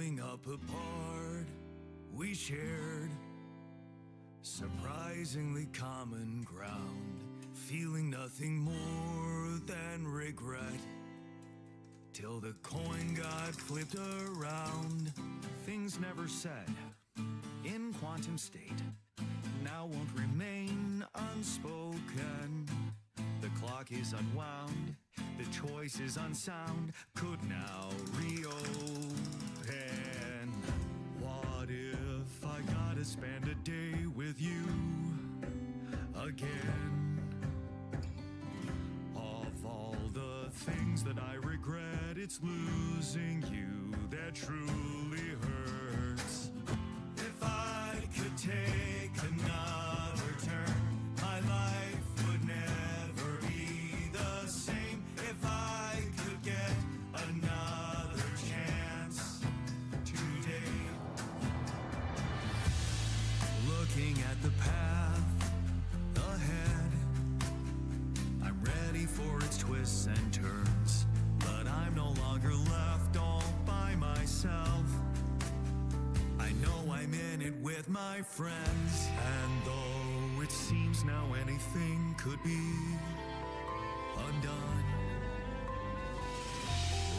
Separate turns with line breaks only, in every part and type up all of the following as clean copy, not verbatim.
Growing up apart, we shared surprisingly common ground, feeling nothing more than regret. Till the coin got flipped around, things never said in quantum state now won't remain unspoken. The clock is unwound, the choice is unsound, could now reopen. What if I gotta spend a day with you again? Of all the things that I regret, it's losing you that truly hurts. If I could take another turn, my life would never be the same. If I could get another chance today. Looking at the path ahead, I'm ready for its twists and turns, but I'm no longer left all by myself. I know I'm in it with my friends, and though it seems now anything could be undone,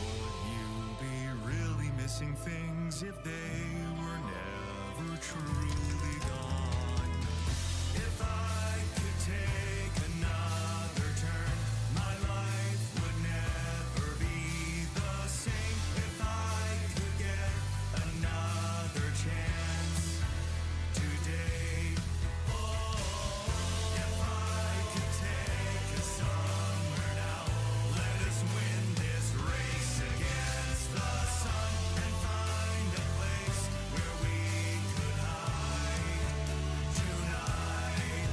would you be really missing things if they were never truly gone? If I could take another turn, my life would never be the same. If I could get another chance today. Oh, if I could take us somewhere now, let us win this race against the sun and find a place where we could hide tonight.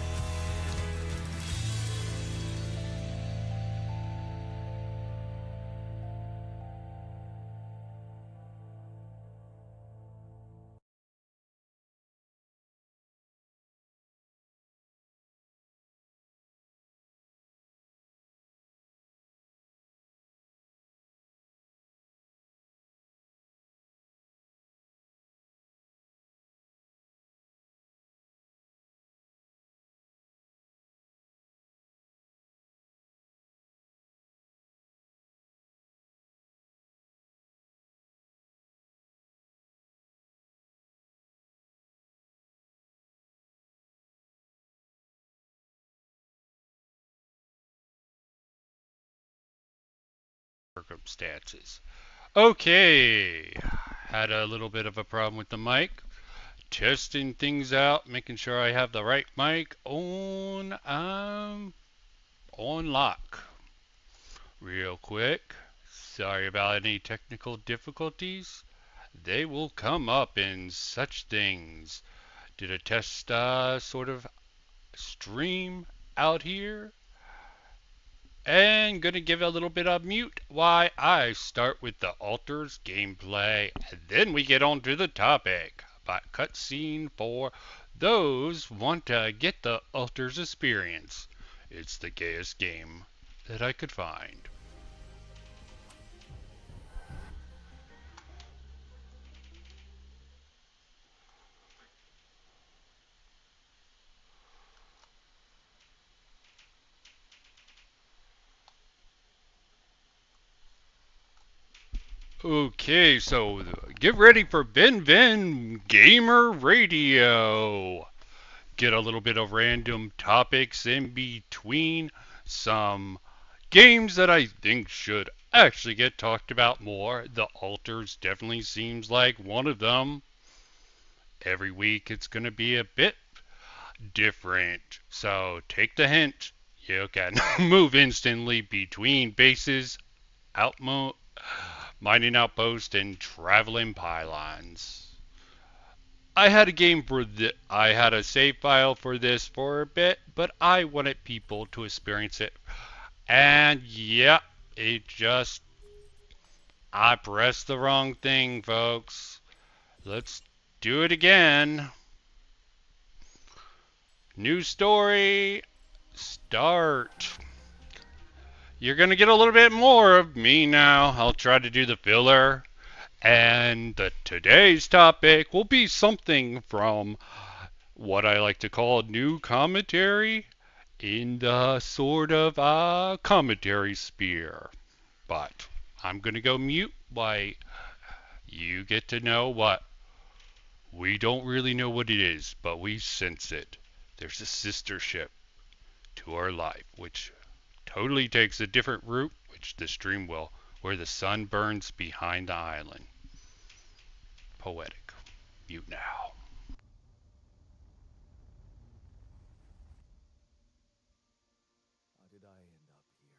Circumstances. Okay, had a little bit of a problem with the mic. Testing things out, making sure I have the right mic on lock. Real quick. Sorry about any technical difficulties. They will come up in such things. Did a test sort of stream out here. And gonna give it a little bit of mute while I start with the Alters gameplay. And then we get on to the topic about cutscene for those want to get the Alters experience. It's the gayest game that I could find. Okay, so get ready for GAYmer Radio. Get a little bit of random topics in between, some games that I think should actually get talked about more. The Alters definitely seems like one of them. Every week it's going to be a bit different, so take the hint. You can move instantly between bases, mining outposts, and traveling pylons. I had a save file for this for a bit, but I wanted people to experience it. And yeah, I pressed the wrong thing, folks. Let's do it again. New story, start. You're going to get a little bit more of me now. I'll try to do the filler And today's topic will be something from what I like to call new commentary in the sort of commentary sphere. But I'm going to go mute while you get to know what we don't really know what it is, but we sense it. There's a sistership to our life, which totally takes a different route, which the stream will, where the sun burns behind the island. Poetic. Mute now.
How did I end up here?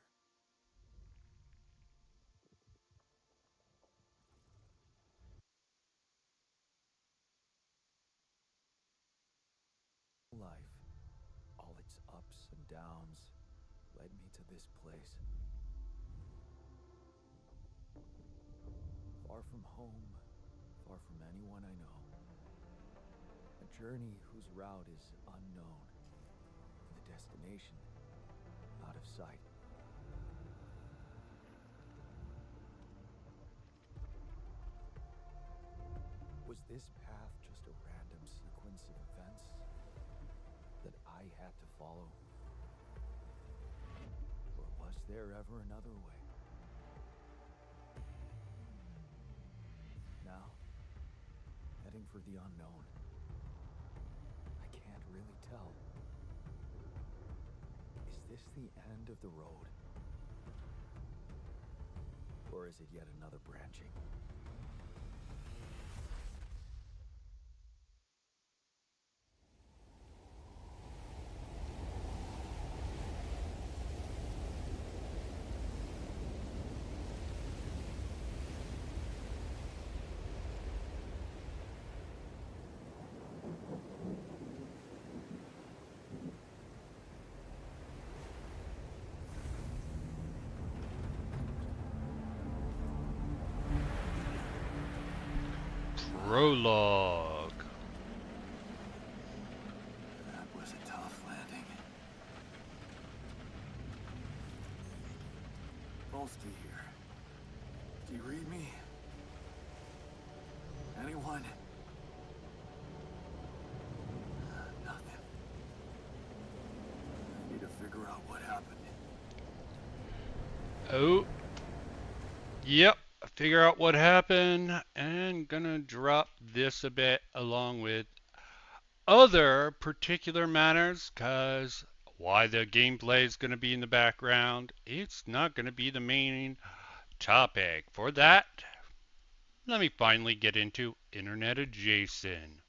Life, all its ups and downs, led me to this place. Far from home, far from anyone I know. A journey whose route is unknown, and the destination out of sight. Was this path just a random sequence of events that I had to follow? Or was there ever another way? Now, heading for the unknown. I can't really tell. Is this the end of the road? Or is it yet another branching?
Prologue.
That was a tough landing. Polsky here. Do you read me? Anyone? Nothing. I need to figure out what happened.
Oh. Yep. Figure out what happened and gonna drop this a bit along with other particular matters because why the gameplay is going to be in the background, it's not going to be the main topic. For that, let me finally get into internet adjacent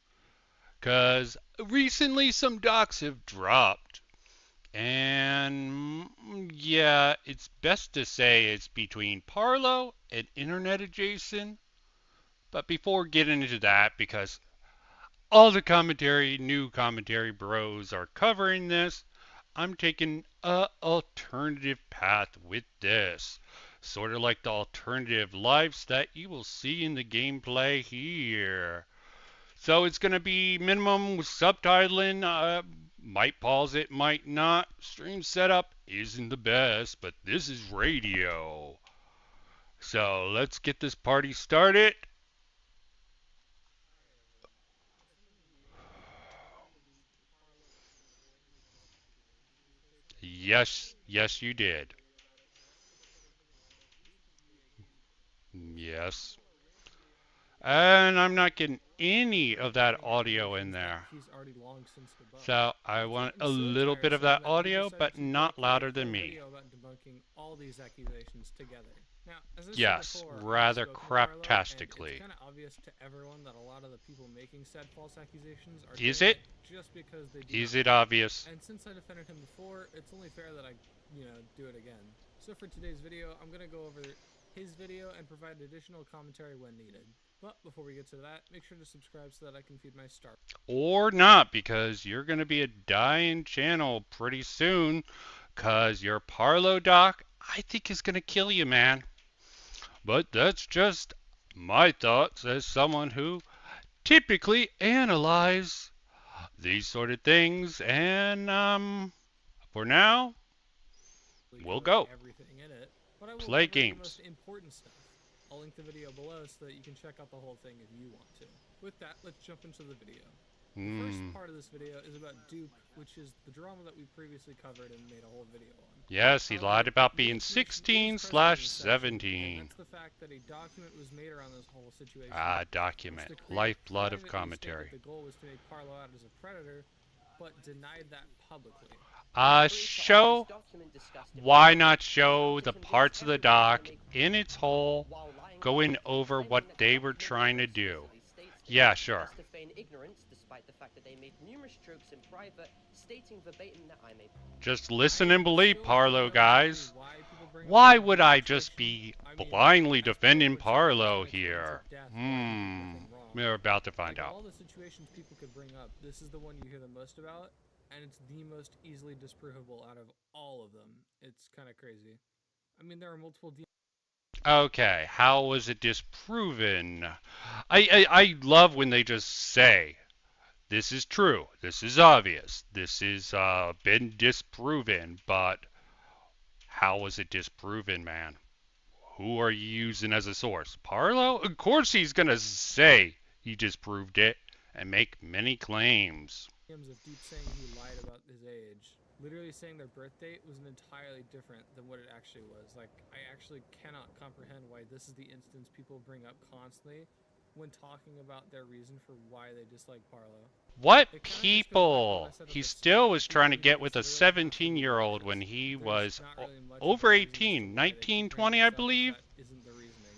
because recently some docs have dropped. And yeah, it's best to say it's between Parlo and internet adjacent. But before getting into that, because all the new commentary bros are covering this, I'm taking a alternative path with this. Sort of like the alternative lives that you will see in the gameplay here. So it's going to be minimum with subtitling. Might pause it, might not. Stream setup isn't the best, but this is radio. So let's get this party started. Yes, yes, you did. Yes. And I'm not getting any of that audio in there.
He's already long since debunked.
So I
It's
want
gotten
a
so
little bit of
tiresome
that
that we
audio,
decided
but
to
not
dedicate a
louder than
full
me.
video about debunking all these accusations together. Now, as I said
Yes,
before,
rather
I've spoken to Parlo, and
craptastically.
it's kind of obvious to everyone that a lot of the people making said false accusations are
Is
doing
it?
just because they do
Is
not
it
know.
obvious?
And since I defended him before, it's only fair that I, do it again. So for today's video, I'm going to go over his video and provide additional commentary when needed. But before we get to that, make sure to subscribe so that I can feed my star.
Or not, because you're going to be a dying channel pretty soon, because your Parlo doc, I think, is going to kill you, man. But that's just my thoughts as someone who typically analyze these sort of things. And for now, we'll
Covering
go
everything in it, but I will
play
cover the
games.
most important stuff. I'll link the video below so that you can check out the whole thing if you want to. With that, let's jump into the video. The first part of this video is about dupe, which is the drama that we previously covered and made a whole video on.
Yes, he lied
However,
about
the
being
information is present in this section,
16/17.
and that's the fact that a document was made around this whole situation.
Ah,
which
document.
the creator
Lifeblood of
privately
commentary.
stated the goal was to make Parlo out as a predator, but denied that publicly.
Show. Why not show the parts of the doc in its whole, going over what they were trying to do? Yeah, sure. Just listen and believe, Parlo, guys. Why would I just be blindly defending Parlo here? We're about to find out.
All the situations people could bring up, this is the one you hear the most about, and it's the most easily disprovable out of all of them. It's kind of crazy. I mean, there are multiple
Okay, how was it disproven? I love when they just say, this is true, this is obvious, this is been disproven, but how was it disproven, man? Who are you using as a source? Parlo? Of course he's gonna say he disproved it and make many claims.
Of Deep saying he lied about his age. Literally saying their birth date was an entirely different than what it actually was. Like, I actually cannot comprehend why this is the instance people bring up constantly when talking about their reason for why they dislike Parlo.
What people? He still was trying to get with a 17-year-old when he was over 18, 19, 20, I believe.
Isn't the reasoning.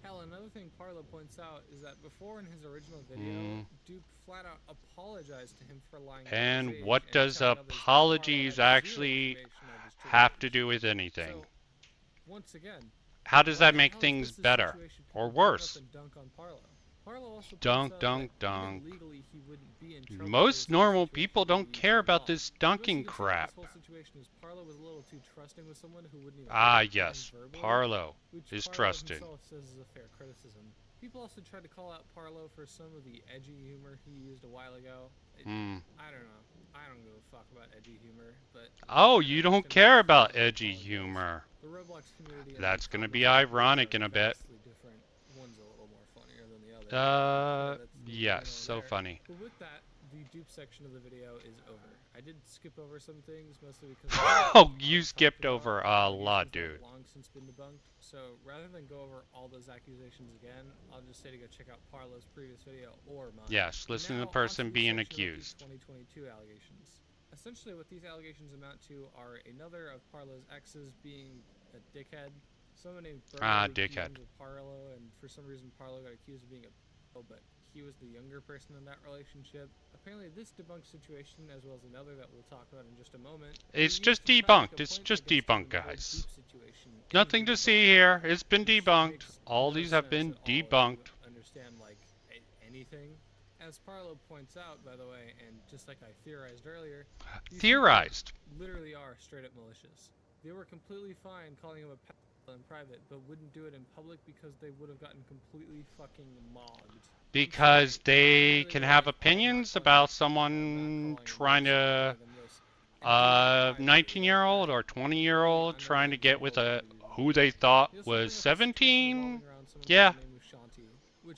Hell, another thing Parlo points out is that before in his original video, Dupe flat out apologized to him for lying.
And what does apologies actually have to do with anything?
So, once again,
how does that make things better or worse? Dunk, dunk, dunk. Most normal people don't care about this dunking crap. Ah, yes, Parlo is trusted. People
also tried to call out Parlo for some of the edgy humor he used a while ago. I don't know. I don't give a fuck about edgy humor, but...
Oh, you don't care about edgy humor. That's gonna be ironic in a bit. Yes, so funny.
But with that, the dupe section of the video is over. I did skip over some things, mostly because...
Oh, you skipped over a lot, dude.
Long since been debunked. So rather than go over all those accusations again, I'll just say to go check out Parlo's previous video or mine.
Yes, listen to the person being accused.
2022 allegations. Essentially, what these allegations amount to are another of Parlo's exes being a dickhead. Someone named
dickhead.
Parlo, and for some reason Parlo got accused of being a but he was the younger person in that relationship. Apparently this debunked situation, as well as another that we'll talk about in just a moment.
It's just debunked. It's just debunked, guys. Nothing to see here. It's been debunked. All these have been debunked.
Understand, like, anything? As Parlo points out, by the way, and just like I theorized earlier,
theorized
literally are straight up malicious. They were completely fine calling him a pedophile in private, but wouldn't do it in public because they would have gotten completely fucking mogged.
Because they can have opinions about someone trying to 19-year-old or 20-year-old trying to get with a who they thought was 17. Yeah,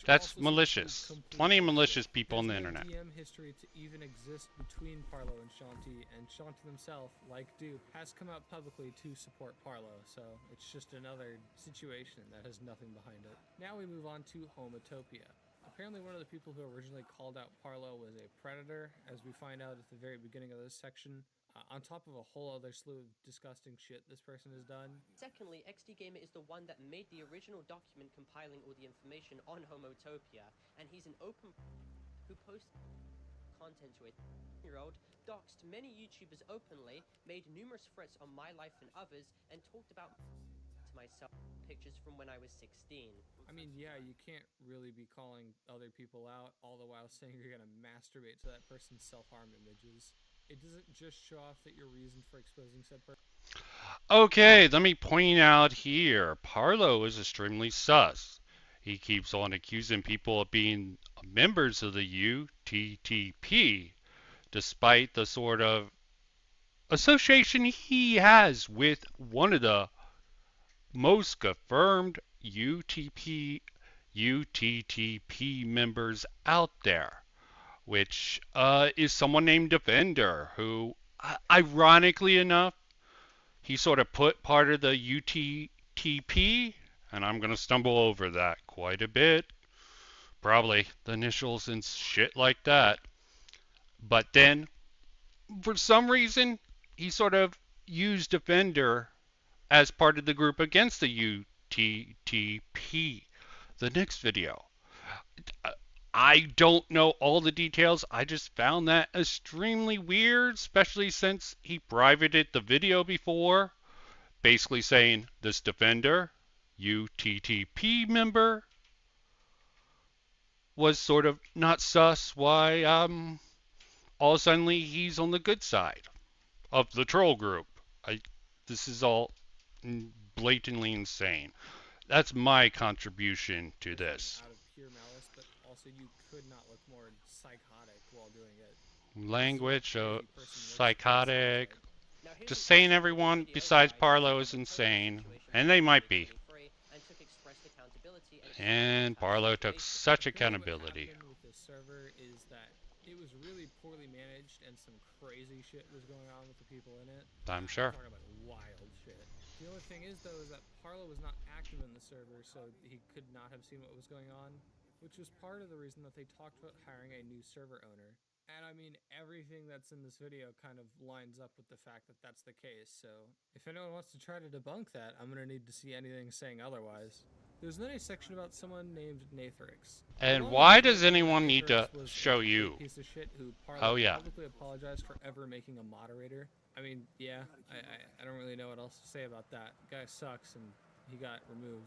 that's malicious. Plenty of malicious people on the internet.
History to even exist between Parlo and Shanti, and Shanti himself, like Dupe, has come out publicly to support Parlo, so it's just another situation that has nothing behind it. Now we move on to Homotopia. Apparently one of the people who originally called out Parlo was a predator, as we find out at the very beginning of this section. On top of a whole other slew of disgusting shit this person has done.
Secondly, GAYmer is the one that made the original document compiling all the information on Homotopia, and he's an open who posts content to a 10-year-old, doxed many YouTubers openly, made numerous threats on my life and others, and talked about to myself pictures from when I was 16.
I mean, yeah, you can't really be calling other people out, all the while saying you're gonna masturbate to that person's self-harm images. It doesn't just show off that your reason for exposing said person.
Okay, let me point out here. Parlo is extremely sus. He keeps on accusing people of being members of the UTTP, despite the sort of association he has with one of the most confirmed UTTP members out there, which is someone named Defender, who, ironically enough, he sort of put part of the UTTP, and I'm going to stumble over that quite a bit, probably the initials and shit like that. But then, for some reason, he sort of used Defender as part of the group against the UTTP. The next video. I don't know all the details. I just found that extremely weird, especially since he privated the video before, basically saying this Defender, UTTP member, was sort of not sus why all of a sudden he's on the good side of the troll group. This is all blatantly insane. That's my contribution to this.
Out of pure malice, but also you could not look more psychotic while doing it.
Language,
Crazy person looks
psychotic.
Now, here's
Just
a
saying
clip
everyone
from the
besides
video
Parlo
guide
is
who
insane,
covered the situation
and they might be.
and took expressed accountability
And Parlo took such accountability.
What happened with this server is that it was really poorly managed and some crazy shit was going on with the people in it.
I'm sure.
Talking about wild shit. The only thing is though is that Parlo was not active in the server, so he could not have seen what was going on, which was part of the reason that they talked about hiring a new server owner. And I mean, everything that's in this video kind of lines up with the fact that that's the case, so if anyone wants to try to debunk that, I'm gonna need to see anything saying otherwise. There's then a section about someone named Nathrix.
And why does anyone need to show you?
Piece of shit who
Oh, yeah.
publicly apologized for ever making a moderator. I mean, yeah, I don't really know what else to say about that. Guy sucks and he got removed.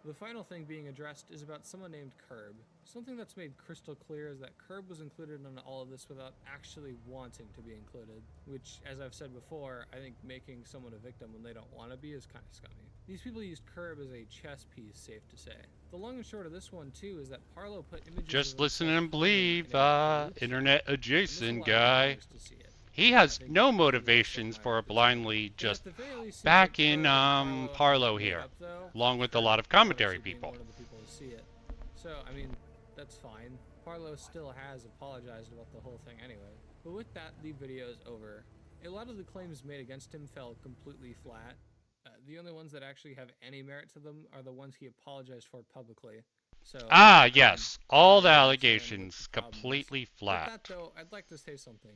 The final thing being addressed is about someone named Curb. Something that's made crystal clear is that Curb was included in all of this without actually wanting to be included, which, as I've said before, I think making someone a victim when they don't want to be is kind of scummy. These people used Curb as a chess piece, safe to say. The long and short of this one, too, is that Parlo put images
Just
of
listen
himself
and believe,
in a group chat,
internet
and this
adjacent
allowed
guy.
others to see it.
He has no motivations for blindly just backing Parlo here, along with a lot of commentary people.
So, I mean, that's fine. Parlo still has apologized about the whole thing anyway. But with that, the video is over. A lot of the claims made against him fell completely flat. The only ones that actually have any merit to them are the ones he apologized for publicly. So,
Yes, all the allegations completely
with
flat.
that though, I'd like to say something.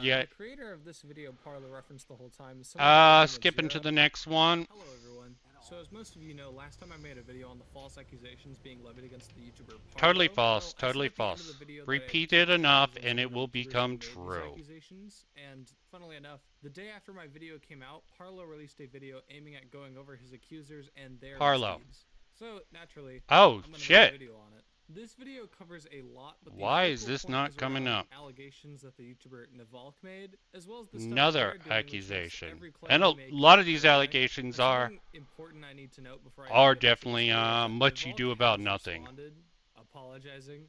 Yeah.
The creator of this video Parlo referenced the whole time is someone by the name of
Skipping to
Zero.
the next one.
Hello everyone. So as most of you know, last time I made a video on the false accusations being levied against the YouTuber Parlo.
Totally false,
Well, I said
totally
at the end of
false.
the video that
Repeat
I
it enough
was
and it
the
will
person who
become
made these
true.
accusations, and funnily enough, the day after my video came out, Parlo released a video aiming at going over his accusers and their
Parlo.
misdeeds. So naturally,
Oh,
I'm gonna make a
shit.
video on it. This video covers a lot, but the
Why is
focal
this
point
not
is
coming
around
up?
allegations that the YouTuber Navalk made, as well as the stuff
Another
they're doing, which makes
accusation.
every claim
And
they
a
make
lot of these
fair, right?
allegations
There's
are
something important I need to note before I
are
get into this
definitely
video is that
much you
Navalk
do about
has
nothing.
responded, apologizing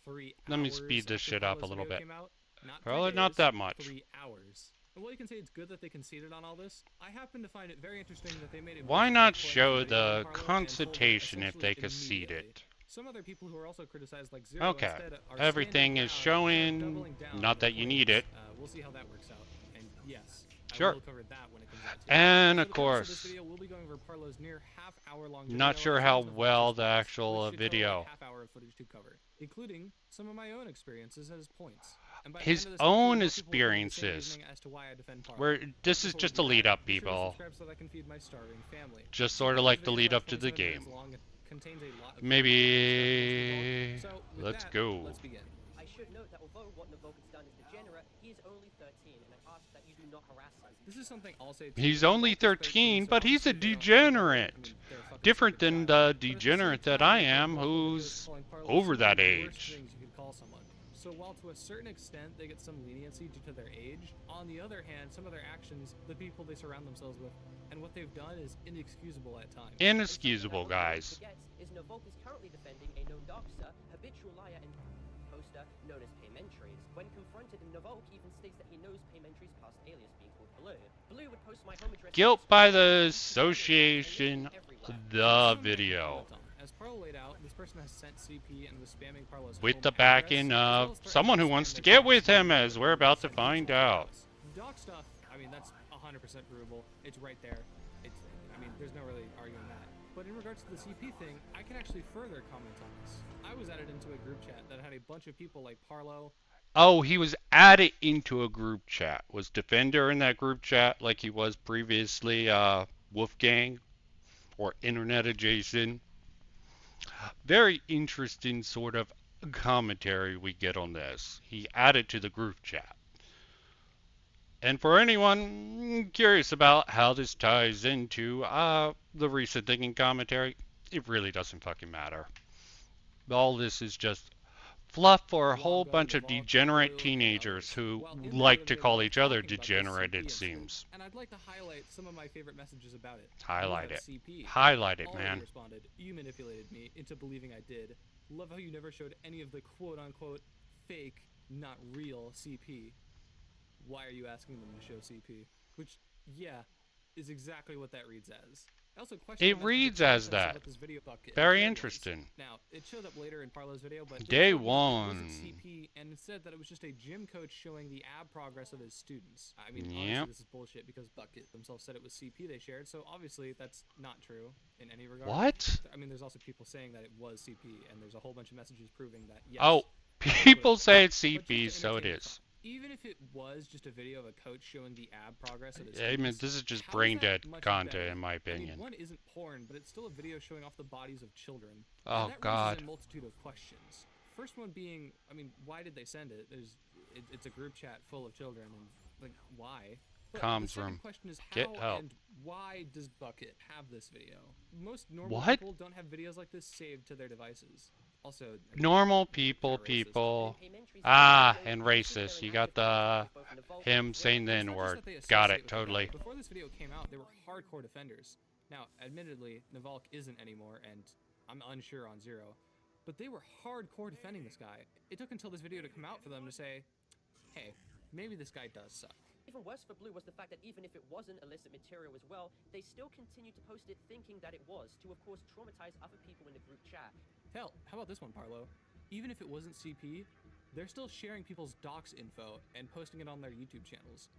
3
Let me
hours
speed this
after
shit up a
Parlo's
little
video
bit.
came out. Not 3
Probably not
days,
that much.
3 hours. And while you can say it's good that they conceded on all this, I happen to find it very interesting that they made a
Why
bunch of
not
claims
show
video
the
on Parlo and pulled it
consultation if they
essentially
concede
immediately.
it?
Some other people who are also criticized, like Zero,
Okay.
instead are
Everything
standing
is
down,
showing,
doubling down
not
on their
that you need
claims.
it.
We'll see how that works out. And yes,
Sure.
I will cover that when it comes out. Too.
And
For
of
the purpose
course,
this video, we'll be going over Parlo's near half-hour-long
not
video,
sure
as
how
well as a
well
bunch
the
of slides,
actual
which should total a
video.
half hour of footage to cover, including some of my own experiences as points. And by the
His
end of this,
own
hopefully most people will have the same
experiences.
reasoning as to why I defend Parlo.
Where this is
Before we
just
do
a lead
that,
up,
be sure to
people.
subscribe so that I can feed my starving family.
Just sort of
This
like the
video is
lead
about
up to the
27 minutes
game.
long and contains a lot of
Maybe
so with
let's
that,
go.
Let's begin.
I should note that although what Navalk has done is degenerate, he is only 13, and I ask that you do not harass him.
This is something I'll say too.
He's only
Navalk is 13,
13,
so
but he's a
obviously they don't
degenerate.
I mean, they're a fucking
Different
stupid
than
child.
the
But at the same
degenerate that
time,
I
they've
am,
made multiple videos
who's
calling Parlo
over
some
that
of the worst
age.
things you could call someone. So while to a certain extent they get some leniency due to their age, on the other hand, some of their actions, the people they surround themselves with, and what they've done is inexcusable at times.
Inexcusable,
Something that one
guys.
forgets is Navalk is currently defending a known darkster, habitual liar, and poster known as Paymentries. When confronted, Navalk even states that he knows Paymentries' past alias being called Blue. Blue would post my home address.
Guilt by the association the video.
As Parlo laid out, this person has sent CP and was spamming Parlo's
With
home
the
address,
backing
as well
of
as threatening
someone
to
who
spam
wants to
their
get
docs
with him,
manually
as we're
when
about to
sending
find
to
out.
us. Doc stuff, I mean, that's 100% provable. It's right there. I mean, there's no really arguing that. But in regards to the CP thing, I can actually further comment on this. I was added into a group chat that had a bunch of people like Parlo.
Oh, he was added into a group chat. Was Defender in that group chat like he was previously, Wolfgang or Internet Adjacent? Very interesting sort of commentary we get on this. He added to the group chat. And for anyone curious about how this ties into the recent thinking commentary, it really doesn't fucking matter. All this is just fluff for a whole bunch of degenerate teenagers who like to call each other degenerate, it seems.
And I'd like to highlight some of my favorite messages about it.
Highlight it.
CP.
Highlight it,
Already
man.
Responded, you manipulated me into believing I did. Love how you never showed any of the quote-unquote fake, not real CP. Why are you asking them to show CP? Which, yeah, is exactly what that reads as. I also question
It reads as that. Very interesting.
Now, it showed up later in Parlo's video, but
Day
it wasn't
one.
CP, and instead that it was just a gym coach showing the ab progress of his students. I mean,
Yep.
obviously this is bullshit because Bucket themselves said it was CP they shared, so obviously that's not true in any regard.
What?
I mean, there's also people saying that it was CP, and there's a whole bunch of messages proving that, yes.
Oh, people say it's CP, so it is.
Even if it was just a video of a coach showing the ab progress of his
I mean,
students,
this is just
how
brain
is that
dead
much
content,
better?
in my
I
opinion.
mean, one isn't porn, but it's still a video showing off the bodies of children.
Oh,
And that
God.
raises a multitude of questions. First one being, I mean, why did they send it? It's a group chat full of children, and like, why? But
Comms
the second
room.
question is
Get
how
help.
and why does Bucket have this video? Most normal
What?
people don't have videos like this saved to their devices. Also, I mean,
Normal people,
kinda racist.
people. Ah, and racist. You got the him saying the
It's not just
N-word.
that they
Got
associate
it,
with the
totally.
guy. Before this video came out, they were hardcore defenders. Now, admittedly, Navalk isn't anymore, and I'm unsure on Zero, but they were hardcore defending this guy. It took until this video to come out for them to say, hey, maybe this guy does suck.
Even worse for Blue was the fact that even if it wasn't illicit material as well, they still continued to post it thinking that it was, to of course traumatize other people in the group chat.
Hell, how about this one, Parlo? Even if it wasn't CP, they're still sharing people's docs info and posting it on their YouTube channels.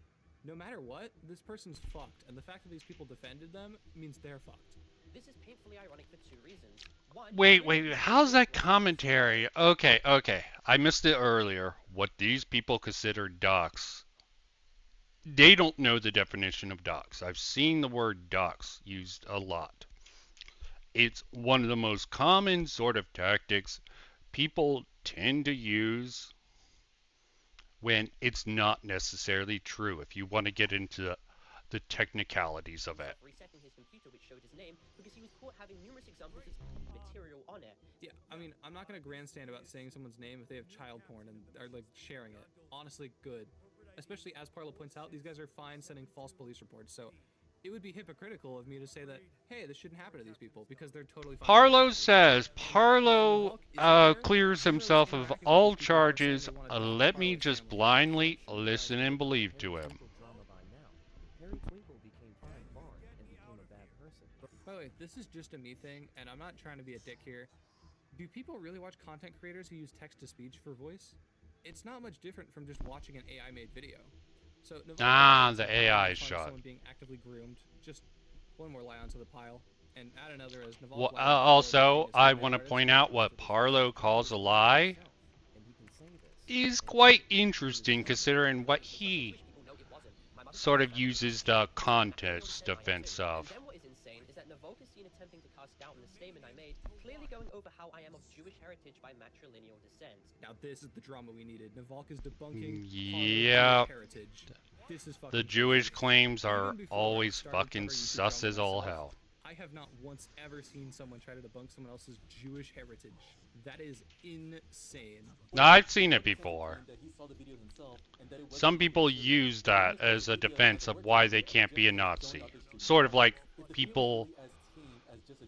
No matter what, this person's fucked, and the fact that these people defended them means they're fucked.
This is painfully ironic for two reasons. One,
Wait, how's that commentary? Okay. I missed it earlier. What these people consider docs. They don't know the definition of docs. I've seen the word docs used a lot. It's one of the most common sort of tactics people tend to use when it's not necessarily true, if you want to get into the technicalities of it.
resetting his computer, which showed his name, because he was caught having numerous examples of material on it.
Yeah, I mean, I'm not gonna grandstand about saying someone's name if they have child porn and are like sharing it. Honestly, good. Especially as Parlo points out, these guys are fine sending false police reports, so it would be hypocritical of me to say that, hey, this shouldn't happen to these people because they're totally fine.
Parlo says, Parlo clears himself of all charges. Let me just blindly listen and believe to him.
By the way, this is just a me thing, and I'm not trying to be a dick here. Do people really watch content creators who use text-to-speech for voice? It's not much different from just watching an AI-made video. So,
The AI shot.
Someone being actively groomed. Just one more lie onto the pile, and add another as Naval.
Well, also, I want to point out what Parlo calls a lie is quite interesting considering what he sort of uses the context defense of.
Then what is insane is that Navalk is seen attempting to cast doubt on the statement I made, clearly going over how I am of Jewish heritage by matrilineal descent.
Now this is the drama we needed. Navalk is debunking
Yeah.
heritage. This is fucking
The Jewish
crazy.
claims are
Even before I
always
started
fucking
covering YouTube
sus
drama
as all
myself,
hell.
I have not once ever seen someone try to debunk someone else's Jewish heritage. That is insane.
Now, I've seen it before. Some people use that as a defense of why they can't be a Nazi. Sort of like people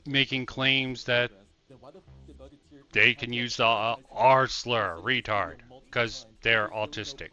making claims that they can use the R slur, retard, because they're autistic.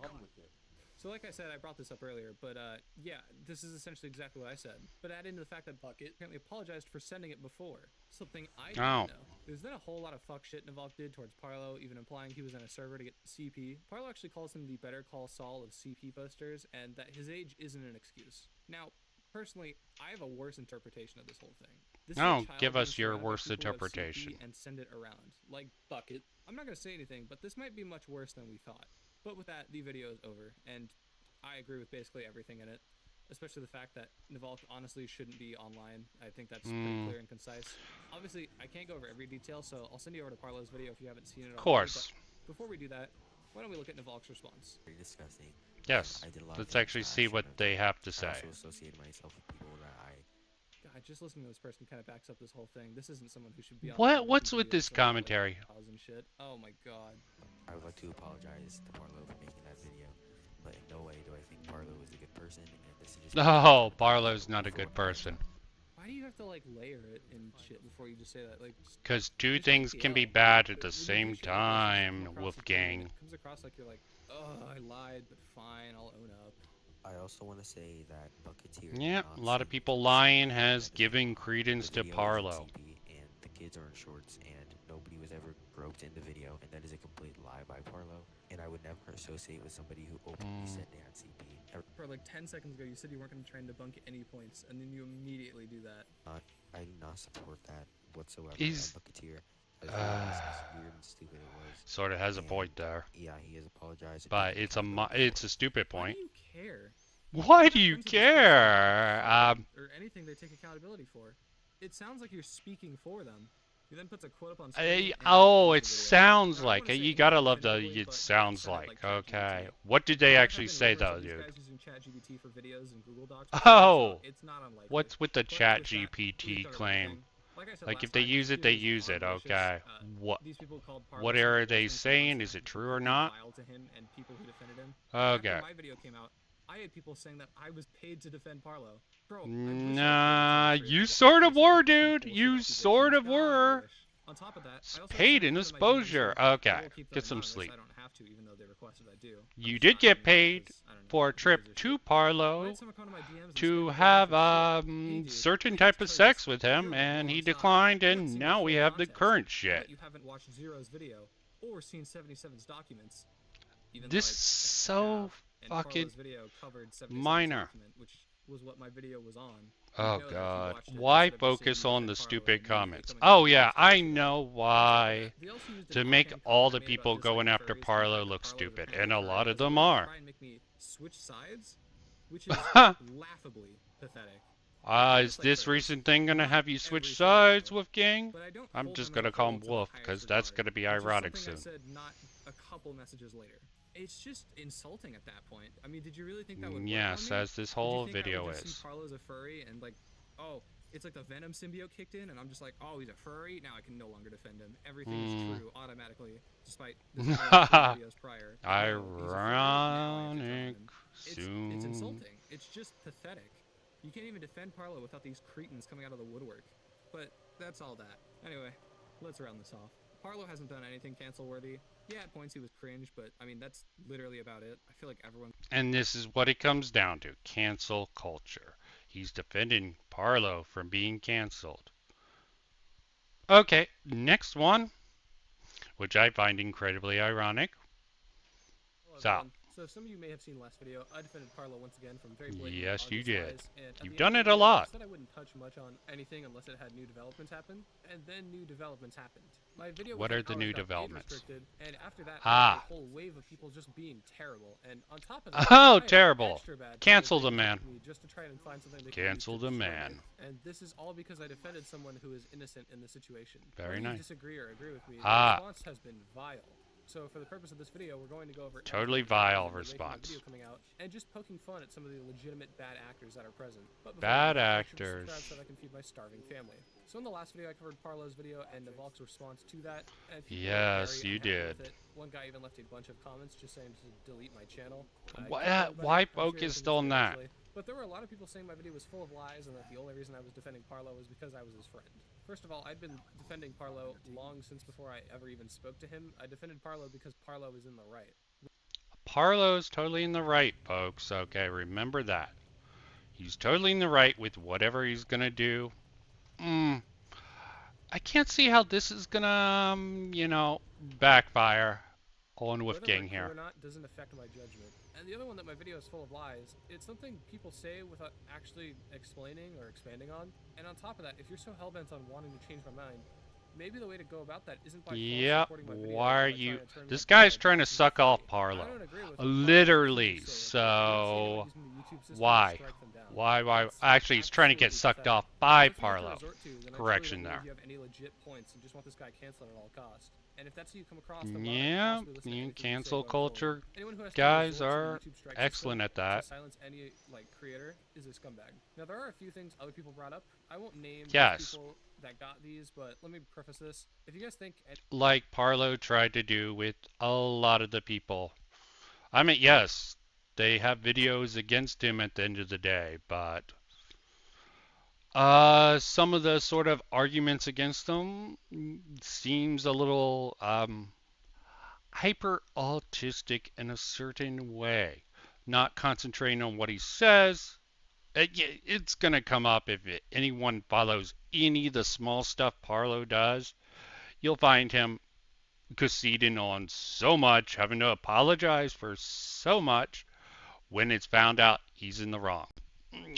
So like I said, I brought this up earlier, but yeah, this is essentially exactly what I said. But add into the fact that Bucket apparently apologized for sending it before. Something I didn't
Oh.
know. There's then a whole lot of fuck shit Navalk did towards Parlo, even implying he was in a server to get CP. Parlo actually calls him the Better Call Saul of CP posters, and that his age isn't an excuse. Now, personally, I have a worse interpretation of this whole thing. This is a
Oh,
child
give
being
us your
surrounded by
worst
people who have CP
interpretation.
and send it around. Like Bucket. I'm not going to say anything, but this might be much worse than we thought. But with that, the video is over, and I agree with basically everything in it, especially the fact that Navalk honestly shouldn't be online. I think that's pretty clear and concise. Obviously, I can't go over every detail, so I'll send you over to Parlo's video if you haven't seen it already.
Of course.
But before we do that, why don't we look at Navalk's response?
Very disgusting.
Yes.
I did a lot of
Let's
things
actually
that I
see
shouldn't
what
have
they
done.
have to
I
say.
also associated myself with people that
God, just listening to this person kind of backs up this whole thing. This isn't someone who should be on.
What's with this commentary?
And shit. Oh my god.
I would like to apologize to Parlo for making that video, but in no way do I think Parlo is a good person, and this is just...
No, Parlo's not a good person.
Why do you have to like layer it and shit before you just say that? Like,
Because two
just
things can be
FPL.
bad at
When
the
you do
same
shit like this, it doesn't
time,
come across like you're
Wolfgang.
It comes across like you're like, oh, I lied, but fine, I'll own up.
I also want to say that Bucketeer...
Yeah,
did
a
not
lot of
say
people
that
lying
CP
has
that
given
the
credence to
video is in
Parlo.
CP, and the kids are in shorts, and nobody was ever groped in the video, and that is a complete lie by Parlo, and I would never associate with somebody who openly said they had CP.
For like 10 seconds ago, you said you weren't going to try and debunk any points, and then you immediately do that.
I do not support that whatsoever.
He's-
Bucketeer. I just realized how weird and stupid it was.
Sort of has a
And,
point there,
Yeah, he has apologized.
but it's a stupid
Why
point.
do you care?
Why
I'm
do
not
you
friends with this person,
care?
or anything they take accountability for. It sounds like you're speaking for them. He then puts a quote up on screen. and
Oh,
ends
it
the video.
sounds
Now, I
like
wanna
it.
say
You gotta
not
love the
definitively,
it
but
sounds
said it
like.
ChatGPT.
Okay. What did they
There have
actually
been
say
rumors
though,
of these
dude?
guys using ChatGPT for videos and Google Docs,
Oh!
so it's not unlikely.
What's with the
But
chat
with that, we've
GPT
covered
claim?
everything. Like I said
Like
last
if they
time,
use
these
it, they
videos
use
are
it.
malicious.
Okay. What?
These people called Parlo
What
some
are
of the
they
worst things
saying?
once
Is it
and
true or
completely
not?
vile to him and people who defended him.
Okay.
After my video came out, I had people saying that I was paid to defend Parlo. Bro, I wish I didn't
Nah,
tell the truth
you
and
sort of
get
were,
some
dude.
bullshit
You
accusations.
sort of
God, I
were.
wish. On top of that,
It's
I also
paid
have
in
some people in my DMs
exposure.
who- I
Okay,
will keep them
get some
anonymous.
sleep.
I don't have to, even though they requested I do. I'm
You
just
did
not
get
doing it
paid
because, I don't know,
for a
who gives
trip
a
to
shit. I
Parlo
had someone come to my DMs and
to
scream
have
bullshit. Hey, dude,
certain
I
type
need
of
to tell you
sex
this.
with
You're
him,
on the
and he
wrong side.
declined,
You haven't
and
seen
now
the
we
full
have the
context,
current
but
shit.
you haven't watched Zero's video or seen 77's documents. Even
This
though
is
I
so
have, and
fucking
Parlo's video covered 77's
minor.
document, which was what my video was on.
Oh
You'd know that if you
god.
watched it
Why
instead of just
focus
seeing me
on the
defend Parlo
stupid
and immediately
comments?
coming
Oh
out
yeah,
and
I
saying
know
On top of
why.
that, they also used an
To make
offhand
all
comment
the
I made
people
about
going
disliking
after
furries and the
Parlo
fact that
look
Parlo is
stupid,
apparently
and a
furry
lot
as
of them
way to
are.
try and make me switch sides, which is laughably pathetic.
Is this recent thing gonna have you switch sides, Wolfgang?
But I don't
I'm
hold
just
them in
gonna
a
call
hold
him
to the
Wolf,
highest
because that's
regard,
gonna be
which is
ironic
something I
soon.
said not a couple messages later. It's just insulting at that point. I mean, did you really think that would work
Yes,
on me?
as this
Did you
whole
think I would
video
just
is.
see Parlo as a furry and like, oh, it's like the Venom symbiote kicked in, and I'm just like, oh, he's a furry. Now I can no longer defend him. Everything is true automatically, despite this being like 2 videos prior. No, he's a furry, now I have to
Ironic
defend him.
soon.
It's insulting. It's just pathetic. You can't even defend Parlo without these cretins coming out of the woodwork. But that's all that. Anyway, let's round this off. Parlo hasn't done anything cancel-worthy. Yeah, at points he was cringe, but I mean, that's literally about it. I feel like everyone...
And this is what it comes down to, cancel culture. He's defending Parlo from being canceled. Okay, next one, which I find incredibly ironic.
Hello,
So,
everyone. So some of you may have seen last video. I defended Parlo once again from very blatant
yes, you
obvious
did.
lies, and at
You've
the end
done
of
it
the
a
video,
lot.
I said I wouldn't touch much on anything unless it had new developments happen, and then new developments happened. My video
What
within
are the
hours
new
got age
developments?
restricted, and after that,
Ah.
I had a whole wave of people just being terrible. And on top of that,
Oh,
I had
terrible.
extra bad people
Cancel the
bringing
man.
up me just to try and find something they could
Cancel
use to
the
destroy
man.
me. And this is all because I defended someone who is innocent in the situation.
Very
Whether you
nice.
disagree or agree with me,
Ah.
the response has been vile. So for the purpose of this video, we're going to go over
Totally
everything that
vile
happened in the wake of my
response.
video coming out, and just poking fun at some of the legitimate bad actors that are present. But before
Bad
we do that, make sure to
actors.
subscribe so that I can feed my starving family. So in the last video, I covered Parlo's video and Navalk's response to that. And people were
Yes,
very
you
unhappy with
did.
it. One guy even left a bunch of comments just saying to delete my channel.
Why focus on that?
But there were a lot of people saying my video was full of lies and that the only reason I was defending Parlo was because I was his friend. First of all, I'd been defending Parlo long since before I ever even spoke to him. I defended Parlo because Parlo was in the right.
Parlo's totally in the right, folks. Okay, remember that. He's totally in the right with whatever he's gonna do. Mm, I can't see how this is gonna, backfire on
Whether we're
Wolfgang
cool
here.
or not doesn't affect my judgment. And the other one that my video is full of lies, it's something people say without actually explaining or expanding on. And on top of that, if you're so hellbent on wanting to change my mind, maybe the way to go about that isn't by false
Yep,
supporting my videos
why
or
are
by
you...
trying to turn me
This
into a
guy's trying to
YouTube
suck off
fairy. I
Parlo.
don't agree with what
Literally,
politicians say, but I don't see anyone
so...
using the YouTube system to
Why?
strike them down.
Why?
That's
Actually, he's trying to get
absolutely
sucked
pathetic.
off by
If that's what you have to
Parlo.
resort to, then I
Correction
truly don't
there.
believe you have any legit points and just want this guy canceled at all costs. And if that's who you come across, then why not
Yeah,
possibly listen to anything you say
cancel
going forward?
culture
Anyone who has to
guys
resort to the
are
YouTube strike
excellent
system
at that.
to silence any creator is a scumbag. Now there are a few things other people brought up. I won't name
Yes.
those people that got these, but let me preface this. If you guys think
Like Parlo tried to do with a lot of the people. I mean, yes, they have videos against him at the end of the day, but some of the sort of arguments against them seems a little hyper autistic in a certain way, not concentrating on what he says. It's gonna come up if anyone follows any of the small stuff Parlo does. You'll find him conceding on so much, having to apologize for so much when it's found out he's in the wrong.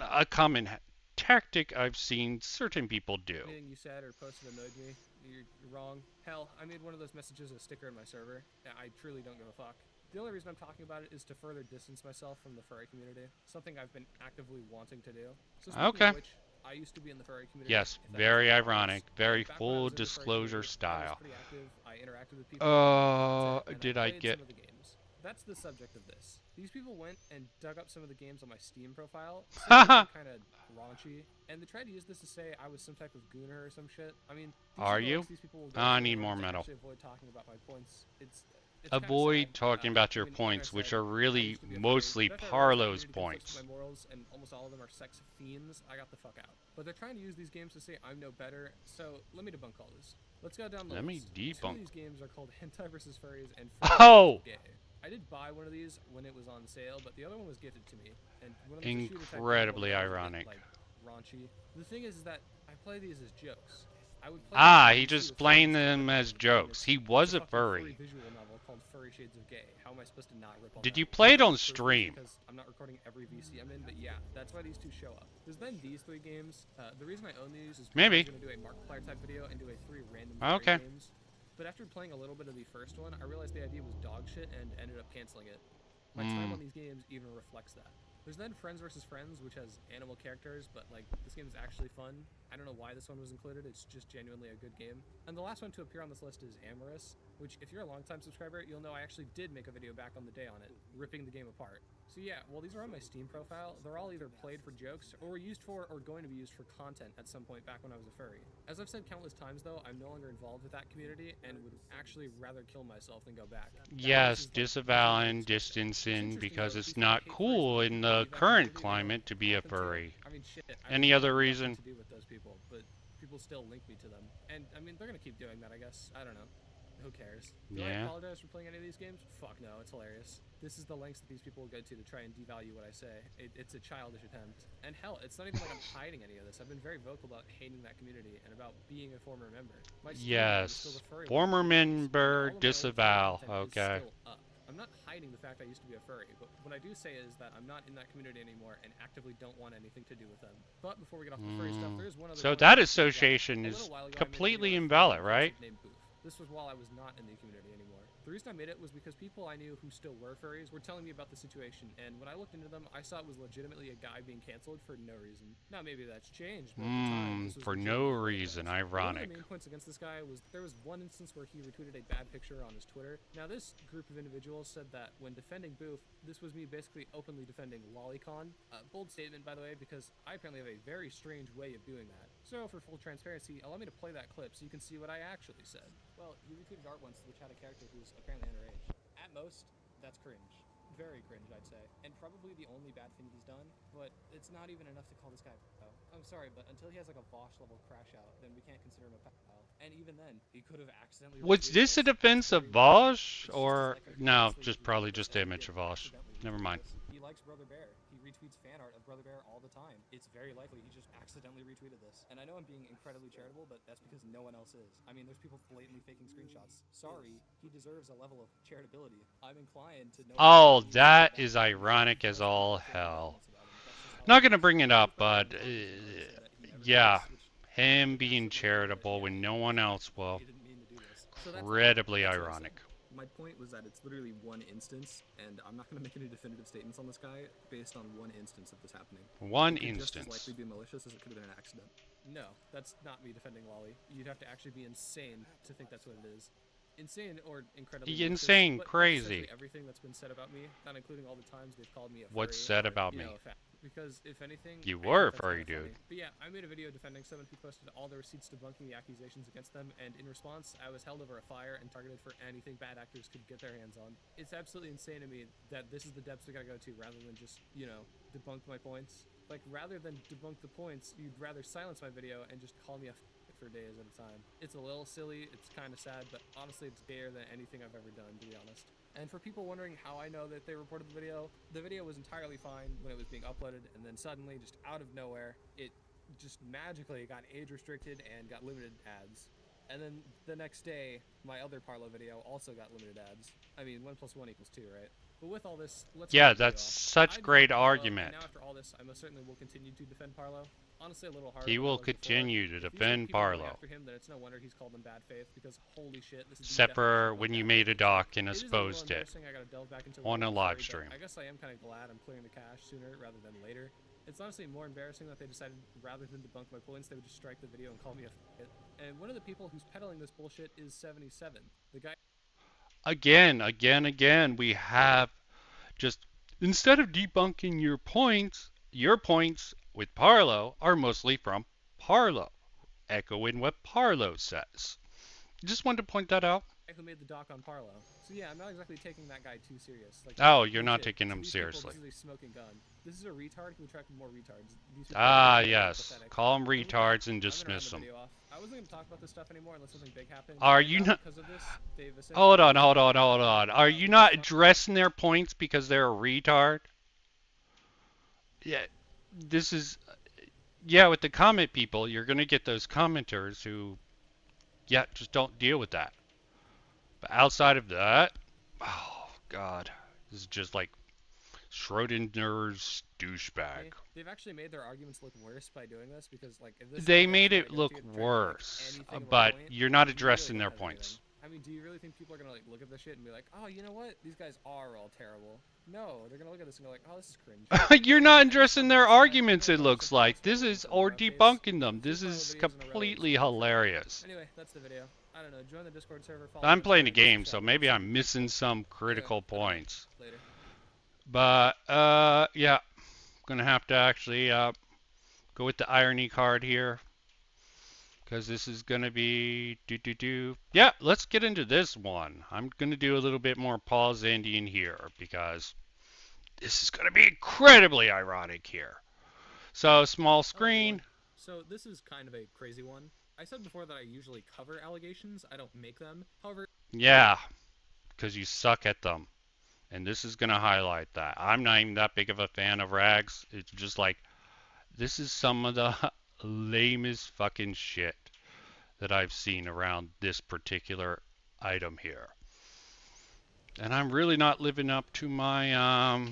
A common tactic I've seen certain people do.
anything you said or posted annoyed me, you're wrong. Hell, I made one of those messages a sticker in my server. I truly don't give a fuck. The only reason I'm talking about it is to further distance myself from the furry community, something I've been actively wanting to do. So speaking
Okay.
of which, I used to be in the furry community.
Yes,
if that
very
makes any
ironic,
sense.
very
Back when I
full
was in the furry
disclosure
community, I
style.
was pretty active. I interacted with people. And
Did
I
I
played
get...
some of the games. That's the subject of this. These people went and dug up some of the games on my Steam profile, kind of raunchy, and they tried to use this to say I was some type of gooner or some shit. I mean, these
Are
are the
you?
lengths these people will go
I
to
need
in
more
order to
metal.
actually avoid talking about my points. It's kinda
Avoid
sad.
talking about
I
your
mean, like I
points, which
said,
are
I
really
used to be a furry,
mostly
but after I realized that
Parlo's
community conflicts
points.
with my morals, and almost all of them are sex fiends, I got the fuck out. But they're trying to use these games to say I'm no better, so let me debunk all this. Let's go down the
Let me
list. Two
debunk.
of these games are called Hentai vs. Furries and
Oh!
Gay. I did buy one of these when it was on sale, but the other one was gifted to me. And one of them was a shooter type game,
Incredibly
one of them was a
ironic.
bit, raunchy. The thing is that I play these as jokes. I would play
Ah,
these
he
to see
just
what
playing
furries
them
think
as
of, and
jokes. He was
it's
a
fucking
furry.
visual novel called Furry Shades of Gay. How am I supposed to not rip on
Did
that?
you play it
I
on
don't proof
stream?
Because I'm not recording every VC I'm in, but yeah, that's why these two show up. There's then these three games. The reason I own these is because
Maybe.
I was going to do a Markiplier type video and do a 3 random
Okay.
furry games. But after playing a little bit of the first one, I realized the idea was dog shit and ended up canceling it. My time on these games even reflects that. There's then Friends vs. Friends, which has animal characters, but like this game is actually fun. I don't know why this one was included, it's just genuinely a good game. And the last one to appear on this list is Amorous, which if you're a longtime subscriber, you'll know I actually did make a video back on the day on it, ripping the game apart. So yeah, while these are on my Steam profile, they're all either played for jokes, or were used for, or going to be used for content at some point back when I was a furry. As I've said countless times though, I'm no longer involved with that community, and would actually rather kill myself than go back.
Yes, disavowing, distancing, because it's not cool in the current climate to be a furry.
I mean, shit.
Any other reason?
To do with those people, but people still link me to them, and I mean they're gonna keep doing that. I guess I don't know. Who cares? Do I
Yeah.
apologize for playing any of these games? Fuck no, it's hilarious. This is the lengths that these people will go to try and devalue what I say. It's a childish attempt. And hell, it's not even like I'm hiding any of this. I've been very vocal about hating that community and about being a former member. My Steam account is still
Yes.
the furry
Former
one,
member,
all of my old furry
disavow.
content is
Okay.
still up. I'm not hiding the fact I used to be a furry, but what I do say is that I'm not in that community anymore and actively don't want anything to do with them. But before we get off the furry stuff, there is one other
So
point
that
I want to bring up.
association
A
is
little while ago, I made a
completely
video on a
invalid,
furry
right?
named Boof. This was while I was not in the community anymore. The reason I made it was because people I knew who still were furries were telling me about the situation, and when I looked into them, I saw it was legitimately a guy being canceled for no reason. Now maybe that's changed, but at the time, this was
For no
legitimately
reason,
One of
ironic.
the main points against this guy was there was one instance where he retweeted a bad picture on his Twitter. Now this group of individuals said that when defending Boof, this was me basically openly defending Lolicon. Bold statement, by the way, because I apparently have a very strange way of doing that. So for full transparency, allow me to play that clip so you can see what I actually said. Well, he retweeted art once which had a character who's apparently underage. At most, that's cringe. Very cringe, I'd say. And probably the only bad thing he's done, but it's not even enough to call this guy a pedophile. I'm sorry, but until he has like a Vosh level crash out, then we can't consider him a pedophile. And even then, he could have accidentally
Was
retweeted
this a
this.
defense of Vosh, or no? Just probably just image of Vosh. Never mind.
He likes Brother Bear. He retweets fan art of Brother Bear all the time. It's very likely he just accidentally retweeted this. And I know I'm being incredibly charitable, but that's because no one else is. I mean, there's people blatantly faking screenshots. Sorry, he deserves a level of charitability. I'm inclined to know.
Oh, that is ironic as all hell. Not gonna bring it up, but yeah, him being charitable when no one else will. Incredibly ironic.
My point was that it's literally one instance, and I'm not going to make any definitive statements on this guy based on one instance of this happening.
One
It could
instance.
just as likely be malicious as it could have been an accident. No, that's not me defending Lolly. You'd have to actually be insane to think that's what it is. Insane or incredibly malicious,
Insane,
but
crazy.
essentially everything that's been said about me, not including all the times they've called me a
What's
furry
said
or,
about
you
me?
know, because if anything,
You
I
were a
think that's
furry
kinda funny.
dude.
But yeah, I made a video defending someone who posted all the receipts debunking the accusations against them, and in response, I was held over a fire and targeted for anything bad actors could get their hands on. It's absolutely insane to me that this is the depths we gotta go to rather than just, you know, debunk my points. Like, rather than debunk the points, you'd rather silence my video and just call me a for days at a time. It's a little silly, it's kind of sad, but honestly it's gayer than anything I've ever done, to be honest. And for people wondering how I know that they reported the video was entirely fine when it was being uploaded, and then suddenly, just out of nowhere, it just magically got age restricted and got limited ads. And then the next day, my other Parlo video also got limited ads. I mean, 1 + 1 = 2, right? But with all this, let's
Yeah,
start the video
that's
off.
such
I
great
defend Parlo,
argument.
and now after all this, I most certainly will continue to defend Parlo. Honestly, a little harder.
He
than I
will
was before.
continue to
If these are
defend
people going
Parlo.
after him, then it's no wonder he's called them bad faith, because holy shit, this is the
Except
definition
for
of
when
bad
you
faith.
made a doc and
It is a little
exposed it
embarrassing, I gotta delve back into
on a
World
live
Story,
stream.
but I guess I am kind of glad I'm clearing the cache sooner rather than later. It's honestly more embarrassing that they decided rather than debunk my points, they would just strike the video and call me a f***it. And one of the people who's peddling this bullshit is 77. The guy.
Again, we have just, instead of debunking your points with Parlo are mostly from Parlo, echoing what Parlo says. Just wanted to point that out.
Who made the doc on Parlo. So yeah, I'm not exactly taking that guy too serious. Like,
Oh, you're not
legit,
taking
to
him
these
seriously.
People, this is a smoking gun. This is a retard who attracted more retards. These people
Ah,
are really
yes.
pathetic.
Call them
But with that,
retards and
I'm gonna
dismiss
round
them.
the video off. I wasn't going to talk about this stuff anymore unless something big happened.
Are
and
you
now
not?
because of this, they've essentially
Hold on.
decided
Are you not addressing their points because they're a retard? Yeah, this is. Yeah, with the comment people, you're gonna get those commenters who, yeah, just don't deal with that. But outside of that, oh God, this is just like Schrodinger's douchebag.
They've actually made their arguments look worse by doing this because, like, if this is
They
the
made
direction
it
they go
look
to try to make
worse,
anything of a
but
point,
you're not
you really
addressing
don't
their
have
points.
anything. I mean, do you really think people are gonna like look at this shit and be like, oh, you know what? These guys are all terrible. No, they're gonna look at this and go like, oh, this is cringe.
You're not
And
addressing their
this guy,
arguments,
they're
it
gonna
looks
post
like.
this
This
one
is,
and
or
updates,
debunking them.
3
This
Parlo
is
videos in a row,
completely
it's
hilarious.
Anyway, that's the video. I don't know. Join the Discord server. Follow
I'm
me on
playing a
Twitter,
game, so maybe I'm missing some critical points.
Later.
But, yeah, gonna have to actually, go with the irony card here. Because this is gonna be, Yeah, let's get into this one. I'm gonna do a little bit more Paul Zandian here, because this is gonna be incredibly ironic here. So, small screen.
So this is kind of a crazy one. I said before that I usually cover allegations. I don't make them. However,
Yeah, because you suck at them. And this is going to highlight that. I'm not even that big of a fan of rags. It's just like, this is some of the lamest fucking shit that I've seen around this particular item here. And I'm really not living up to my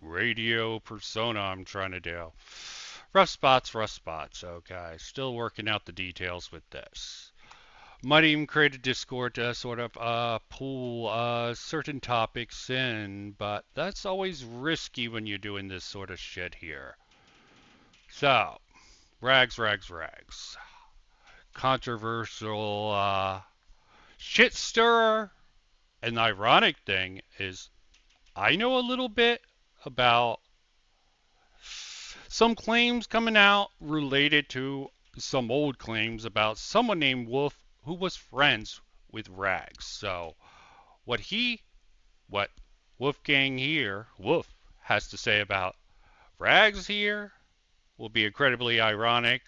radio persona I'm trying to do. Rough spots, okay. Still working out the details with this. Might even create a Discord to sort of pull certain topics in, but that's always risky when you're doing this sort of shit here. So, rags. Controversial shit stirrer. And the ironic thing is, I know a little bit about some claims coming out related to some old claims about someone named Wolf who was friends with Rags. So what Wolfgang here, Wolf, has to say about Rags here will be incredibly ironic,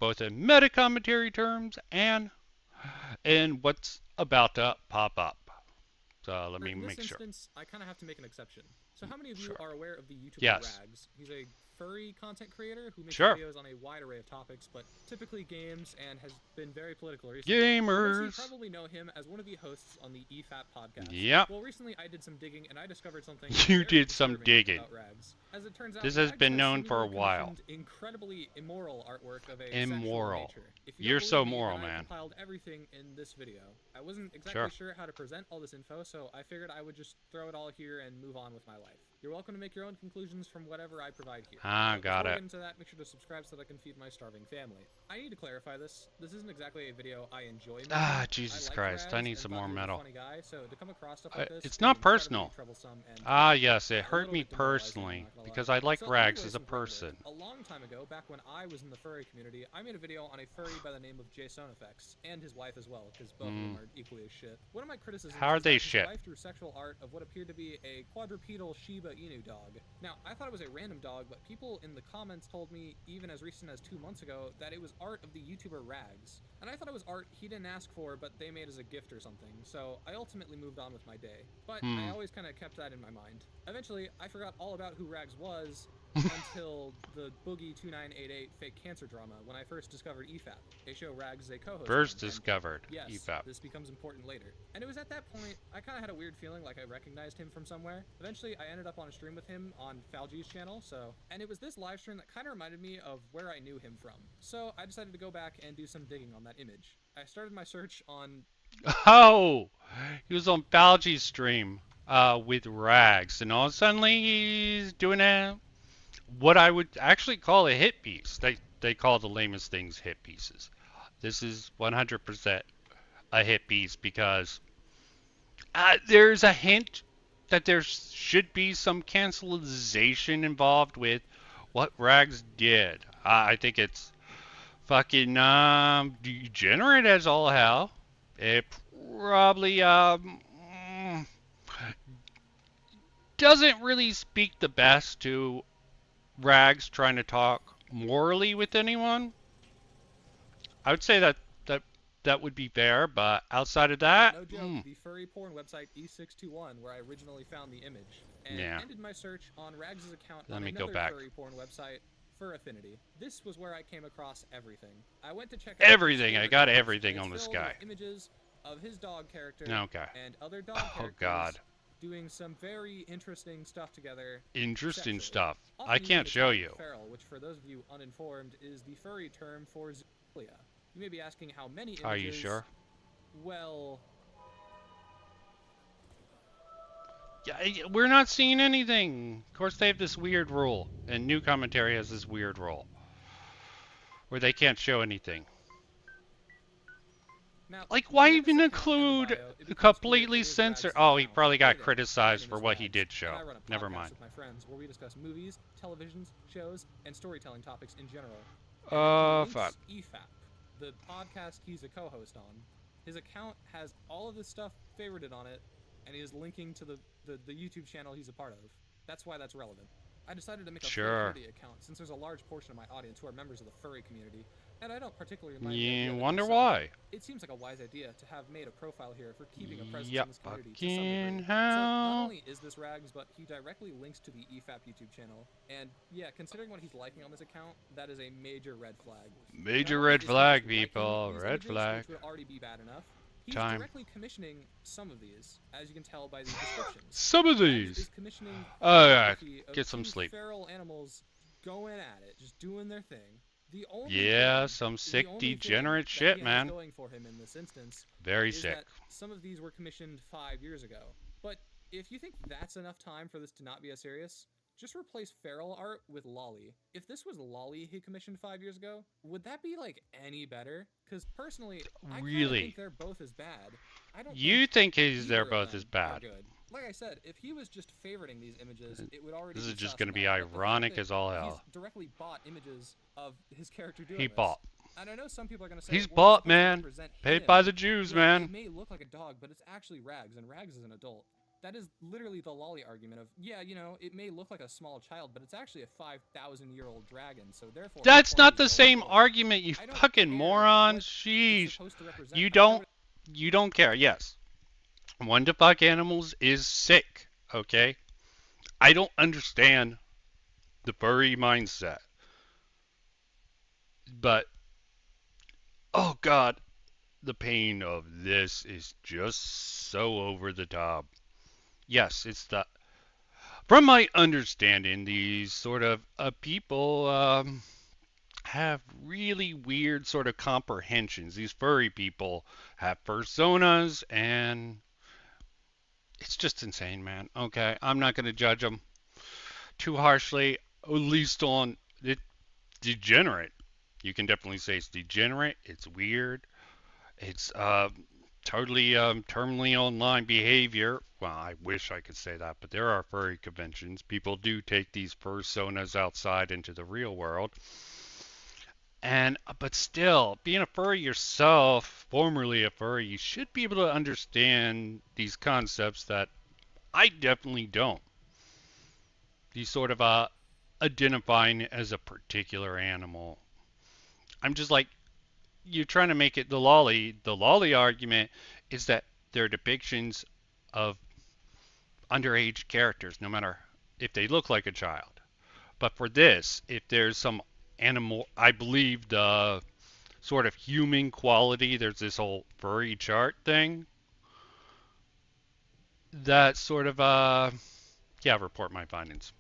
both in meta commentary terms and in what's about to pop up. So let me
In this
make sure.
instance, I kind of have to make an exception. So how many of you
Sure.
are aware of the YouTuber
Yes.
Rags? He's a furry content creator who makes
Sure.
videos on a wide array of topics, but typically games, and has been very political recently. Most of you
GAYmers.
probably know him as one of the hosts on the EFAP podcast.
Yep.
Well, recently I did some digging, and I discovered something
You
very
did some
disturbing
digging.
about Rags. As it turns out,
This has
Rags
been known for a
seemingly
while.
commissioned incredibly immoral artwork of a
Immoral.
sexual nature. If you
You're
don't
so
believe me,
moral,
then I
man.
compiled everything in this video. I wasn't exactly
Sure.
sure how to present all this info, so I figured I would just throw it all here and move on with my life. You're welcome to make your own conclusions from whatever I provide here.
Ah,
But
got
before we
it.
get into that, make sure to subscribe so that I can feed my starving family. I need to clarify this. This isn't exactly a video I enjoy making.
Ah, Jesus
I like
Christ, I
Rags
need
and
some
thought
more
he was a
metal.
funny guy, so to come across stuff like this
It's
is
not
incredibly
personal.
troublesome and
Ah, yes, it
a
hurt
little
me
bit demoralizing, I'm
personally
not gonna
because
lie.
I like
So
Rags
anyways,
as a
some groundwork.
person.
A long time ago, back when I was in the furry community, I made a video on a furry by the name of JSonFX, and his wife as well, because both of them are equally as shit. One of my criticisms
How are
is
they
that his
shit?
wife drew sexual art of what appeared to be a quadrupedal Shiba Inu dog. Now, I thought it was a random dog, but people in the comments told me, even as recent as 2 months ago, that it was art of the YouTuber Rags. And I thought it was art he didn't ask for, but they made as a gift or something, so I ultimately moved on with my day. But I always kind of kept that in my mind. Eventually, I forgot all about who Rags was until the Boogie 2988 fake cancer drama when I first discovered EFAP, a show Rags is a co-host
First
on, and
discovered
yes,
EFAP.
this becomes important later. And it was at that point, I kind of had a weird feeling like I recognized him from somewhere. Eventually, I ended up on a stream with him on Falgi's channel, and it was this live stream that kind of reminded me of where I knew him from. So I decided to go back and do some digging on that image. I started my search on...
Oh, he was on Falgi's stream with Rags, and all of a sudden he's doing what I would actually call a hit piece. They call the lamest things hit pieces. This is 100% a hit piece because there's a hint that there should be some cancelization involved with what Rags did. I think it's fucking degenerate as all hell. It probably doesn't really speak the best to Rags trying to talk morally with anyone. I would say that would be fair, but outside of that,
No joke, the furry porn website E621, where I originally found the image, and
Yeah.
ended my search on Rags' account
Let
on
me go
another
back.
furry porn website, Fur Affinity. This was where I came across everything. I went to check out
Everything.
his
I
favorite
got
posts,
everything
and
on
it's
this
filled
guy.
with images of his dog character
Okay.
and other dog
Oh,
characters
God.
doing some very interesting stuff together.
Interesting
sexually.
stuff.
Often
I
using
can't
the
show
term
you.
Feral, which for those of you uninformed is the furry term for zoophilia. You may be asking how many images.
Are you sure?
Well,
Yeah, we're not seeing anything. Of course, they have this weird rule, and New Commentary has this weird rule where they can't show anything.
now,
Like,
when
why
you have
even
this account in the
include
bio, it becomes
completely
clear it is
censor?
Rags'
Oh, he
account.
probably
Hey
got
there,
criticized
my
for
name is
what he
Rags,
did
and
show.
I run a
Never
podcast
mind.
with my friends where we discuss movies, televisions, shows, and storytelling topics in general.
Fuck.
EFAP, the podcast he's a co-host on. His account has all of this stuff favorited on it, and he is linking to the YouTube channel he's a part of. That's why that's relevant. I decided to make a
Sure.
Fur Affinity account since there's a large portion of my audience who are members of the furry community, and I don't particularly mind the idea
You
that
wonder
myself.
why.
It seems like a wise idea to have made a profile here for keeping a presence
Yep,
in this community to some
fucking
degree. So not
hell.
only is this Rags, but he directly links to the EFAP YouTube channel. And yeah, considering what he's liking on this account, that is a major red flag.
Major
Not only
red
is he
flag,
just liking
people.
these
Red
images,
flag.
which would already be bad enough, he's
Time.
directly commissioning some of these, as you can tell by the descriptions.
Some of
Rags
these.
is commissioning
Oh, yeah.
photography of
Get some
two
sleep.
feral animals going at it, just doing their thing. The only
Yeah,
thing-
some
the
sick,
only thing
degenerate
that
shit,
he has
man.
going for him in this instance
Very
is
sick.
that some of these were commissioned 5 years ago. But if you think that's enough time for this to not be as serious, just replace feral art with Lolly. If this was Lolly he commissioned 5 years ago, would that be like any better? Because personally, I kinda
Really?
think they're both as bad. I don't
You think they're
either of
both
them
as
are
bad.
good. Like I said, if he was just favoriting these images, it would already
This
be
is just
sus
gonna be
enough. But the fact
ironic
that
as all
he's
hell.
directly bought images of his character doing
He
this.
bought.
And I know some people are gonna say
He's
well, it's
bought,
supposed to
man.
represent
Paid
him.
by the Jews,
It
man.
may look like a dog, but it's actually Rags, and Rags is an adult. that is literally the lolly argument of, yeah, you know, it may look like a small child, but it's actually a 5,000-year-old dragon, so therefore
That's
porn
not
is
the
no
same
good.
argument, you
I don't
fucking
care
moron.
what it's
Sheesh.
supposed to represent.
You
I care what
don't care. Yes. One to fuck animals is sick, okay? I don't understand the furry mindset. But oh god, the pain of this is just so over the top. Yes, it's the from my understanding, these sort of people have really weird sort of comprehensions. These furry people have personas, and it's just insane, man. Okay, I'm not going to judge them too harshly, at least on it. Degenerate. You can definitely say it's degenerate. It's weird. It's totally terminally online behavior. Well, I wish I could say that, but there are furry conventions. People do take these personas outside into the real world. And but still, being a furry yourself, formerly a furry, you should be able to understand these concepts that I definitely don't. These sort of identifying as a particular animal. I'm just like, you're trying to make it the lolly. The lolly argument is that they're depictions of underage characters, no matter if they look like a child. But for this, if there's some animal, I believe the sort of human quality, there's this whole furry chart thing that sort of, yeah, report my findings.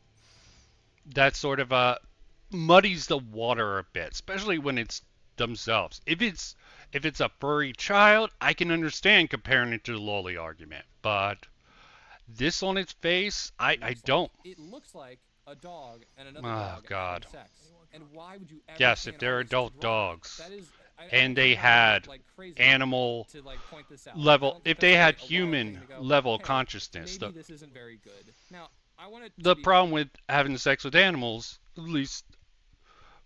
That sort of muddies the water a bit, especially when it's themselves. If it's a furry child, I can understand comparing it to the lolly argument, but this on its face, I don't.
It looks like a dog and another
Oh
dog
God.
having sex. And why would you ever
Yes,
say
if
an
they're
artist
adult
is wrong?
dogs,
That is,
and
don't
they
think I'm,
had
like, crazy
animal
to like point this out. I
level,
don't
if
think
they
that's,
had
like, a wild
human
thing to go,
level
hey,
consciousness,
maybe this isn't very good. Now, I want it to
the
be
problem with having sex with animals, at least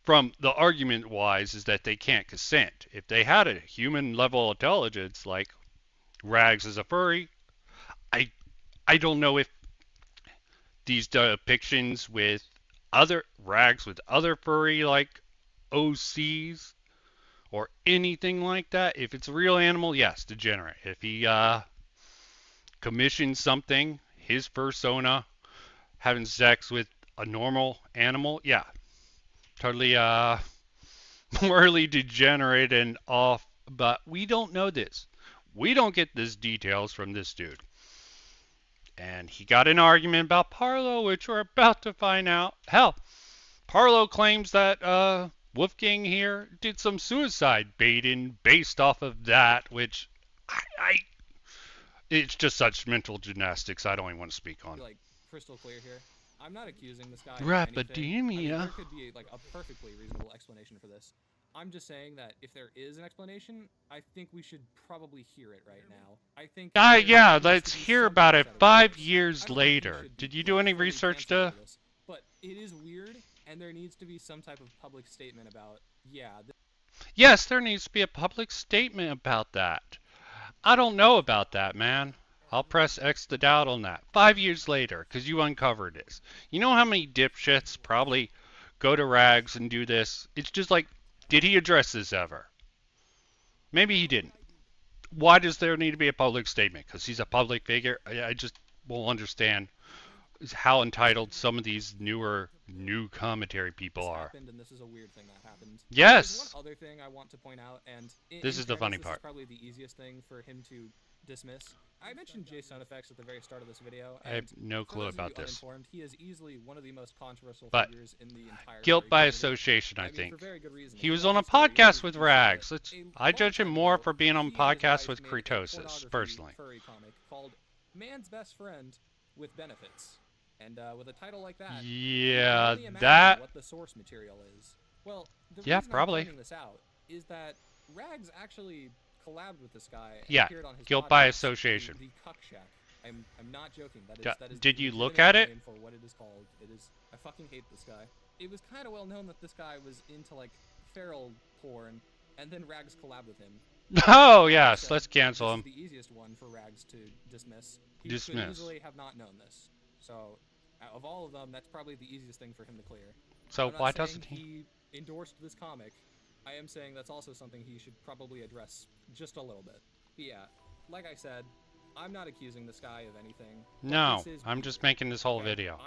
from the argument wise, is that they can't consent. If they had a human level intelligence, like Rags is a furry, I I don't know if these depictions with other Rags with other furry like OCs or anything like that. If it's a real animal, yes, degenerate. If he commissions something, his persona, having sex with a normal animal, yeah, totally morally degenerate and off. But we don't know this. We don't get these details from this dude. And he got an argument about Parlo, which we're about to find out. Hell, Parlo claims that Wolfgang here did some suicide baiting based off of that, which I it's just such mental gymnastics I don't even want to speak on.
like crystal clear here. I'm not accusing this guy of anything. I mean, there could be like a perfectly reasonable explanation for this. I'm just saying that if there is an explanation, I think we should probably hear it right now. I think
Yeah,
there needs
let's
to be
hear
something
about
said
it
about
5
this. I
years
don't think he
later.
should be,
Did you do
like,
any
fully
research
canceled
to?
over this. But it is weird, and there needs to be some type of public statement about, yeah,
Yes, there needs to be a public statement about that. I don't know about that, man. I'll press X the doubt on that. 5 years later, because you uncovered this. You know how many dipshits probably go to Rags and do this? It's just like, did he address this ever? Maybe he didn't. Why does there need to be a public statement? Because he's a public figure? I just won't understand how entitled some of these new commentary people
this
are.
happened, and this is a weird thing that happened.
Yes.
There's one other thing I want to point out, and
This
in
is the funny
fairness,
part.
This is probably the easiest thing for him to dismiss. I mentioned Jay Sound Effects at the very start of this video.
I have no
for
clue
those of
about
you
this.
uninformed, he is easily one of the most controversial
But
figures in the entire
guilt
furry
by
community.
association, I
mean,
think.
for very good reason.
He
If
was
you
on a
watch his story,
podcast
you
with
can see
Rags.
that
I
long
judge him
time
more
ago,
for being on
he and his
podcasts
wife
with
made a
Kritosis,
pornography
personally.
furry comic called Man's Best Friend with Benefits. And with a title like that, you can
Yeah,
only imagine
that.
what the source material is. Well, the
Yeah,
reason
probably.
I'm pointing this out is that Rags actually collabed with this guy and
Yeah,
appeared on his
guilt by
podcast,
association.
The Cuck Shack. I'm not joking. That is
Did
the
you look
legitimate
at it?
name for what it is called. It is. I fucking hate this guy. It was kind of well known that this guy was into like feral porn, and then Rags collabed with him.
Oh,
Like I
yes,
said,
let's cancel
this
him.
is the easiest one for Rags to dismiss. He could
Dismiss.
easily have not known this. So, of all of them, that's probably the easiest thing for him to clear.
So
I'm not
why
saying
doesn't
he endorsed this comic. I am saying that's also something he should probably address just a little bit. But yeah, like I said, I'm not accusing this guy of anything. But
No,
this is
I'm
weird,
just making this whole
okay?
video.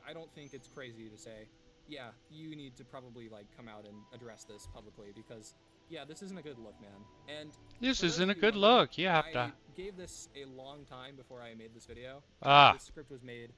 I don't think it's crazy to say, yeah, you need to probably like come out and address this publicly because yeah, this isn't a good look, man. And
This
for those
isn't
of
a
you
good
wondering,
look. You have
I
to.
gave this a long time before I made this video.
Ah.
This script was made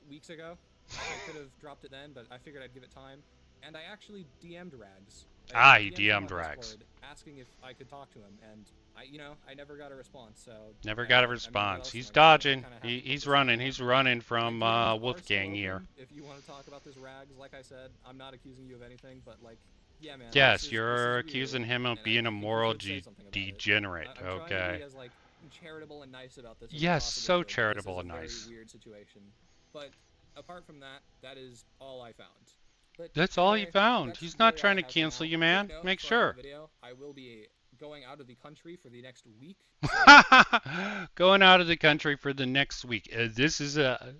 weeks ago. I could have dropped it then, but I figured I'd give it time. And I actually DM'd Rags.
You
DM'd him
DM'd
on
Rags.
Discord, asking if I could talk to him, and I never got a response. So
Never
I
got a
mean, what
response.
else
He's
am I gonna do? I
dodging.
kinda have to put
He's
this
running.
video
He's
out.
running from
The DMs are
Wolfgang
still
here.
open If you want to talk about this, Rags, like I said, I'm not accusing you of anything, but like, yeah, man.
Yes,
this is
you're
weird,
accusing him of
and I
being a
think you
moral
should say something about it.
degenerate.
I'm trying to
Okay.
be as like charitable and nice about this. As I
Yes,
possibly
so
could, but
charitable
this
and
is a
nice.
Very weird situation. But apart from that, that is all I found. But
That's all he
anyway,
found.
that's
He's
really
not
all
trying
I
to
have for
cancel
now.
you,
Quick
man.
note
Make
before I end
sure.
the video, I will be going out of the country for the next week.
Going out of the country for the next week. This is a.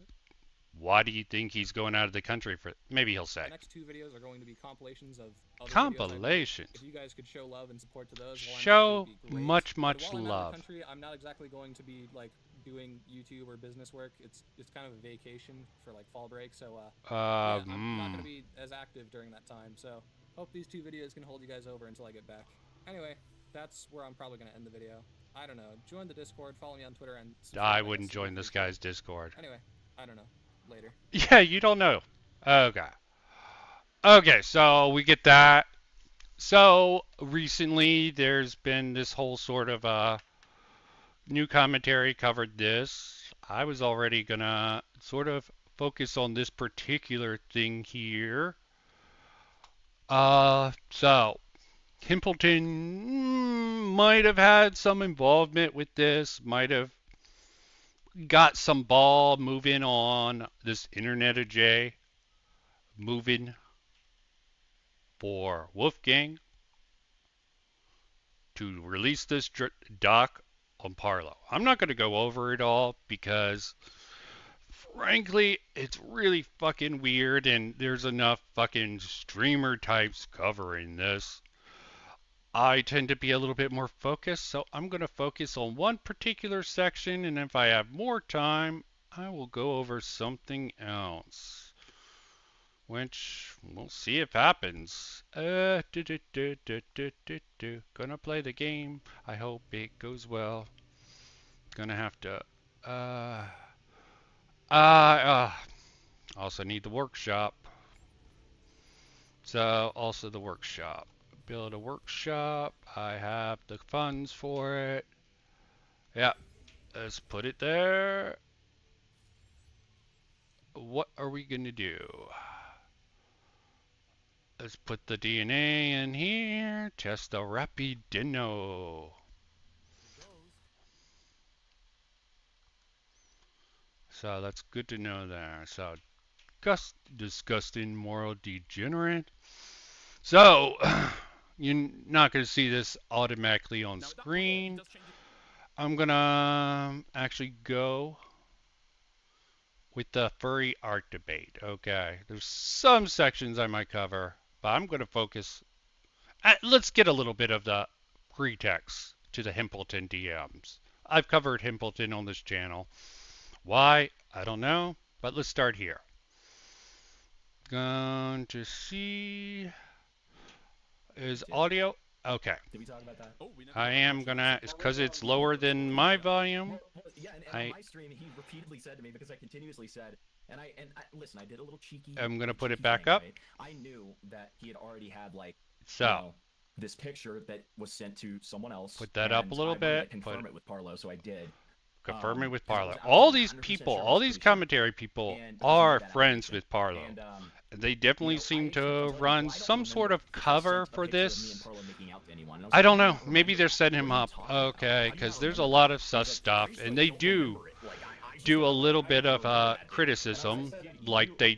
Why do you think he's going out of the country for? Maybe he'll say.
The next two videos are going to be compilations of other videos I made.
Compilations.
If you guys could show love and support to those, while I'm
Show
out, it'd be great.
much
But while I'm out
love.
of the country, I'm not exactly going to be like doing YouTube or business work. It's kind of a vacation for like fall break, so yeah, I'm not gonna be as active during that time. So hope these two videos can hold you guys over until I get back. Anyway, that's where I'm probably gonna end the video. I don't know. Join the Discord, follow me on Twitter, and subscribe,
I
guess,
wouldn't
so
join
you
this
can-
guy's Discord.
Anyway, I don't know. Later.
Yeah, you don't know. Okay. Okay, so we get that. So recently there's been this whole sort of new commentary covered this. I was already gonna sort of focus on this particular thing here. So Himpleton might have had some involvement with this, might have got some ball moving on this Internet of J, moving for Wolfgang to release this doc on Parlo. I'm not going to go over it all because, frankly, it's really fucking weird and there's enough fucking streamer types covering this. I tend to be a little bit more focused, so I'm going to focus on one particular section, and if I have more time, I will go over something else, which we'll see if happens. Gonna play the game. I hope it goes well. Gonna have to, also need the workshop. So, also the workshop. Build a workshop. I have the funds for it. Yeah, let's put it there. What are we gonna do? Let's put the DNA in here. Testo rapidino. So that's good to know there. So, disgusting moral degenerate. So, you're not going to see this automatically on screen. I'm going to actually go with the furry art debate. Okay, there's some sections I might cover, but I'm going to focus. Let's get a little bit of the pretext to the Himpleton DMs. I've covered Himpleton on this channel. Why? I don't know, but let's start here. Going to see is audio. Okay.
Did we talk about that?
Oh, we never
I am gonna. It's because it's lower than my volume.
Yeah, and on my stream, he repeatedly said to me, because I continuously said, and I listen, I did a little cheeky.
I'm gonna put it
cheeky
back
thing,
up.
right? I knew that he had already had like
So
this picture that was sent to someone else.
put that up a little
and I wanted
bit,
to confirm
put-
it with Parlo, so I did.
confirm it with Parlo.
I was
All these
100%
people,
sure it
all
was
these
pretty sure.
commentary people
And
are
that
friends
application.
with Parlo.
And,
They definitely
you know,
seem
I
to
was like, well, I
run
don't
some sort
remember
of
if he
cover
sent a
for
picture of me and
this.
Parlo making out to anyone. And I was
I
like,
don't
"I
know.
don't
Maybe
remember
they're
it.
setting
What
him
are you
up.
talking about? How
Okay,
do you
because
not
there's a
remember
lot
that?"
of
He's
sus
like,
stuff,
"He's
and
like,
they
"Don't
do
remember it." Like, I just
do a
don't
little
remember
bit
it.
of
And I was like,
criticism,
"You-
like they
you-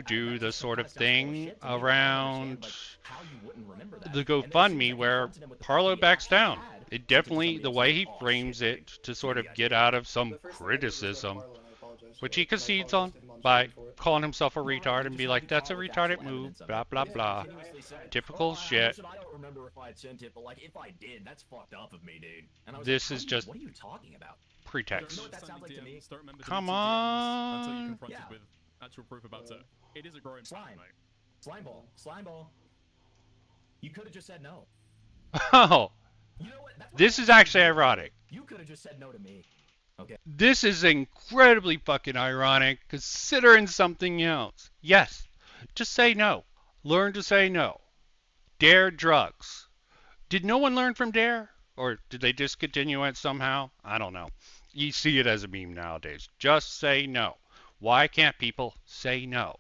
do
that's
the
just
sort of
kinda
thing
bullshit to me. I don't
around
understand, like, how you wouldn't remember that.
the
And as soon as
GoFundMe
I
where
confronted him with the fact
Parlo
that he
backs
actually
down.
had
It
something to
definitely,
somebody
the
else
way
like,
he
"Oh,
frames
shit,
it
dude,
to sort
you
of
gotta
get
do
out
it."
of some
The first thing I did was write
criticism,
Parlo, and I apologize for
which
it,
he
and I
concedes
apologize
on
to him on
by
stream for it.
calling himself a
Well, right,
retard
you
and
just
be
have
like,
to
that's a
call with
retarded
actual
move,
evidence of
blah,
it.
blah,
You
blah.
continuously said,
Typical
"Oh,
shit.
listen, I don't remember if I had sent it, but like if I did, that's fucked up of me, dude." And I was
This
like,
is just
"What are you talking about?"
Don't
pretext.
You know what
remember
that sounds like to
sending
me?
DMs, don't remember
Come
deleting DMs until you're
on.
confronted
Yeah.
with actual proof about it. It is a growing pattern,
Slime.
mate.
Slime ball. Slime ball. You could have just said no.
Oh,
You know what? That's what
this
I
is
wanted
actually
to do.
ironic.
You could have just said no to me. Okay.
This is incredibly fucking ironic considering something else. Yes, just say no. Learn to say no. Dare drugs. Did no one learn from Dare? Or did they discontinue it somehow? I don't know. You see it as a meme nowadays. Just say no. Why can't people say no?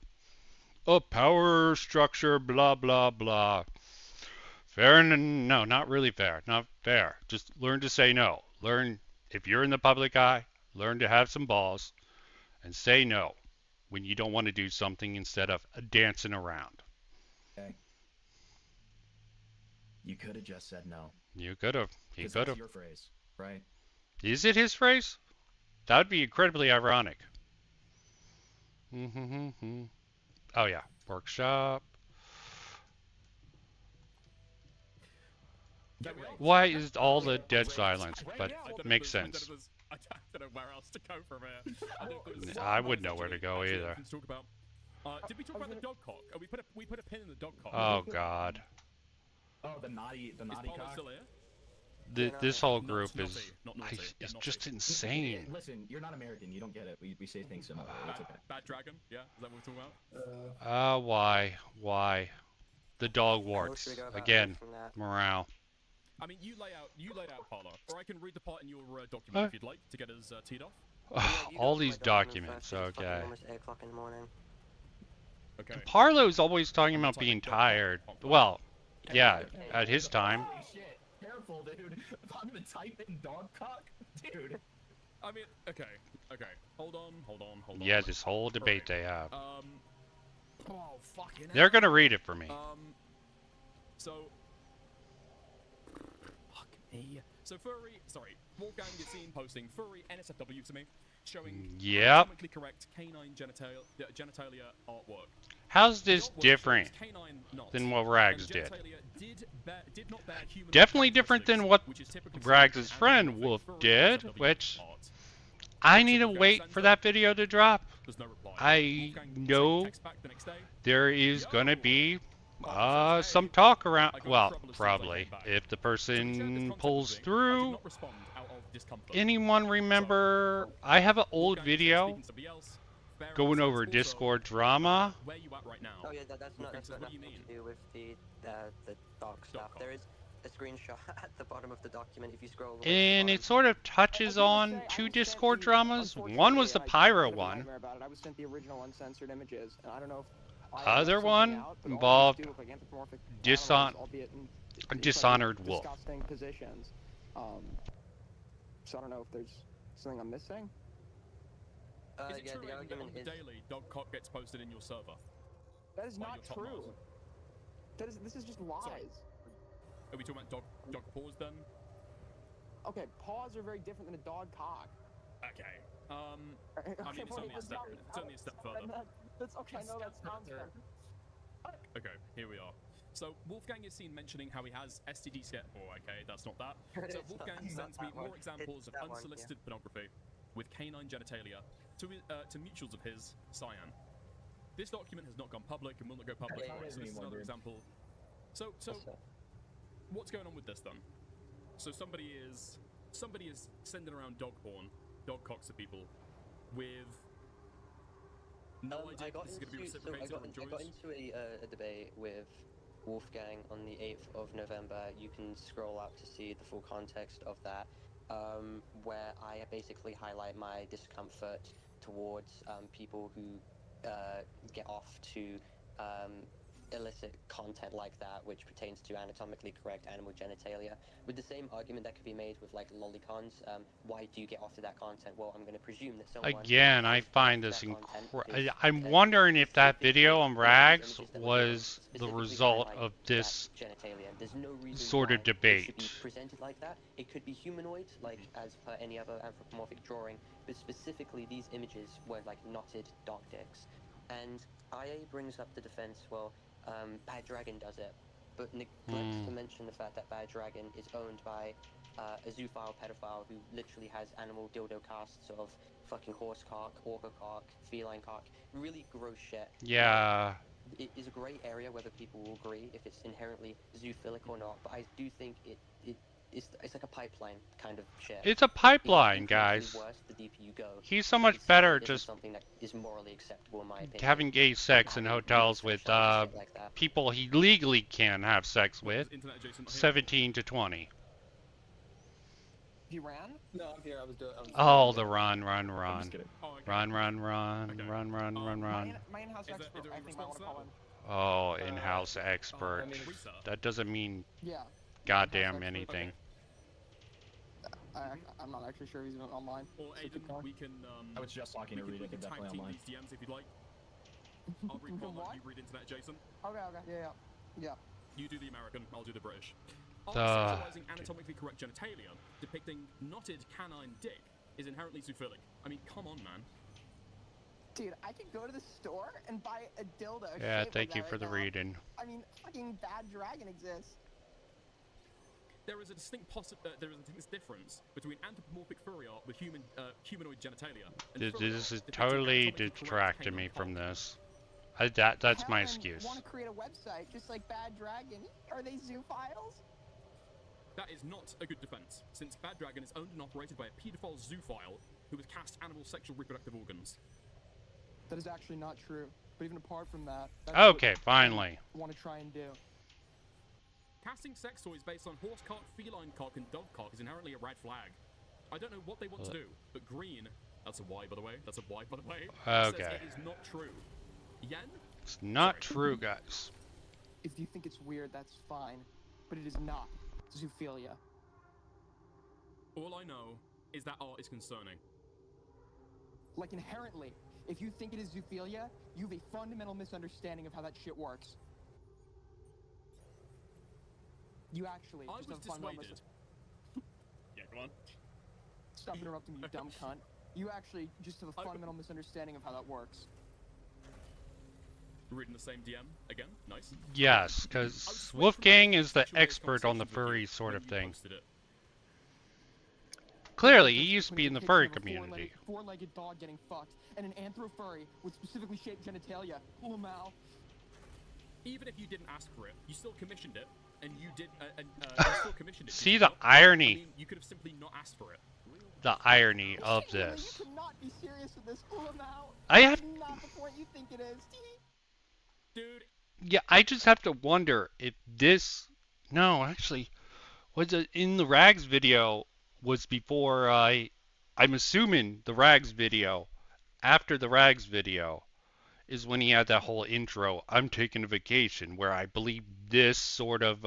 A power structure, blah, blah, blah. Fair? No, not really fair. Not fair. Just learn to say no. Learn, if you're in the public eye, learn to have some balls and say no when you don't want to do something instead of dancing around.
Okay. You could have just said no.
You could have. He
'Cause
could
that's
have.
your phrase, right?
Is it his phrase? That would be incredibly ironic. Oh yeah, workshop.
Get ready.
Why is all the
Yeah.
dead silence? But
I don't know if
makes
there's-
sense.
I don't know where else to go from here. I don't know if there's-
I wouldn't know where to go
Actually,
either.
Let's talk about. Did we talk about the dog cock? We put a pin in the dog cock.
Oh god.
Oh, the naughty
Is
cock.
Parlo still here?
This whole
Not
group
naughty,
is
not naughty, yeah,
it's
naughty.
just insane.
Listen, you're not American. You don't get it. We say things similarly. It's okay.
Bad dragon? Yeah, is that what we're talking about?
Why? The dog warts again. Morale.
I mean, you lay out Parlo, or I can read the part in your document if you'd like to get us teed off.
All these documents. Okay.
Almost 8 o'clock in the morning.
Okay.
Parlo's always talking about being tired. Well, yeah, at his time.
Holy shit. Careful, dude. If I'm gonna type in dog cock, dude.
I mean, okay. Hold on.
Yeah, this whole debate they have.
Oh, fucking hell.
They're gonna read it for me.
So. Fuck me. So Wolfgang is seen posting furry NSFW to me, showing
Yep.
anatomically correct canine genitalia artwork.
How's
The
this
artwork shows
different
canine knots,
than what
and
Rags
the
did?
genitalia did not bear human
Definitely different than what
characteristics, which is typically seen
Rags'
in
friend
anthropomorphic
Wolf
furry
did,
NSFW
which
art.
I need to wait for that video to drop.
There's no reply.
I
Wolfgang
know
texts back the next day.
there is gonna
Yo!
be
Parlo says,
some
"Hey,
talk
I
around.
got in
Well,
trouble as soon as I
probably
came back."
if the
So we shared this
person
content
pulls
with me. I did
through.
not respond out of discomfort.
Anyone remember? I have an old
Wolfgang is
video
speaking to somebody else. Fair
going
enough,
over
also,
Discord drama.
Where you at right now?
Oh yeah, that's
Wolfgang says,
got
"What do you
nothing
mean?"
to do with the dog stuff.
cock.
There is a screenshot at the bottom of the document if you scroll. all the way to
And
the
it sort of touches on two Discord dramas. One was the Pyro one.
I was sent the original uncensored images, and I don't know if
Other one involved
dishon
Dishonored Wolf.
disgusting positions. So I don't know if there's something I'm missing.
Is it
yeah,
true
the
that
argument
on the
is
daily, dog cock gets posted in your server?
That is
Like
not
your top
true.
models?
This is just lies.
Are we talking about dog paws then?
Okay, paws are very different than a dog cock.
Okay. I mean,
Okay,
it's
wait,
only a step. It's only a step further.
That's okay. I know that sounds fair.
Okay, here we are. So Wolfgang is seen mentioning how he has STD scare. Oh, okay, that's not that. So
It's
Wolfgang
not
sends me
that one.
more examples of
It's that one,
unsolicited pornography with canine genitalia to mutuals of his, Cyan. This document has not gone public and will not go public.
Yeah,
so this is another example. So what's going on with this then? So somebody is sending around dog porn, dog cocks to people with no idea if this is going to be reciprocated or
I
enjoyed.
got into a debate with Wolfgang on the 8th of November. You can scroll up to see the full context of that, where I basically highlight my discomfort towards people who get off to illicit content like that, which pertains to anatomically correct animal genitalia, with the same argument that could be made with like lolicons. Why do you get off to that content? Well, I'm going to presume that someone
Again, I
has been
find
off
this
that content
incredible.
because
I'm
they're
wondering if that
specifically,
video on
these
Rags
images that we're given
was the
specifically
result
highlight
of
that
this
genitalia. There's no reason
sort
why
of
it should
debate.
be presented like that. It could be humanoid, like as per any other anthropomorphic drawing, but specifically these images were like knotted dog dicks. And IA brings up the defense, well, Bad Dragon does it, but neglects to mention the fact that Bad Dragon is owned by a zoophile pedophile who literally has animal dildo casts of fucking horse cock, orca cock, feline cock, really gross shit.
Yeah.
It is a grey area whether people will agree if it's inherently zoophilic or not, but I do think it's like a pipeline kind of shit.
It's a
It
pipeline,
gets incrementally
guys.
worse the deeper you go.
He's so
But
much
it
better
simply isn't
just
something that is morally acceptable in my opinion.
having gay sex in
Having
hotels
really
with
fresh shit like that.
people he legally can have sex
What
with,
was Internet Jason not here?
17 to 20.
He ran?
No, I'm here. I was doing.
Oh, the run.
I'm just kidding.
Oh, okay.
Run.
Okay.
Run.
My in-house
Is there-
expert,
is there a
I think I want
response
to call
to
him.
Oh, in-house expert.
I mean,
Rita.
That doesn't mean
Yeah.
goddamn
expert.
anything.
I'm not actually sure if he's even online.
Or
So keep
Aiden,
going.
we can.
I was just talking to
we
Rita,
can
they're
tag
definitely
team
online.
these DMs if you'd like. I'll read
You
Parlo,
what?
you read Internet Jason.
Okay. Yeah.
You do the American, I'll do the British.
The-
Sexualizing anatomically correct genitalia, depicting knotted canine dick, is inherently zoophilic. I mean, come on, man.
Dude, I could go to the store and buy a dildo.
Yeah,
shaped like
thank you
that
for
right
the
now.
reading.
I mean, fucking Bad Dragon exists.
There is a distinct difference between anthropomorphic furry art with humanoid genitalia. And
This
furry art
is
depicting
totally
anatomically correct
distracting me
canine
from
cock.
this. That's my excuse.
Want to create a website just like Bad Dragon? Are they zoophiles?
That is not a good defense, since Bad Dragon is owned and operated by a paedophile zoophile who has cast animal sexual reproductive organs.
That is actually not true. But even apart from that,
Okay, finally.
I want to try and do.
Casting sex toys based on horse cock, feline cock, and dog cock is inherently a red flag. I don't know what they want to do, but green, that's a Y by the way, says
Okay.
it is not true. Yen?
It's not
Sorry.
true, guys.
If you think it's weird, that's fine. But it is not zoophilia.
All I know is that art is concerning.
Like inherently, if you think it is zoophilia, you have a fundamental misunderstanding of how that shit works. You actually
I
just
was
have a fundamental
dissuaded. Yeah, go on.
Stop interrupting me, you dumb cunt. You actually just have a
I-
fundamental misunderstanding of how that works.
Reading the same DM again, nice.
Yes,
I was
because
swayed
Wolfgang
from
is the
sexual
expert on the
conversations with
furry
you
sort of
when you
thing.
posted it.
Clearly, he
Because
used to
when
be
you
in the
take
furry
care of a
community.
Four-legged dog getting fucked, and an anthro-furry with specifically shaped genitalia. Lamau.
Even if you didn't ask for it, you still commissioned it, and you did, you still commissioned it. did
See
you
the
not?
irony.
I mean, you could have simply not asked for it.
The irony of
Genuinely,
this.
You cannot be serious with this, Lamau.
I have,
It's not the point you think it is.
Dude,
yeah, I just have to wonder if this, no, actually, was it in the Rags video was before I'm assuming the Rags video, after the Rags video, is when he had that whole intro, I'm taking a vacation, where I believe this sort of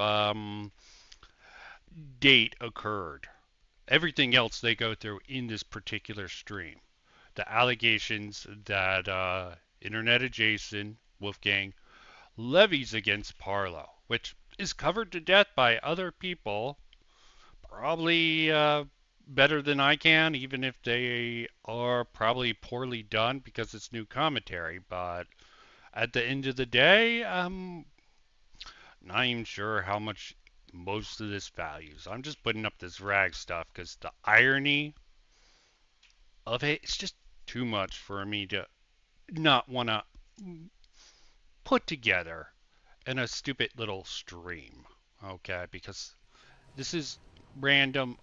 date occurred. Everything else they go through in this particular stream. The allegations that internet adjacent Wolfgang levies against Parlo, which is covered to death by other people, probably better than I can, even if they are probably poorly done because it's new commentary. But at the end of the day, not even sure how much most of this values. I'm just putting up this rag stuff because the irony of it's just too much for me to not want to put together in a stupid little stream. Okay, because this is random,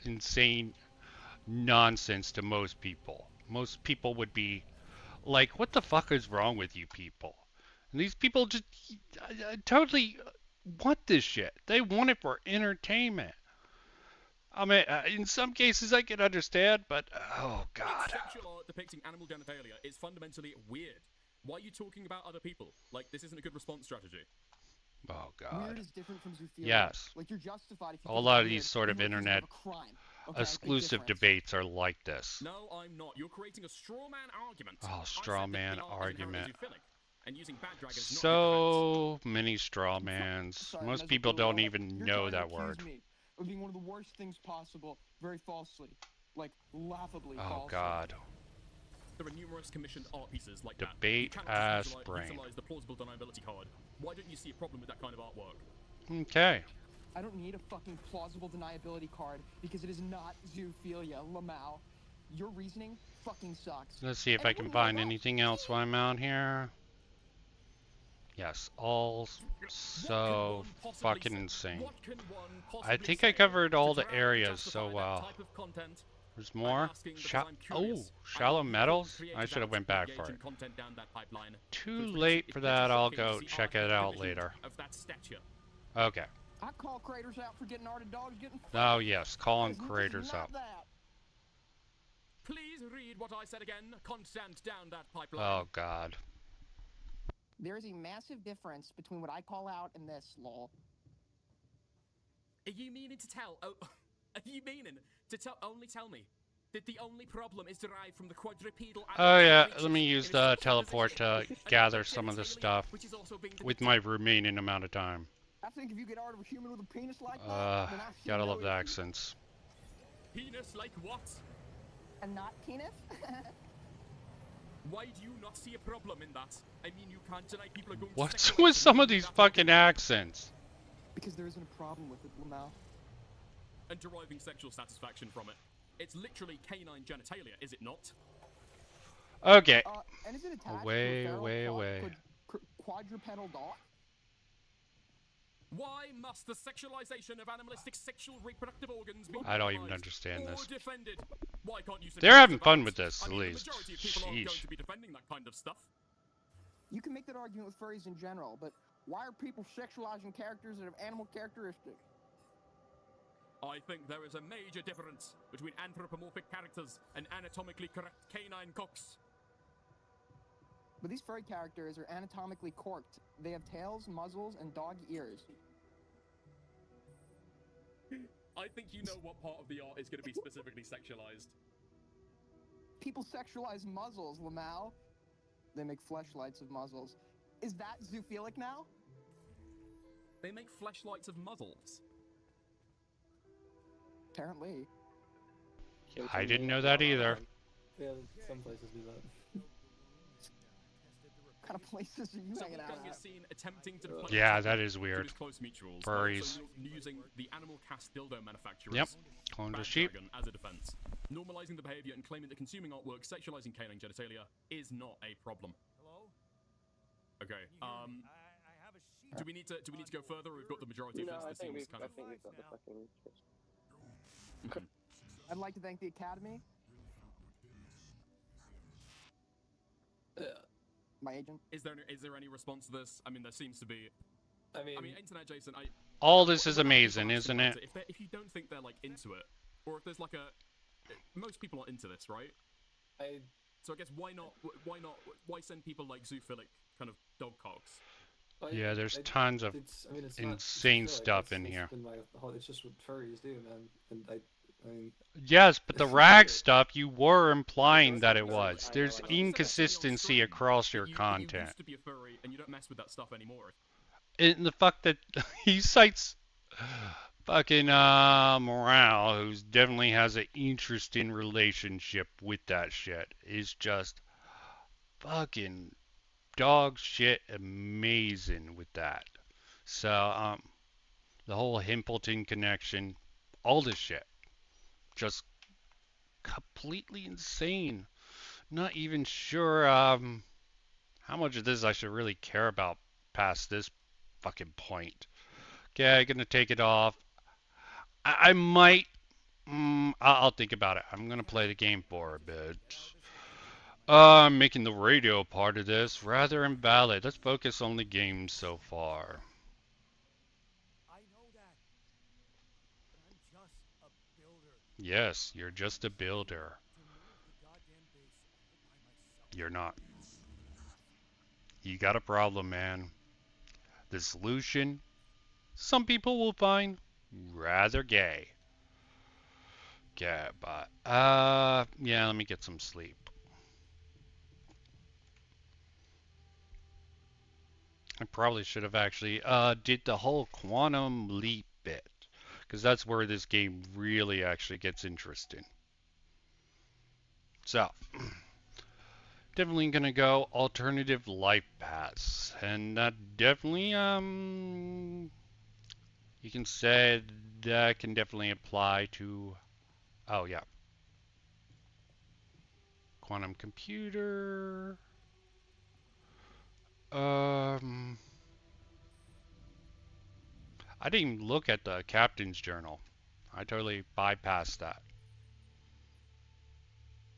insane nonsense to most people. Most people would be like, what the fuck is wrong with you people? And these people just totally want this shit. They want it for entertainment. I mean, in some cases I can understand, but oh god.
it's sexual art depicting animal genitalia is fundamentally weird. Why are you talking about other people? Like, this isn't a good response strategy.
Oh God.
Weird is different from zoophilia.
Yes.
Like you're justified if you
A
think
lot
it's
of these
weird,
sort of
even if it's
internet
a crime. Okay? Big
exclusive
difference.
debates are like this.
No, I'm not. You're creating a straw man argument.
Oh,
I
straw
said that
man
the art is inherently
argument.
zoophilic, and using bad dragon is not
So many straw mans.
Sorry,
Most
Mezzo
people
Polo,
don't
but
even
you're
know
trying to
that
accuse
word.
me of being one of the worst things possible, very falsely, like laughably
Oh
falsely.
God.
There are numerous commissioned art pieces like
Debate
that. You
ass
cannot
brain.
utilize the plausible deniability card. Why don't you see a problem with that kind of artwork?
Okay.
I don't need a fucking plausible deniability card because it is not zoophilia, Lamau. Your reasoning fucking sucks.
Let's see if
And
I
it
can
wouldn't hold
find
up.
anything else while I'm out here. Yes, all so fucking insane.
What can one
I
possibly
think
say
I covered all
to
the
try and
areas so
justify that
well.
type of content?
There's
I'm
more.
asking because I'm curious.
Shallow
I know you
metals?
created
I should have
that
went back
engaging
for it.
content down that pipeline. So
Too
it's
late
pretty-
for
it's
that. I'll
shocking to
go
see
check
art
it out
commissioned
later.
Of that stature.
Okay.
I call Craters out for getting art dogs getting
Oh yes, calling
Guys, this is
creators
not
out.
that.
Please read what I said again. Content down that pipeline.
Oh God.
There is a massive difference between what I call out and this, lol.
Are you meaning to tell? Oh, are you meaning to tell? Only tell me that the only problem is derived from the quadrupedal.
Oh yeah,
creatures
let me
in
use
a
the
sexual
teleport
position,
to
and
gather
not
some of the
genitalia,
stuff
which is also being
with
depicted.
my remaining amount of time.
I think if you get art of a human with a penis like that, then I see
Gotta
no
love the
issue.
accents.
Penis like what?
And not penis?
Why do you not see a problem in that? I mean, you can't deny people are going to
What's
sexualize
with some
it,
of these
that's
fucking
okay.
accents?
Because there isn't a problem with it, Lamau.
And deriving sexual satisfaction from it. It's literally canine genitalia, is it not?
Okay.
And is it attached
Away,
to a
away,
feral
away.
quadrupedal dog?
Why must the sexualization of animalistic sexual reproductive organs be
I don't even
normalized
understand
or
this.
defended? Why can't you
They're having fun with this,
I
at
mean,
least.
The majority of people aren't going
Sheesh.
to be defending that kind of stuff.
You can make that argument with furries in general, but why are people sexualizing characters that have animal characteristics?
I think there is a major difference between anthropomorphic characters and anatomically correct canine cocks.
But these furry characters are anatomically corked. They have tails, muzzles, and dog ears.
I think you know what part of the art is going to be specifically sexualized.
People sexualize muzzles, Lamau. They make fleshlights of muzzles. Is that zoophilic now?
They make fleshlights of muzzles.
Apparently.
I didn't know that either.
Yeah, some places do that.
What kind of places are you
So
hanging out
Wolfgang
at?
is seen attempting to deflect
Yeah,
attention
that is
to
weird.
his close mutuals,
Furries.
but also using the animal cast dildo manufacturers.
Yep. Cloned a
Bad
sheep.
Dragon as a defense. Normalizing the behavior and claiming that consuming artwork sexualizing canine genitalia is not a problem.
Hello?
Okay.
I have a sheet.
Do we need to go further? Or we've got the majority of this.
I
This
think
seems
we've
kind of.
got the fucking.
I'd like to thank the Academy, my agent.
Is there any response to this? I mean, there seems to be.
I mean,
Internet Jason.
All this is
when I
amazing,
people ask
isn't
about
it?
If you don't think they're like into it, or if there's like a, most people are into this, right? So I guess why send people like zoophilic kind of dog cocks?
Yeah, there's tons of
it's not
insane
zoophilic,
stuff in
it's
here.
been it's just what furries do, man. And I mean,
Yes, but the rag stuff, you were implying that it was. There's inconsistency across your
You
content.
used to be a furry, and you don't mess with that stuff anymore.
And the fuck that he cites fucking Morale, who definitely has an interesting relationship with that shit, is just fucking dog shit amazing with that. So, the whole Himpleton connection, all this shit, just completely insane. Not even sure how much of this I should really care about past this fucking point. Okay, gonna take it off. I might. I'll think about it. I'm gonna play the game for a bit. I'm making the radio part of this rather invalid. Let's focus on the game so far.
I know that. But I'm just a builder.
Yes, you're just a builder.
To move the goddamn base all by myself.
You're not. you got a problem, man. The solution, some people will find rather gay. Yeah, but yeah, let me get some sleep. I probably should have actually did the whole quantum leap bit, because that's where this game really actually gets interesting. So, definitely gonna go alternative life paths, and that definitely you can say that can definitely apply to, oh yeah, quantum computer. Um, I didn't even look at the captain's journal. I totally bypassed that.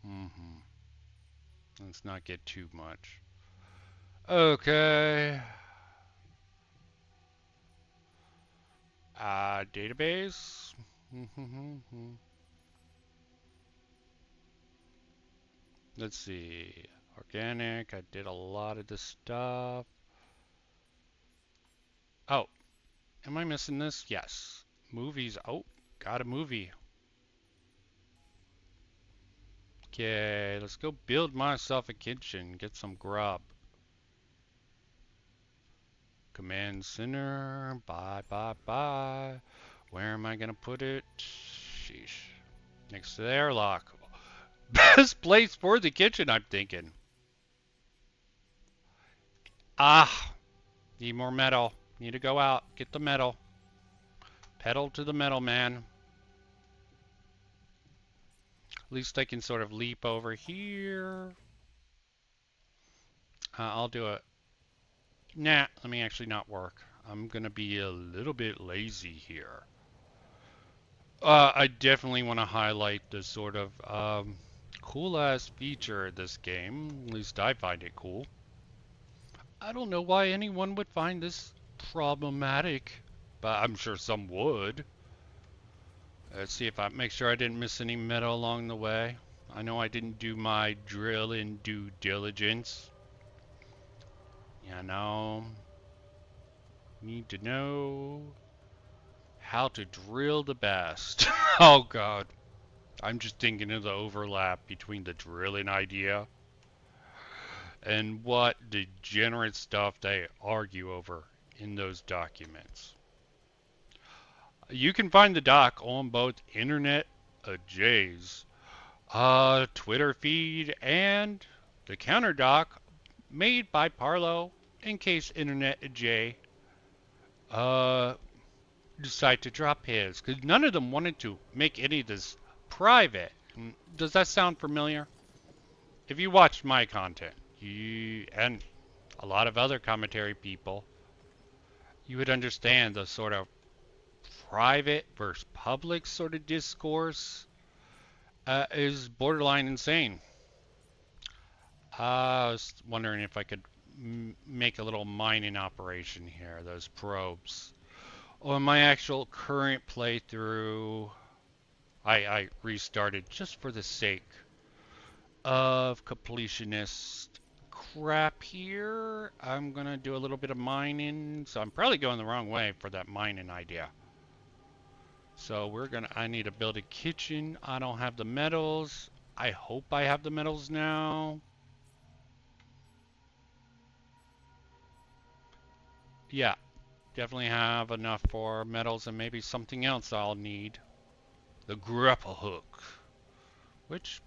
Mm-hmm. Let's not get too much. Okay. Database. Let's see. Organic. I did a lot of this stuff. Oh, am I missing this? Yes. Movies. Oh, got a movie. Okay, let's go build myself a kitchen. Get some grub. Command center. Bye, bye, bye. Where am I gonna put it? Sheesh. Next to the airlock. Best place for the kitchen, I'm thinking. Ah, need more metal. Need to go out. Get the metal. Pedal to the metal, man. At least I can sort of leap over here. I'll do it. Nah, let me actually not work. I'm gonna be a little bit lazy here. I definitely want to highlight the sort of cool-ass feature of this game. At least I find it cool. I don't know why anyone would find this problematic, but I'm sure some would. Let's see if I make sure I didn't miss any metal along the way. I know I didn't do my drill in due diligence. You know, need to know how to drill the best. Oh God, I'm just thinking of the overlap between the drilling idea and what degenerate stuff they argue over in those documents. You can find the doc on both Internet J's Twitter feed and the counter doc made by Parlo in case Internet J uh, decide to drop his, because none of them wanted to make any of this private. Does that sound familiar? If you watched my content, and a lot of other commentary people, you would understand the sort of private versus public sort of discourse is borderline insane. I was wondering if I could make a little mining operation here, those probes. On my actual current playthrough, I restarted just for the sake of completionist crap here. I'm gonna do a little bit of mining, so I'm probably going the wrong way for that mining idea. So I need to build a kitchen. I don't have the metals. I hope I have the metals now. Yeah, definitely have enough for metals and maybe something else I'll need. The grapple hook, which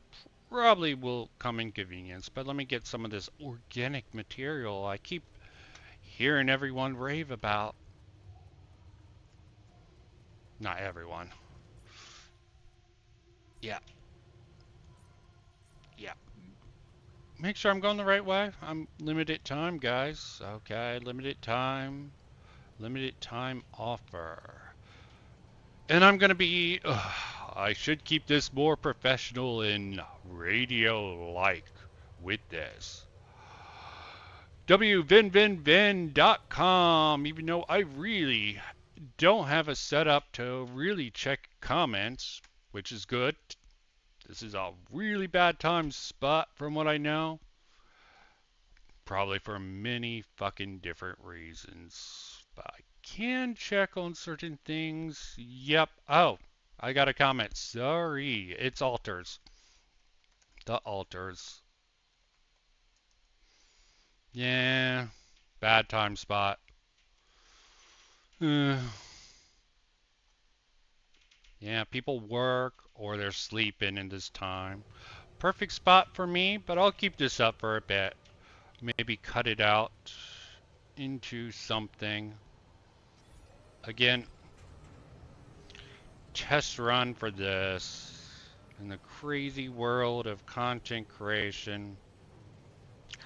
probably will come in convenience, but let me get some of this organic material I keep hearing everyone rave about. Not everyone. Yeah. Yeah. Make sure I'm going the right way. I'm limited time, guys. Okay, limited time. Limited time offer. And I'm gonna be, I should keep this more professional and radio-like with this. wvinvinvin.com, even though I really don't have a setup to really check comments, which is good. This is a really bad time spot from what I know. Probably for many fucking different reasons. But I can check on certain things. Yep. Oh, I got a comment. Sorry. It's altars. The altars. Yeah. Bad time spot. Yeah, people work or they're sleeping in this time. Perfect spot for me, but I'll keep this up for a bit. Maybe cut it out into something. Again, test run for this. In the crazy world of content creation,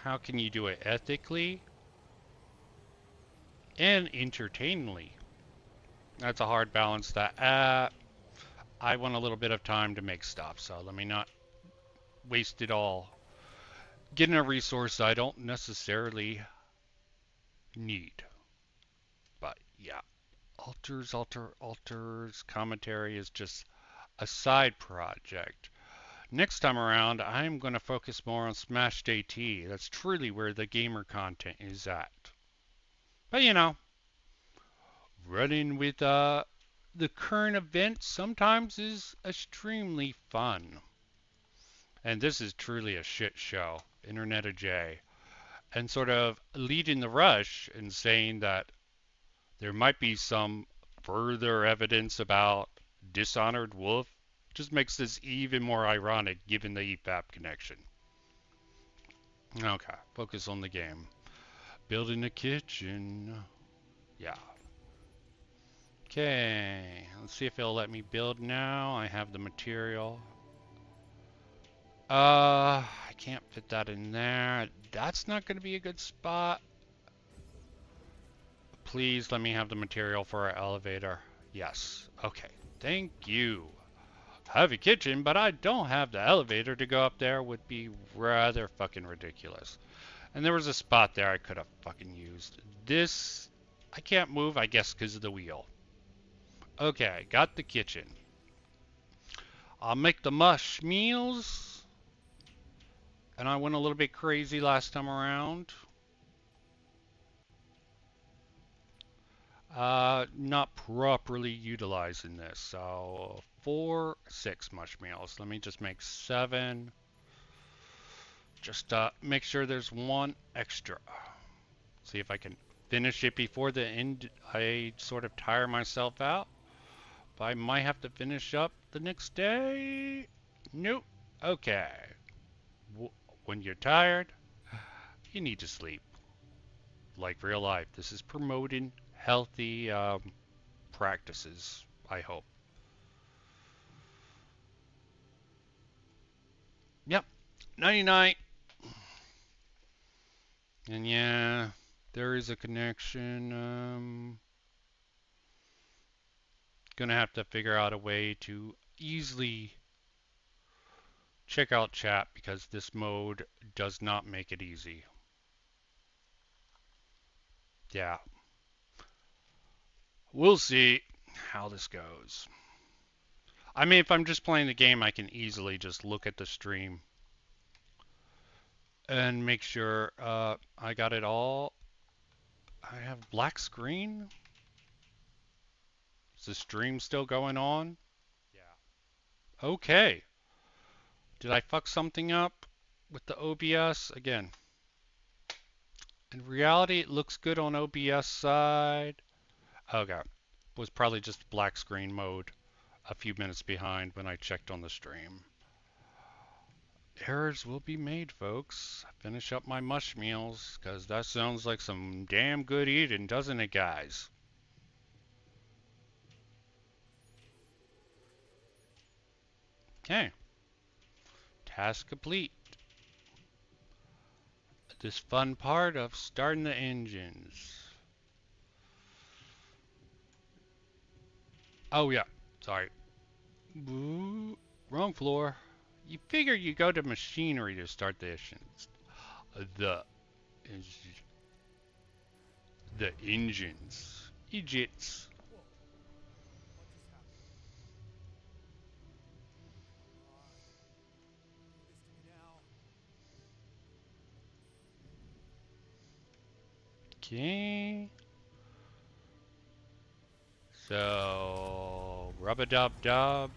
how can you do it ethically and entertainingly? That's a hard balance that I want a little bit of time to make stuff, so let me not waste it all getting a resource I don't necessarily need. But yeah, alters commentary is just a side project. Next time around, I'm going to focus more on Smashed AT. That's truly where the gamer content is at. But you know, running with the current events sometimes is extremely fun. And this is truly a shit show, Internet of J. And sort of leading the rush and saying that there might be some further evidence about Dishonored Wolf just makes this even more ironic given the EFAP connection. Okay, focus on the game. Building a kitchen. Yeah. Okay, let's see if it'll let me build now. I have the material. I can't fit that in there. That's not going to be a good spot. Please let me have the material for our elevator. Yes. Okay. Thank you. Have a kitchen, but I don't have the elevator to go up there would be rather fucking ridiculous. And there was a spot there I could have fucking used. This, I can't move, I guess, because of the wheel. Okay, got the kitchen. I'll make the mush meals. And I went a little bit crazy last time around. Not properly utilizing this. So 6 mush meals. Let me just make 7. Just make sure there's 1 extra. See if I can finish it before the end. I sort of tire myself out. But I might have to finish up the next day. Nope. Okay. When you're tired, you need to sleep. Like real life. This is promoting healthy practices, I hope. Yep. 99. And yeah, there is a connection. Gonna have to figure out a way to easily check out chat because this mode does not make it easy. Yeah. We'll see how this goes. I mean, if I'm just playing the game, I can easily just look at the stream and make sure I got it all. I have black screen. Is the stream still going on? Yeah. Okay. Did I fuck something up with the OBS? Again. In reality, it looks good on OBS side. Okay. Was probably just black screen mode a few minutes behind when I checked on the stream. Errors will be made, folks. Finish up my mush meals, because that sounds like some damn good eating, doesn't it, guys? Okay. Task complete. This fun part of starting the engines. Oh, yeah. Sorry. Ooh, wrong floor. You figure you go to machinery to start the engines. The engines. Idiots.
Whoa. What just happened? Do this to me now.
Okay. So, rub-a-dub-dub.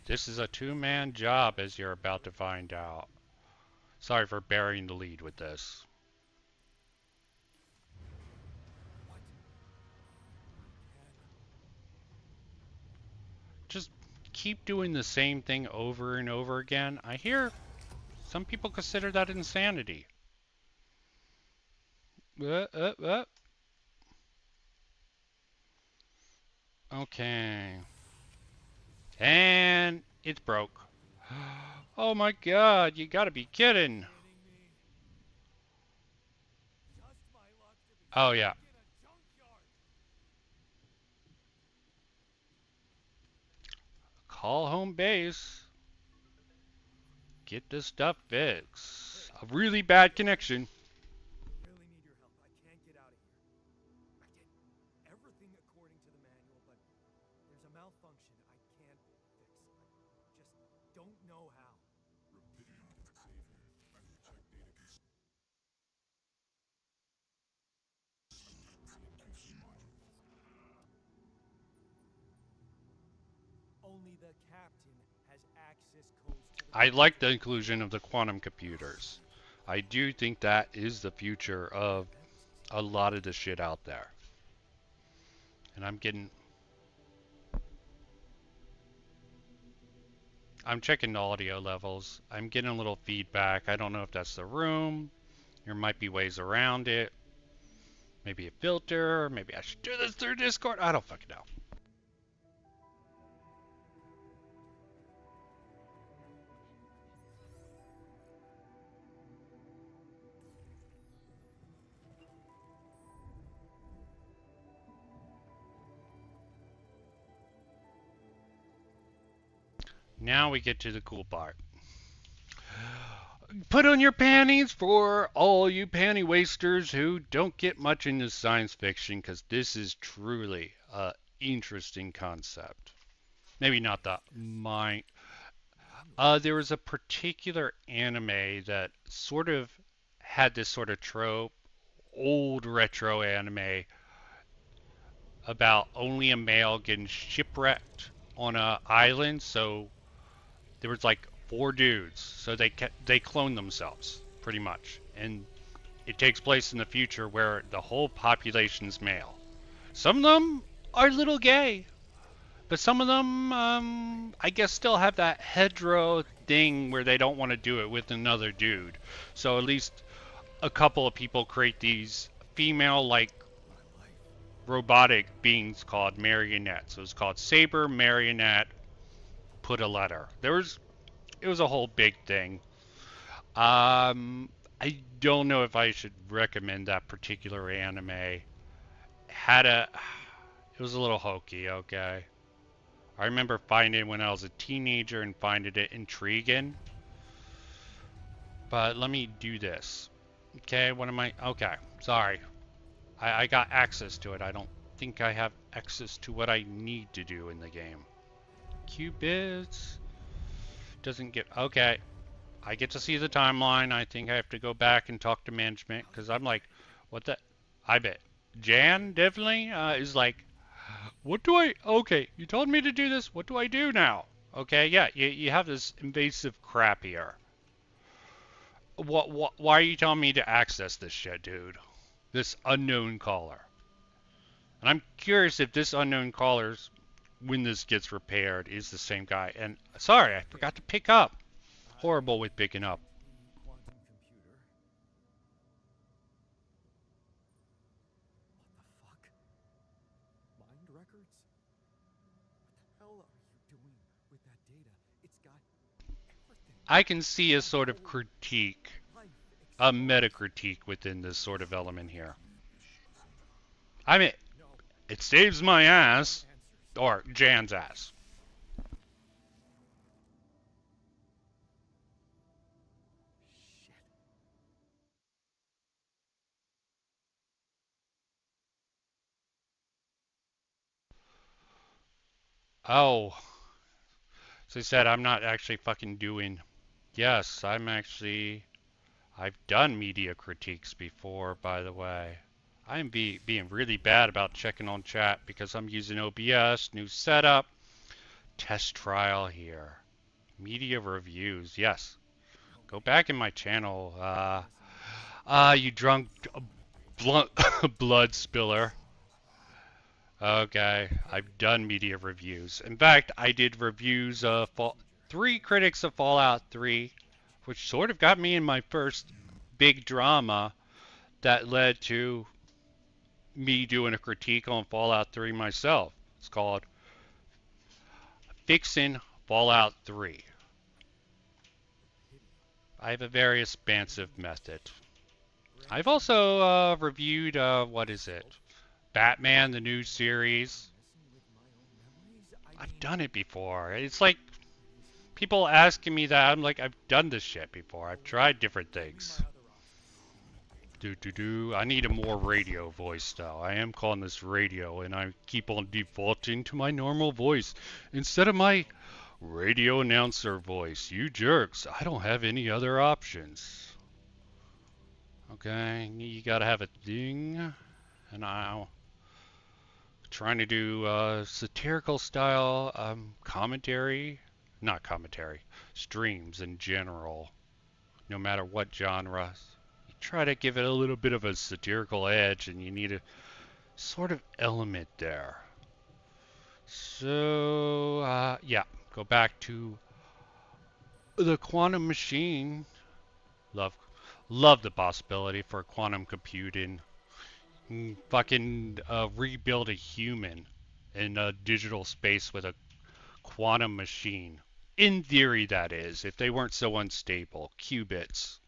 This is a two-man job, as you're about to find out. Sorry for burying the lead with this. Just keep doing the same thing over and over again. I hear some people consider that insanity. Okay. And it's broke. Oh my god, you gotta be kidding. Oh yeah. Call home base. Get this stuff fixed. A really bad connection.
Really need your help. I can't get out of here. I did everything according to the manual, but there's a malfunction I can't fix. I just don't know how. Only the captain has access codes to the
I like the inclusion of the quantum computers. I do think that is the future of a lot of the shit out there. And I'm checking the audio levels. I'm getting a little feedback. I don't know if that's the room. There might be ways around it. Maybe a filter. Maybe I should do this through Discord. I don't fucking know. Now we get to the cool part. Put on your panties for all you panty wasters who don't get much into science fiction, because this is truly a interesting concept. Maybe not the mind. There was a particular anime that sort of had this sort of trope, old retro anime about only a male getting shipwrecked on a island. So there was like four dudes, so they cloned themselves pretty much, and it takes place in the future where the whole population's male. Some of them are a little gay, but some of them, I guess, still have that hetero thing where they don't want to do it with another dude. So at least a couple of people create these female-like robotic beings called marionettes. So it's called Saber Marionette. Put a letter. It was a whole big thing. I don't know if I should recommend that particular anime. It was a little hokey, okay. I remember finding it when I was a teenager and finding it intriguing. But let me do this. Okay, what am I? Okay, sorry. I got access to it. I don't think I have access to what I need to do in the game. Qubits. Doesn't get. Okay. I get to see the timeline. I think I have to go back and talk to management because I'm like, what the? I bet. Jan definitely is like, what do I? Okay, you told me to do this. What do I do now? Okay, yeah, you have this invasive crap here. Why are you telling me to access this shit, dude? This unknown caller. And I'm curious if this unknown caller's, when this gets repaired, is the same guy. And sorry, I forgot to pick up. Horrible with picking up.
quantum computer. What the fuck? Mind records? What the hell are you doing with that data? It's got everything.
I can see a sort of critique, a meta critique within this sort of element here. I mean, it saves my ass, or Jan's ass. Oh, so he said I'm not actually fucking doing. Yes, I've done media critiques before, by the way. I'm being really bad about checking on chat because I'm using OBS, new setup, test trial here. Media reviews, yes. Go back in my channel. You drunk blood, blood spiller. Okay, I've done media reviews. In fact, I did reviews of 3 critics of Fallout 3, which sort of got me in my first big drama that led to me doing a critique on Fallout 3 myself. It's called Fixing Fallout 3. I have a very expansive method. I've also reviewed, what is it? Batman, the new series. I've done it before. It's like people asking me that. I'm like, I've done this shit before. I've tried different things. I need a more radio voice though. I am calling this radio and I keep on defaulting to my normal voice instead of my radio announcer voice. You jerks. I don't have any other options. Okay, you gotta have a thing. And I'm trying to do satirical style commentary. Not commentary. Streams in general. No matter what genre. You try to give it a little bit of a satirical edge and you need a sort of element there. So, yeah. Go back to the quantum machine. Love the possibility for quantum computing. Fucking rebuild a human in a digital space with a quantum machine. In theory, that is, if they weren't so unstable. Qubits.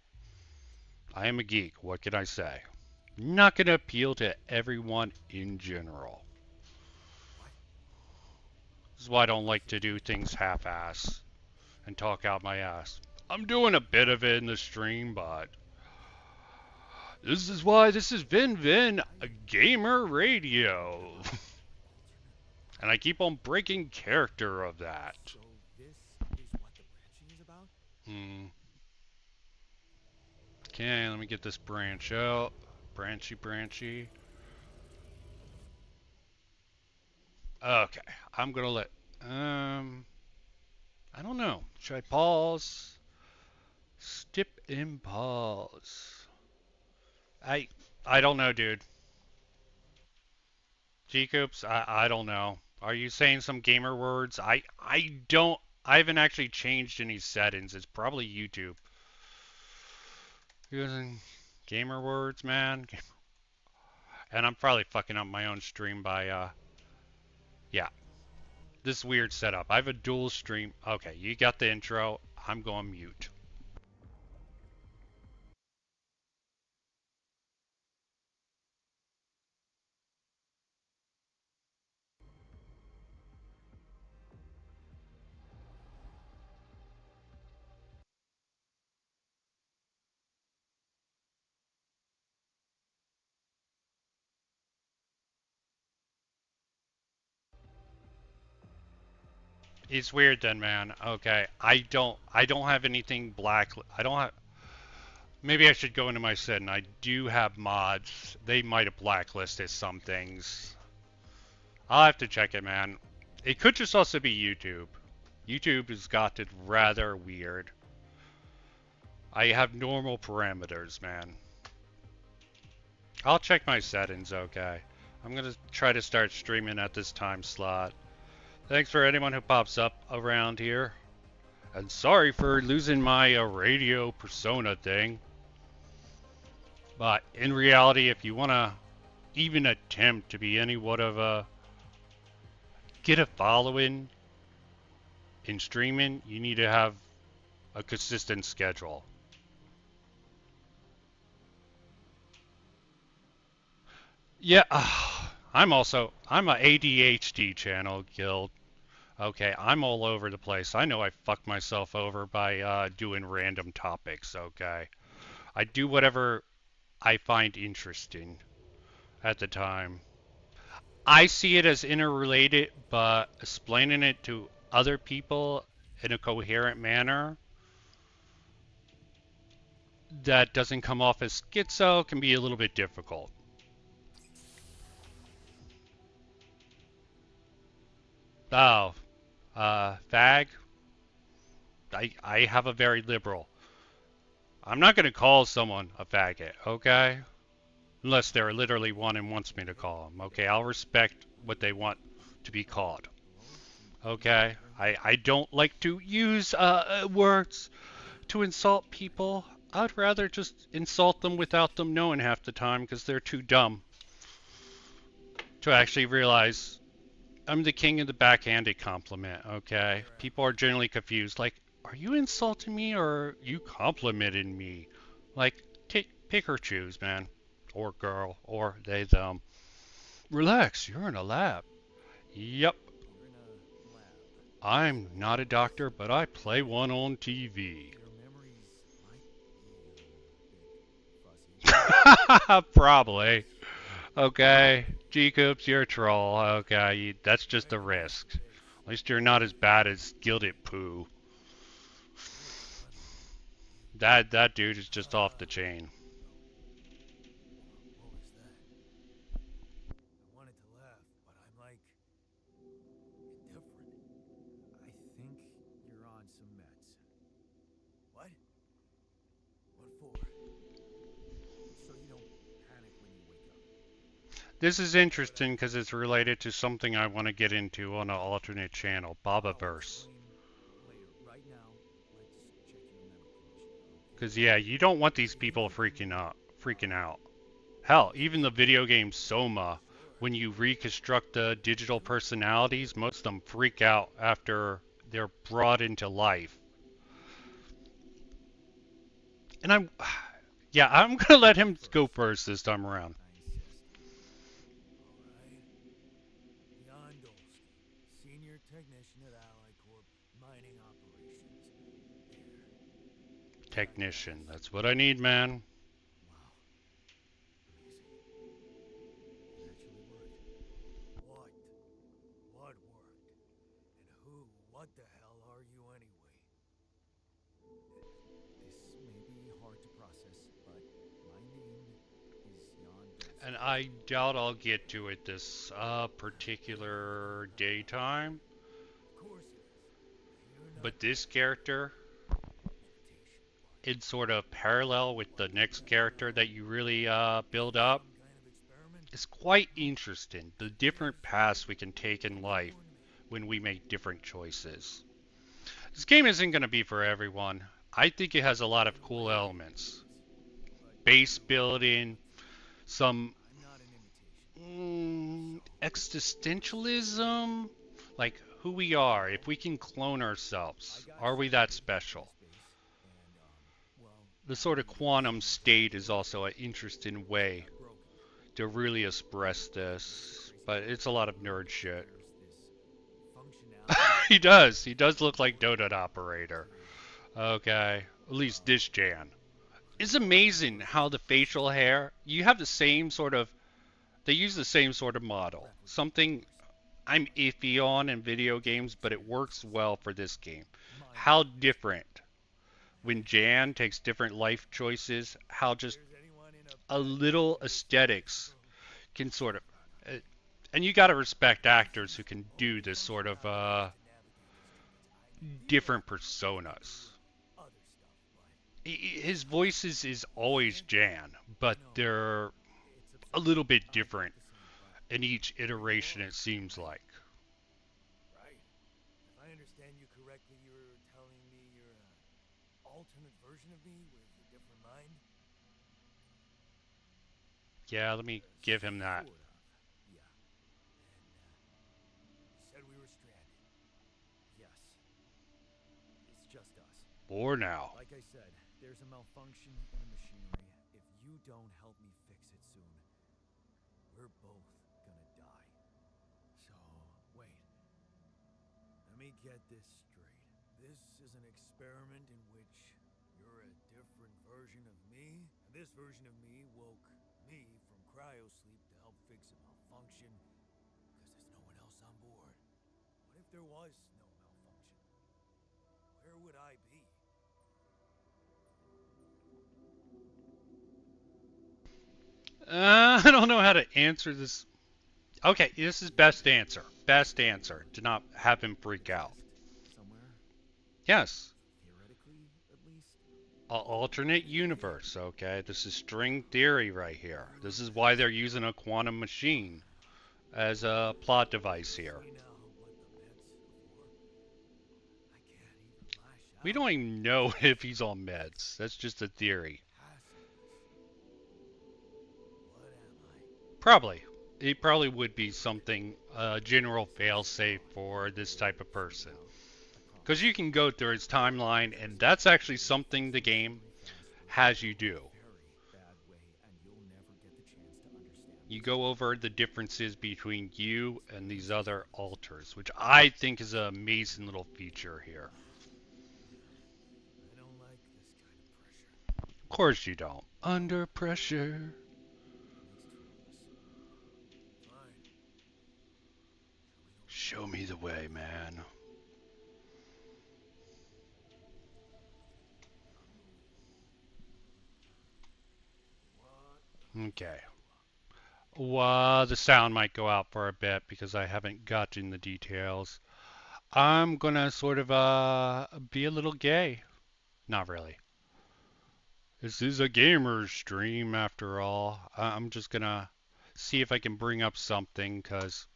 I am a geek. What can I say? Not going to appeal to everyone in general. This is why I don't like to do things half-ass and talk out my ass. I'm doing a bit of it in the stream, but this is why this is Vin a gamer radio. And I keep on breaking character of that.
So this is what the branching is about?
Okay, let me get this branch out. Branchy. Okay, I'm gonna let, I don't know. Should I pause? Skip and pause. I don't know, dude. G-Coops, I don't know. Are you saying some gamer words? I haven't actually changed any settings. It's probably YouTube. Using gamer words, man. And I'm probably fucking up my own stream by, yeah. This weird setup. I have a dual stream. Okay, you got the intro. I'm going mute. It's weird then, man. Okay, I don't have anything black. I don't have. Maybe I should go into my setting. I do have mods. They might have blacklisted some things. I'll have to check it, man. It could just also be YouTube. YouTube has got it rather weird. I have normal parameters, man. I'll check my settings, okay. I'm gonna try to start streaming at this time slot. Thanks for anyone who pops up around here. And sorry for losing my radio persona thing. But in reality, if you want to even attempt to be anyone of a... get a following in streaming, you need to have a consistent schedule. Yeah, I'm a ADHD channel guild. Okay, I'm all over the place. I know I fucked myself over by doing random topics, okay? I do whatever I find interesting at the time. I see it as interrelated, but explaining it to other people in a coherent manner that doesn't come off as schizo can be a little bit difficult. Oh, fag. I have a very liberal. I'm not gonna call someone a faggot, okay? Unless they're literally one and wants me to call them. Okay, I'll respect what they want to be called. Okay, I don't like to use words to insult people. I'd rather just insult them without them knowing half the time because they're too dumb to actually realize I'm the king of the backhanded compliment. Okay, people are generally confused. Like, are you insulting me or are you complimenting me? Like, pick or choose, man, or girl, or they them. Relax, you're in a lab. Yep. I'm not a doctor, but I play one on TV. Probably. Okay. G-Coops, you're a troll. Okay, that's just a risk. At least you're not as bad as Gilded Poo. That dude is just off the chain.
What was that? I wanted to laugh, but I'm like indifferent.
I think you're on some meds.
What? What for?
So you don't panic when you wake up.
This is interesting because it's related to something I want to get into on an alternate channel, Babaverse.
Later. Right now, let's check your medical condition.
Because yeah, you don't want these people freaking out. Hell, even the video game Soma, when you reconstruct the digital personalities, most of them freak out after they're brought into life. And yeah, I'm gonna let him go first this time around.
Jan Dolsky, Senior Technician at Ally Corp, Mining Operations. There.
Technician, that's what I need, man.
Wow. Amazing. It actually worked.
What? What worked? And who? What the hell are you anyway?
This may be hard to process, but my name is Jan Dolsky.
And I doubt I'll get to it this particular daytime.
Of course it is.
But this character, in sort of parallel with the next character that you really build up, is quite interesting. The different paths we can take in life when we make different choices. This game isn't going to be for everyone. I think it has a lot of cool elements. Base building, some existentialism, like who we are, if we can clone ourselves, are we that special? The sort of quantum state is also an interesting way to really express this, but it's a lot of nerd shit. He does look like Donut Operator. Okay, at least this Jan. It's amazing how the facial hair, you have the same sort of, they use the same sort of model. Something I'm iffy on in video games, but it works well for this game. How different when Jan takes different life choices, how just a little aesthetics can sort of, and you gotta respect actors who can do this sort of different personas. His voice is always Jan, but they're a little bit different in each iteration, it seems like.
Right. If I understand you correctly, you're telling me you're an alternate version of me with a different mind?
Yeah, let me give him that.
Sort of. Yeah. And, you said we were stranded.
Yes. It's just us.
For now.
Like I said, there's a malfunction in the machinery. If you don't help me fix it soon, we're both gonna die.
So, wait. Let me get this straight. This is an experiment in which you're a different version of me, and this version of me woke me from cryosleep to help fix a malfunction because there's no one else on board. What if there was no malfunction? Where would I be?
I don't know how to answer this Okay, this is best answer. Best answer. To not have him freak out.
Somewhere,
Yes.
theoretically, at least.
Alternate universe, okay? This is string theory right here. This is why they're using a quantum machine as a plot device here.
See now what the meds are for. I can't even lash
We
out.
don't even know if he's on meds. That's just a theory.
What am I?
Probably. It probably would be something, general failsafe for this type of person. Because you can go through his timeline, and that's actually something the game has you do. You go over the differences between you and these other alters, which I think is an amazing little feature here.
I don't like this kind of pressure.
Of course you don't. Under pressure.
Fine.
Show me the way, man. Okay. Well, the sound might go out for a bit because I haven't gotten the details. I'm gonna sort of be a little gay. Not really. This is a gamer stream after all. I'm just gonna see if I can bring up something because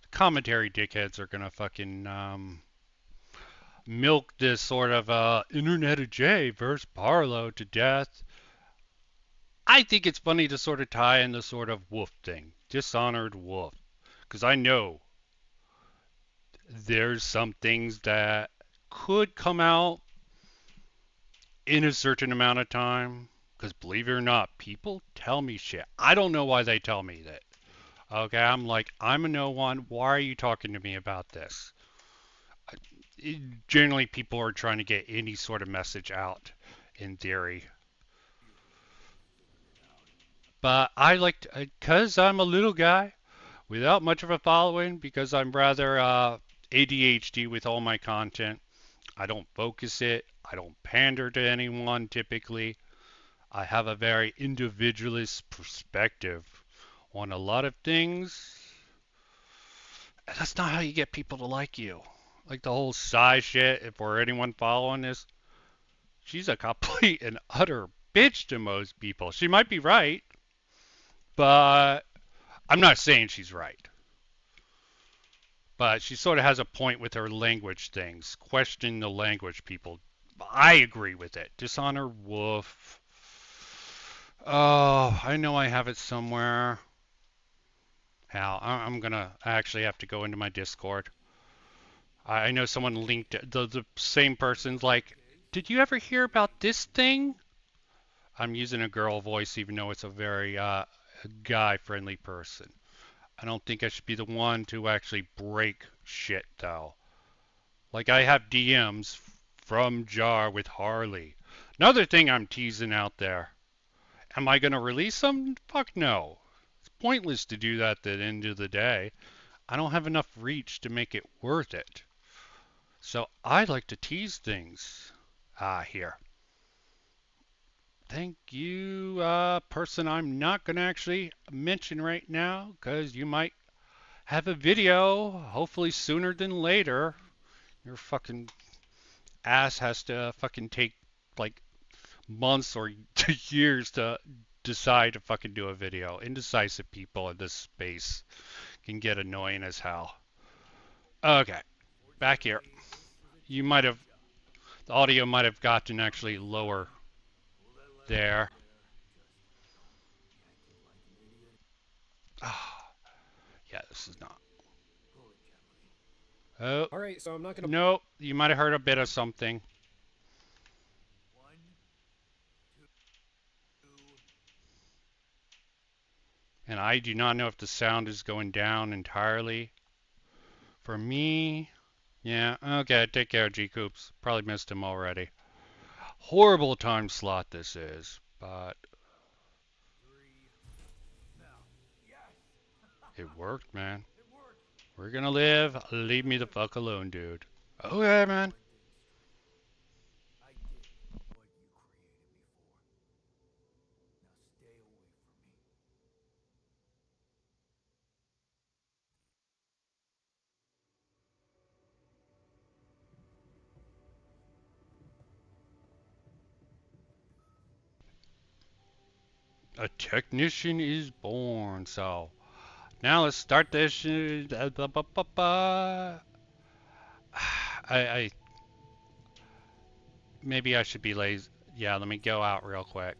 the commentary dickheads are gonna fucking milk this sort of Internet of J versus Parlo to death. I think it's funny to sort of tie in the sort of wolf thing, Dishonored Wolf, because I know there's some things that could come out in a certain amount of time. Because believe it or not, people tell me shit. I don't know why they tell me that. Okay, I'm like, I'm a no one. Why are you talking to me about this? Generally, people are trying to get any sort of message out in theory. But I like, because I'm a little guy without much of a following, because I'm rather ADHD with all my content. I don't focus it. I don't pander to anyone typically. I have a very individualist perspective on a lot of things. And that's not how you get people to like you. Like the whole size shit, if for anyone following this, she's a complete and utter bitch to most people. She might be right, but I'm not saying she's right. But she sort of has a point with her language things. Question the language, people. I agree with it. Dishonor Wolf. Oh, I know I have it somewhere. Hal, I'm gonna actually have to go into my Discord. I know someone linked it. The same person's like, did you ever hear about this thing? I'm using a girl voice even though it's a very guy-friendly person. I don't think I should be the one to actually break shit though. Like I have DMs from Jar with Harley. Another thing I'm teasing out there. Am I gonna release them? Fuck no. It's pointless to do that at the end of the day. I don't have enough reach to make it worth it. So I like to tease things. Here. Thank you, person I'm not going to actually mention right now, because you might have a video, hopefully sooner than later. Your fucking ass has to fucking take, like, months or years to decide to fucking do a video. Indecisive people in this space can get annoying as hell. Okay, back here. You might have, the audio might have gotten actually lower there. Ah, yeah, this is not. Oh,
All right, so I'm not gonna.
nope. You might have heard a bit of something. And I do not know if the sound is going down entirely. For me, yeah, okay, take care, G-Coops. Probably missed him already. Horrible time slot this is, but it worked, man. We're gonna live. Leave me the fuck alone, dude. Okay, man. A technician is born. So now let's start this shit. I maybe I should be lazy. Yeah, let me go out real quick.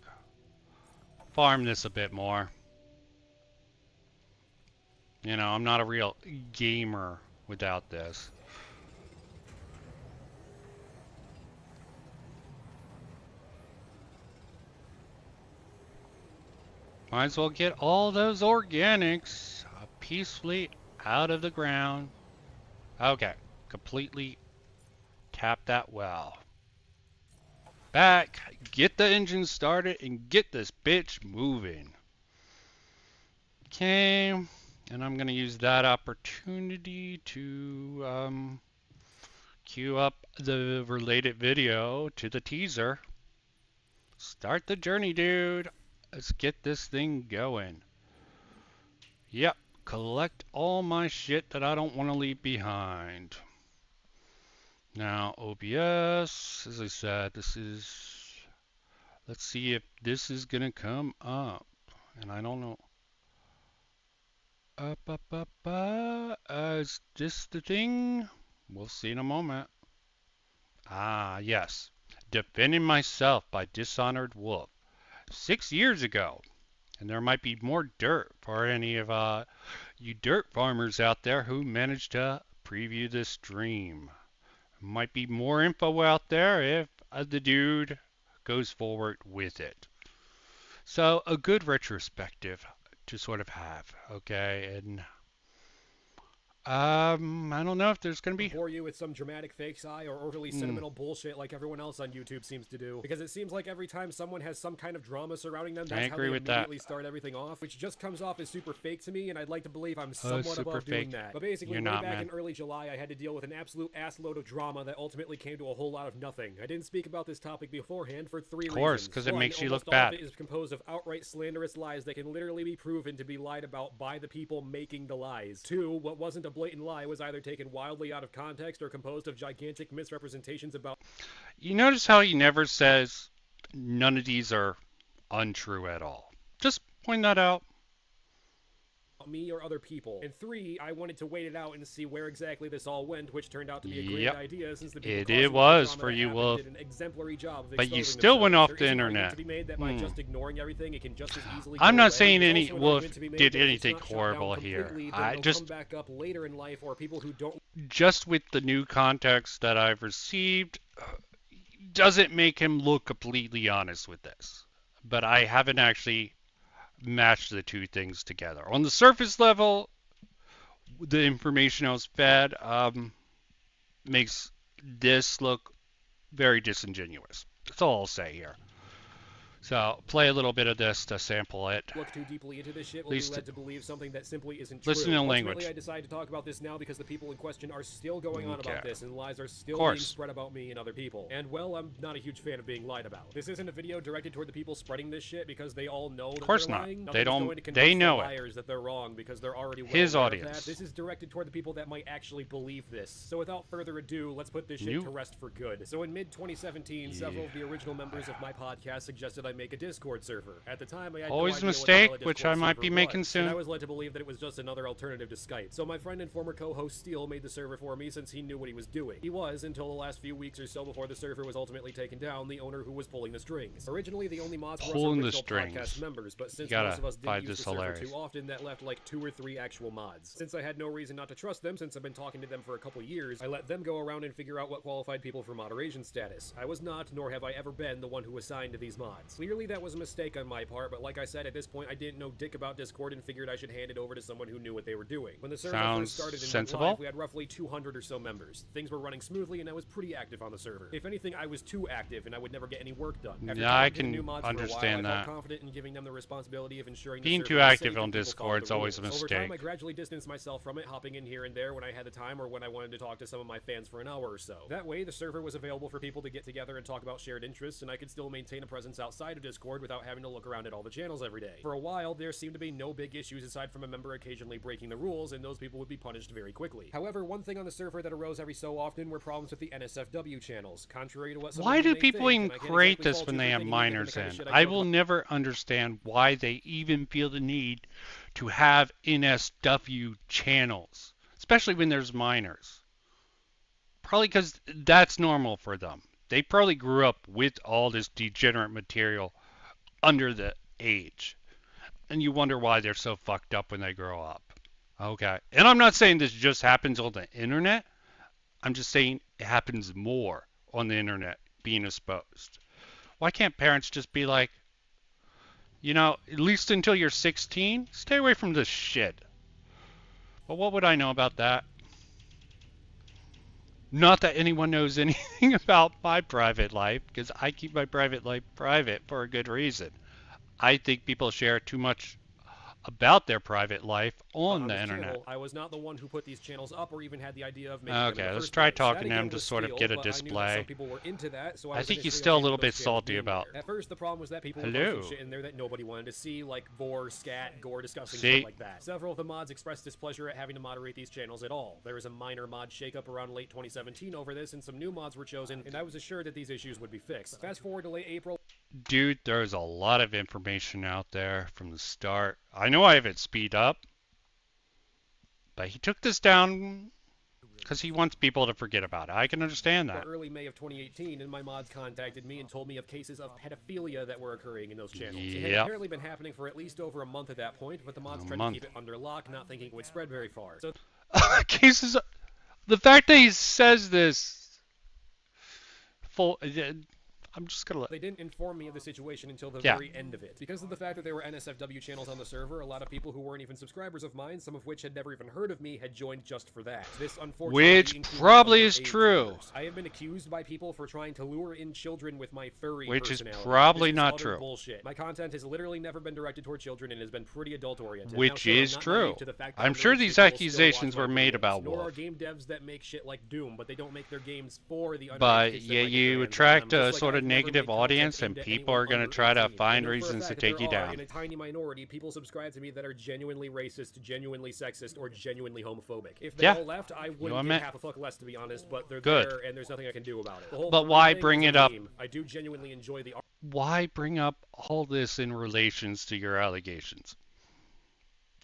Farm this a bit more. You know, I'm not a real gamer without this. Might as well get all those organics peacefully out of the ground. Okay, completely tap that well. Back, get the engine started and get this bitch moving. Okay, and I'm gonna use that opportunity to queue up the related video to the teaser. Start the journey, dude. Let's get this thing going. Yep, collect all my shit that I don't want to leave behind. Now, OBS, as I said, this is... Let's see if this is going to come up. And I don't know. Is this the thing? We'll see in a moment. Ah, yes. Defending Myself by Dishonored Wolf. 6 years ago. And there might be more dirt for any of you dirt farmers out there who managed to preview this stream. Might be more info out there if the dude goes forward with it. So a good retrospective to sort of have, okay? And I don't know if there's going to be...
bore you with some dramatic fake sigh or overly sentimental bullshit like everyone else on YouTube seems to do. Because it seems like every time someone has some kind of drama surrounding them, that's how they immediately start everything off, which just comes off as super fake to me, and I'd like to believe I'm somewhat above doing that. But basically, way back in early July, I had to deal with an absolute assload of drama that ultimately came to a whole lot of nothing. I didn't speak about this topic beforehand for 3 reasons. Of course, because it makes you look bad. All of it is composed of outright slanderous lies that can literally be proven to be lied about by the people making the lies. 2, what wasn't a blatant lie was either taken wildly out of context or composed of gigantic misrepresentations about...
You notice how he never says none of these are untrue at all. Just point that out.
Me or other people. And 3, I wanted to wait it out and see where exactly this all went, which turned out to be a great idea since the people
it was for you, Wolf.
Did an exemplary job of
but you still went off the internet.
To be made that by just ignoring everything, it can just as easily
I'm not saying any Wolf did anything horrible here. I just
come back up later in life, or people who don't...
Just with the new context that I've received, doesn't make him look completely honest with this. But I haven't actually match the two things together. On the surface level, the information I was fed makes this look very disingenuous. That's all I'll say here. So, play a little bit of this to sample it.
Look too deeply into this shit will be led to believe something that simply isn't true.
Listen to language.
Ultimately, I decided to talk about this now because the people in question are still going on about this, and lies are still being spread about me and other people. And, well, I'm not a huge fan of being lied about. This isn't a video directed toward the people spreading this shit because they all know that they're lying.
They don't. They know it.
Liars that they're wrong because they're already
his audience.
This is directed toward the people that might actually believe this. So, without further ado, let's put this shit to rest for good. So, in mid-2017, several of the original members of my podcast suggested I make a Discord server. At the time, I had
always
no
a mistake, which I might be making soon.
And I was led to believe that it was just another alternative to Skype. So my friend and former co-host Steele made the server for me since he knew what he was doing. He was, until the last few weeks or so before the server was ultimately taken down, the owner who was pulling the strings. Originally, the only mods were us original podcast members, but since most of us didn't use the server too often, that left like 2 or 3 actual mods. Since I had no reason not to trust them, since I've been talking to them for a couple years, I let them go around and figure out what qualified people for moderation status. I was not, nor have I ever been, the one who assigned to these mods. Clearly, that was a mistake on my part, but like I said, at this point, I didn't know dick about Discord and figured I should hand it over to someone who knew what they were doing. When the server first started and went live, we had roughly 200 or so members. Things were running smoothly, and I was pretty active on the server. If anything, I was too active, and I would never get any work done. After
I can understand that.
I felt confident in giving them the responsibility of ensuring
being too active on Discord is always a mistake.
Over time, I gradually distanced myself from it, hopping in here and there when I had the time or when I wanted to talk to some of my fans for an hour or so. That way, the server was available for people to get together and talk about shared interests, and I could still maintain a presence outside inside of Discord without having to look around at all the channels every day. For a while, there seemed to be no big issues aside from a member occasionally breaking the rules, and those people would be punished very quickly. However, one thing on the server that arose every so often were problems with the NSFW channels. Contrary to what some
Why do people even
think,
create this when they have minors in? I will never understand why they even feel the need to have NSW channels, especially when there's minors. Probably because that's normal for them. They probably grew up with all this degenerate material under the age. And you wonder why they're so fucked up when they grow up. Okay. And I'm not saying this just happens on the internet. I'm just saying it happens more on the internet being exposed. Why can't parents just be like, you know, at least until you're 16, stay away from this shit. But what would I know about that? Not that anyone knows anything about my private life, because I keep my private life private for a good reason. I think people share too much about their private life on the internet.
Channel, I was not the one who put these channels up or even had the idea of making
Okay,
them
let's try talking to him to sort of get a
but
display.
I knew that some people were into that, so
I think he's
initially
still a
okay
little
with
bit
those channels
salty
being
about.
there. At first, the problem was that people were
Hello.
posting shit in there that nobody wanted to see, like vor, scat, gore, discussing
See?
shit like that. Several of the mods expressed displeasure at having to moderate these channels at all. There was a minor mod shakeup around late 2017 over this, and some new mods were chosen, and I was assured that these issues would be fixed. Fast forward to late April.
Dude, there's a lot of information out there from the start. I know I have it speed up, but he took this down because he wants people to forget about it. I can understand that.
Early May of 2018, and my mods contacted me and told me of cases of pedophilia that were occurring in those channels. It had
Yep.
apparently been happening for at least over a month at that point, but the mods tried to keep it under lock, not thinking it would spread very far. So
Cases. The fact that he says this. I'm just gonna let.
they didn't inform me of the situation until the
Yeah.
very end of it. Because of the fact that there were NSFW channels on the server, a lot of people who weren't even subscribers of mine, some of which had never even heard of me, had joined just for that. This unfortunately
Which
included
probably is
underage
true.
members. I have been accused by people for trying to lure in children with my furry
Which is
personality.
probably
This
not
utter
true.
Bullshit. My content has literally never been directed toward children and has been pretty adult oriented.
Which
now, sure,
is
I'm not
true.
naive to the fact that
I'm sure
underage
these
people still
accusations
watch my
were made
videos,
about
nor
Wolf.
are game devs that make shit like Doom, but they don't make their games for the underage
But
kids that
yeah,
might get their
you
hands on
attract
them,
a
just like
sort of
I've never
negative
made content
audience, and
aimed at
people
anyone
are going to
under
try to
18.
find
I know for a
reasons to
fact that
take you
there are,
down.
in a tiny minority, people subscribe to me that are genuinely racist, genuinely sexist, or genuinely homophobic. If they
Yeah.
all left, I
You
wouldn't
admit.
give half a fuck less, to be honest, but they're
Good.
there, and there's nothing I can do about it. The whole
But
furry
why
thing
bring
is a
it up?
meme. I do genuinely enjoy the
Why bring up all this in relations to your allegations?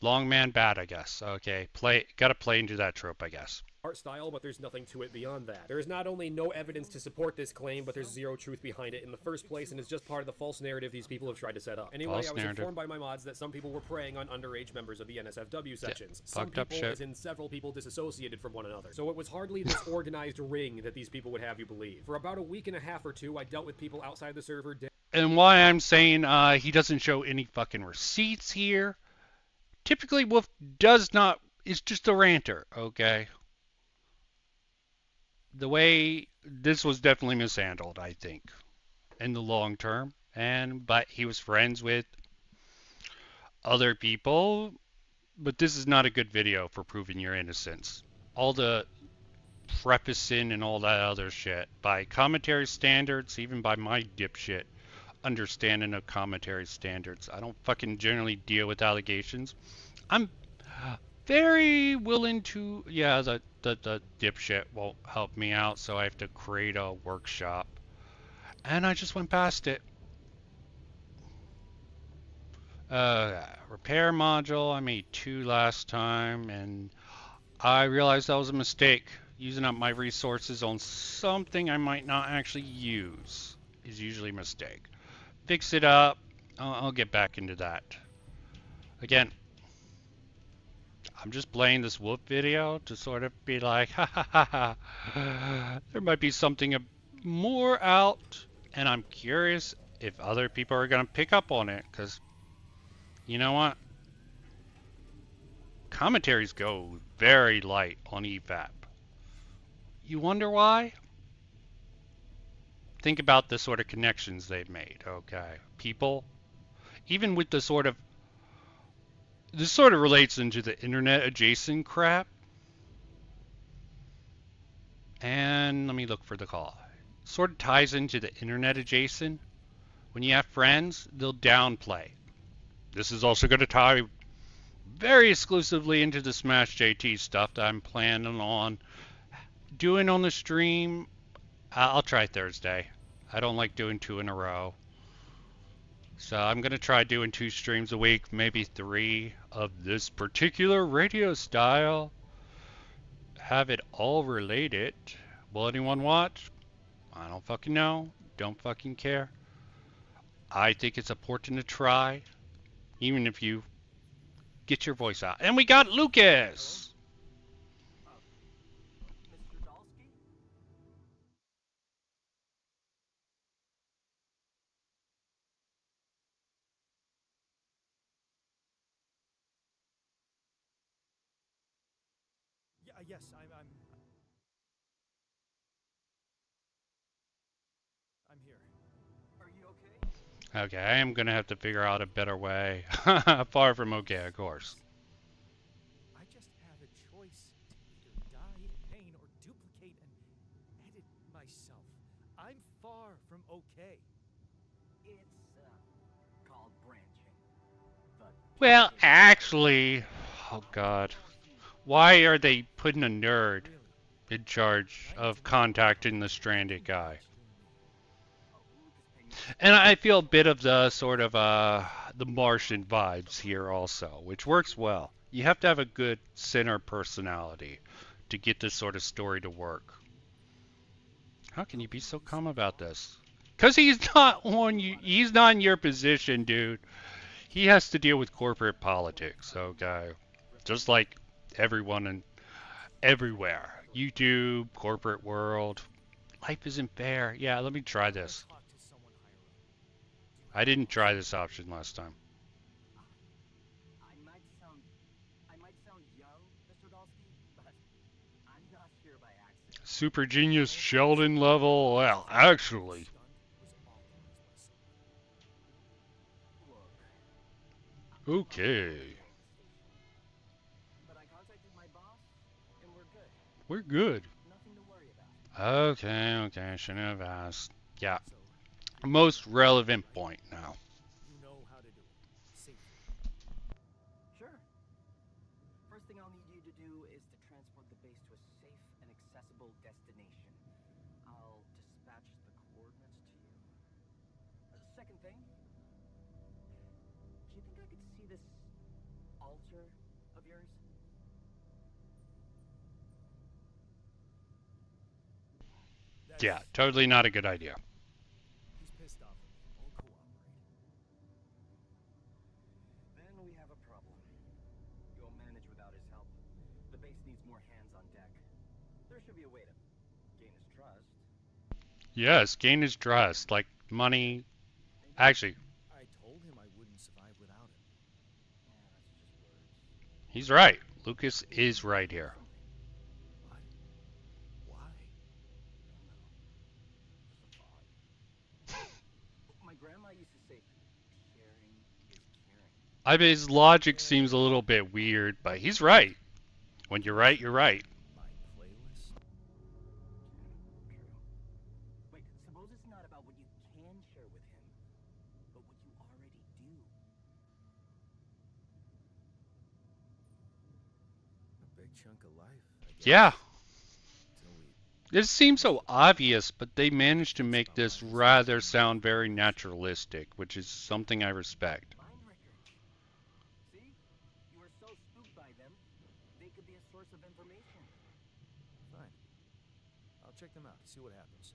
Long man bad, I guess. Okay, gotta play into that trope, I guess.
art style, but there's nothing to it beyond that. There is not only no evidence to support this claim, but there's zero truth behind it in the first place, and it's just part of the false narrative these people have tried to set up. Anyway,
False
I was
narrative.
informed by my mods that some people were preying on underage members of the NSFW sections. Some
fucked up
people,
shit.
as in several people, disassociated from one another. So it was hardly this organized ring that these people would have you believe. For about a week and a half or two, I dealt with people outside the server.
And why I'm saying he doesn't show any fucking receipts here. Typically, Wolf does not. It's just a ranter, okay? The way this was definitely mishandled, I think, in the long term. But he was friends with other people. But this is not a good video for proving your innocence. All the prefacing and all that other shit, by commentary standards, even by my dipshit understanding of commentary standards, I don't fucking generally deal with allegations. I'm very willing to, yeah, the dipshit won't help me out, so I have to create a workshop. And I just went past it. Repair module, I made 2 last time, and I realized that was a mistake. Using up my resources on something I might not actually use is usually a mistake. Fix it up. I'll get back into that. Again, I'm just playing this Wolf video to sort of be like, ha ha ha ha. There might be something more out, and I'm curious if other people are going to pick up on it, because you know what? Commentaries go very light on EVAP. You wonder why? Think about the sort of connections they've made, okay? People, even with the sort of, this sort of relates into the internet adjacent crap. And let me look for the call. Sort of ties into the internet adjacent when you have friends, they'll downplay. This is also going to tie very exclusively into the Smash JT stuff that I'm planning on doing on the stream. I'll try Thursday. I don't like doing 2 in a row. So I'm going to try doing 2 streams a week, maybe 3 of this particular radio style. Have it all related. Will anyone watch? I don't fucking know. Don't fucking care. I think it's important to try, even if you get your voice out. And we got Lucas!
Mr. Dalsky?
Yeah, yes, I'm here.
Are you okay?
Okay, I am going to have to figure out a better way. Far from okay, of course.
I just have a choice to either die in pain or duplicate and edit myself. I'm far from okay.
It's called branching. But
Well, actually, oh god. Why are they putting a nerd in charge of contacting the stranded guy? And I feel a bit of the sort of the Martian vibes here also, which works well. You have to have a good center personality to get this sort of story to work. How can you be so calm about this? Because he's not on you. He's not in your position, dude. He has to deal with corporate politics, okay? Just like everyone and everywhere. YouTube, corporate world. Life isn't fair. Yeah, let me try this. I didn't try this option last time.
I might sound young, Mr. Dalsky, but I'm not here by accident.
Super genius Sheldon level? Well, actually. Okay.
But I contacted my boss, and we're good.
We're good.
Nothing to worry about.
Okay, shouldn't have asked. Yeah. Most relevant point now.
You know how to do it. Safely.
Sure. First thing I'll need you to do is to transport the base to a safe and accessible destination. I'll dispatch the coordinates to you. Second thing, do you think I could see this altar of yours?
Yeah, totally not a good idea.
He's pissed off at me. Won't cooperate.
Then we have a problem. You won't manage without his help. The base needs more hands on deck. There should be a way to gain his trust.
Yes, gain his trust. Like money. Actually,
I told him I wouldn't survive without him.
Yeah, that's just words.
he's right. Lucas is right here.
What? Why?
My grandma used to say, sharing is caring.
I mean, his logic seems a little bit weird, but he's right. When you're right, you're right.
My playlist?
True. Wait, suppose it's not about what you can share with him, but what you already do.
A big chunk of life, I guess.
Yeah.
Till we
It seems so obvious, but they managed to make this rather sound very naturalistic, which is something I respect.
Mind records. See? You were so spooked by them, they could be a source of information.
Fine. I'll check them out, see what happens.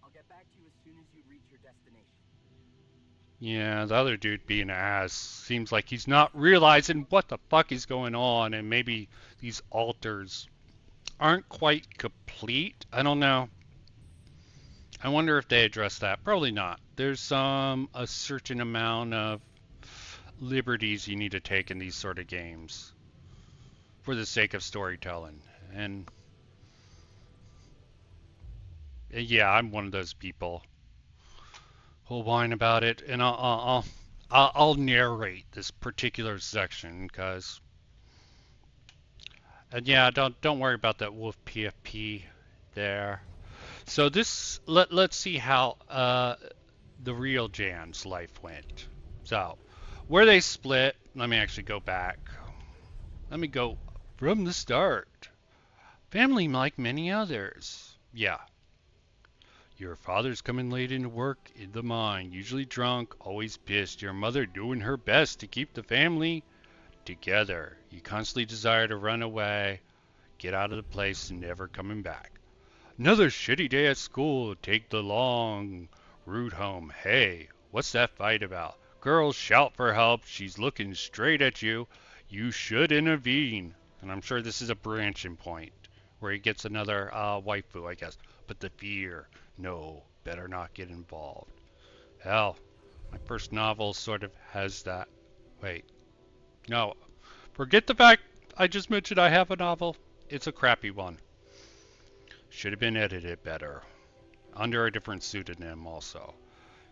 I'll get back to you as soon as you reach your destination.
Yeah, the other dude being an ass seems like he's not realizing what the fuck is going on, and maybe these altars aren't quite complete. I don't know. I wonder if they address that. Probably not. There's a certain amount of liberties you need to take in these sort of games for the sake of storytelling. And yeah, I'm one of those people who'll whine about it, and I'll narrate this particular section because. And yeah, don't worry about that wolf PFP there. So this let's see how the real Jan's life went. So, where they split, let me actually go back. Let me go from the start. Family like many others. Yeah. Your father's coming late into work in the mine, usually drunk, always pissed. Your mother doing her best to keep the family together. You constantly desire to run away, get out of the place, and never coming back. Another shitty day at school. Take the long route home. Hey, what's that fight about? Girls shout for help. She's looking straight at you. You should intervene. And I'm sure this is a branching point where he gets another waifu, I guess. But the fear. No, better not get involved. Hell, my first novel sort of has that. Wait. No. Forget the fact I just mentioned I have a novel. It's a crappy one. Should have been edited better. Under a different pseudonym also.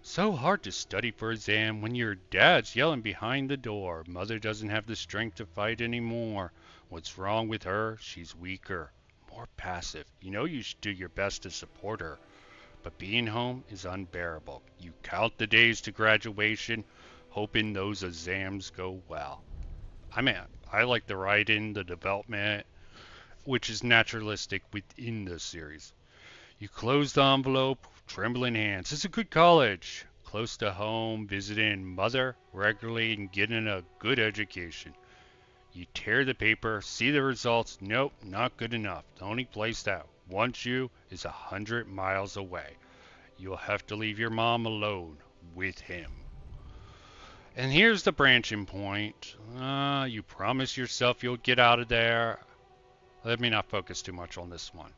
So hard to study for exam when your dad's yelling behind the door. Mother doesn't have the strength to fight anymore. What's wrong with her? She's weaker. More passive. You know you should do your best to support her. But being home is unbearable. You count the days to graduation, hoping those exams go well. I like the writing, the development, which is naturalistic within the series. You close the envelope, trembling hands. It's a good college, close to home, visiting mother regularly and getting a good education. You tear the paper, see the results. Nope, not good enough. The only place that wants you is 100 miles away. You'll have to leave your mom alone with him. And here's the branching point. You promise yourself you'll get out of there. Let me not focus too much on this one.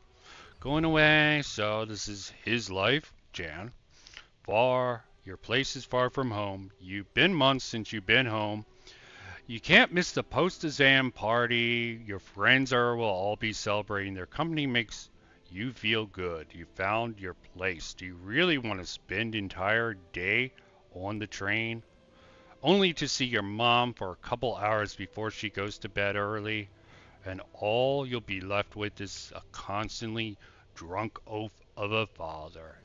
Going away, so this is his life, Jan. Your place is far from home. You've been months since you've been home. You can't miss the post-exam party. Your friends will all be celebrating. Their company makes you feel good. You found your place. Do you really want to spend the entire day on the train? Only to see your mom for a couple hours before she goes to bed early. And all you'll be left with is a constantly drunk oaf of a father.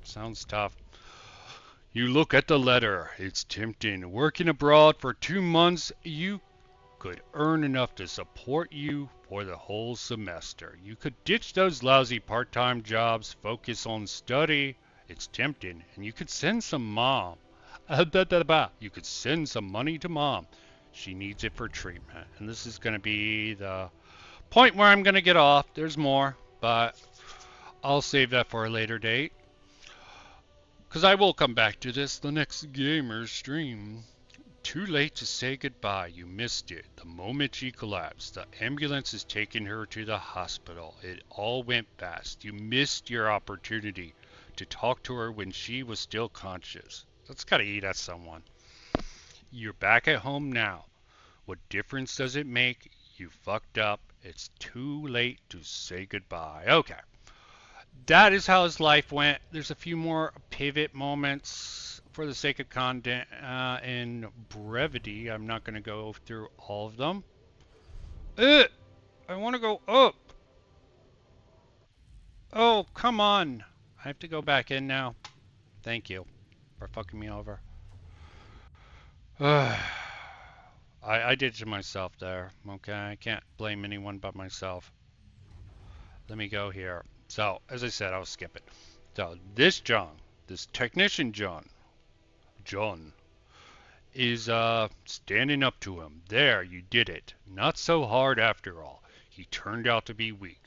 Sounds tough. You look at the letter. It's tempting. Working abroad for 2 months, you could earn enough to support you for the whole semester. You could ditch those lousy part-time jobs, focus on study. It's tempting. And you could send some mom. You could send some money to mom. She needs it for treatment. And this is going to be the point where I'm going to get off. There's more, but I'll save that for a later date. Because I will come back to this the next GAYmer stream. Too late to say goodbye. You missed it. The moment she collapsed, the ambulance is taking her to the hospital. It all went fast. You missed your opportunity to talk to her when she was still conscious. That's got to eat at someone. You're back at home now. What difference does it make? You fucked up. It's too late to say goodbye. Okay. That is how his life went. There's a few more pivot moments for the sake of content and brevity. I'm not going to go through all of them. I want to go up. Oh, come on. I have to go back in now. Thank you for fucking me over. I did it to myself there. Okay, I can't blame anyone but myself. Let me go here. So, as I said, I'll skip it. So, this John, this technician John, is standing up to him. There, you did it. Not so hard after all. He turned out to be weak,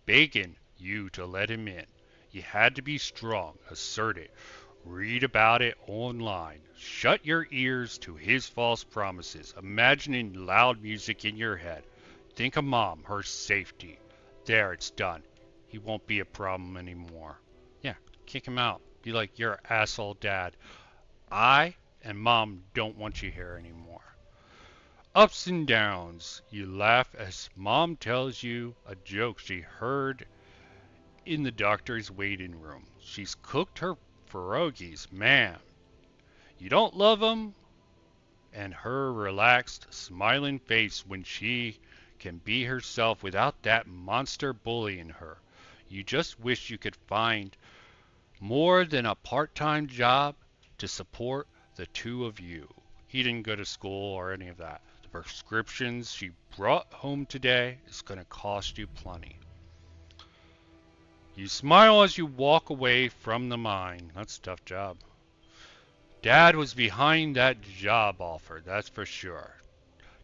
begging you to let him in. You had to be strong, assertive. Read about it online. Shut your ears to his false promises, imagining loud music in your head. Think of mom, her safety. There, it's done. He won't be a problem anymore. Yeah, kick him out. Be like, you're an asshole dad. I and mom don't want you here anymore. Ups and downs. You laugh as mom tells you a joke she heard in the doctor's waiting room. She's cooked her pierogies, man. You don't love them? And her relaxed, smiling face when she can be herself without that monster bullying her. You just wish you could find more than a part-time job to support the two of you. He didn't go to school or any of that. The prescriptions she brought home today is going to cost you plenty. You smile as you walk away from the mine. That's a tough job. Dad was behind that job offer, that's for sure.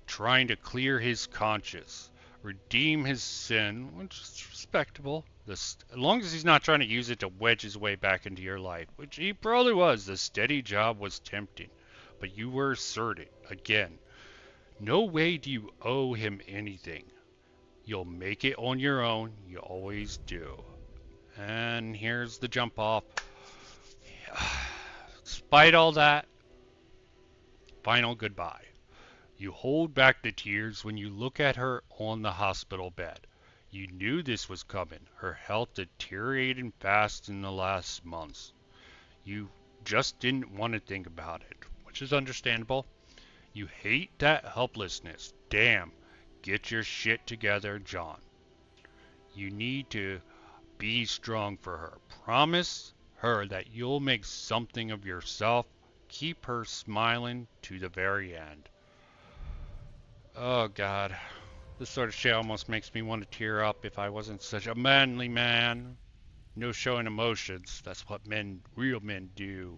Trying to clear his conscience, redeem his sin, which is respectable. As long as he's not trying to use it to wedge his way back into your life, which he probably was. The steady job was tempting, but you were assertive. Again, no way do you owe him anything. You'll make it on your own. You always do. And here's the jump off. Despite all that, final goodbye. You hold back the tears when you look at her on the hospital bed. You knew this was coming. Her health deteriorated fast in the last months. You just didn't want to think about it, which is understandable. You hate that helplessness. Damn. Get your shit together, John. You need to be strong for her. Promise her that you'll make something of yourself. Keep her smiling to the very end. Oh, God. This sort of shit almost makes me want to tear up if I wasn't such a manly man. No showing emotions. That's what real men do.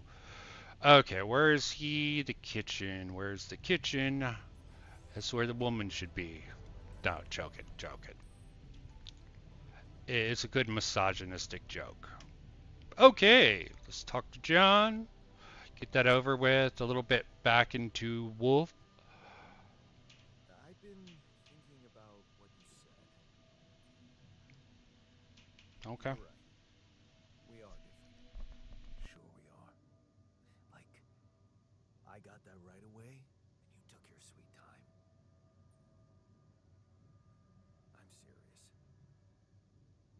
Okay, where is he? The kitchen. Where's the kitchen? That's where the woman should be. No, joking. It's a good misogynistic joke. Okay, let's talk to John. Get that over with. A little bit back into Wolf.
I've been thinking about what you said.
Okay.
You're right. We are different. Sure we are. Like, I got that right away, and you took your sweet time. I'm serious.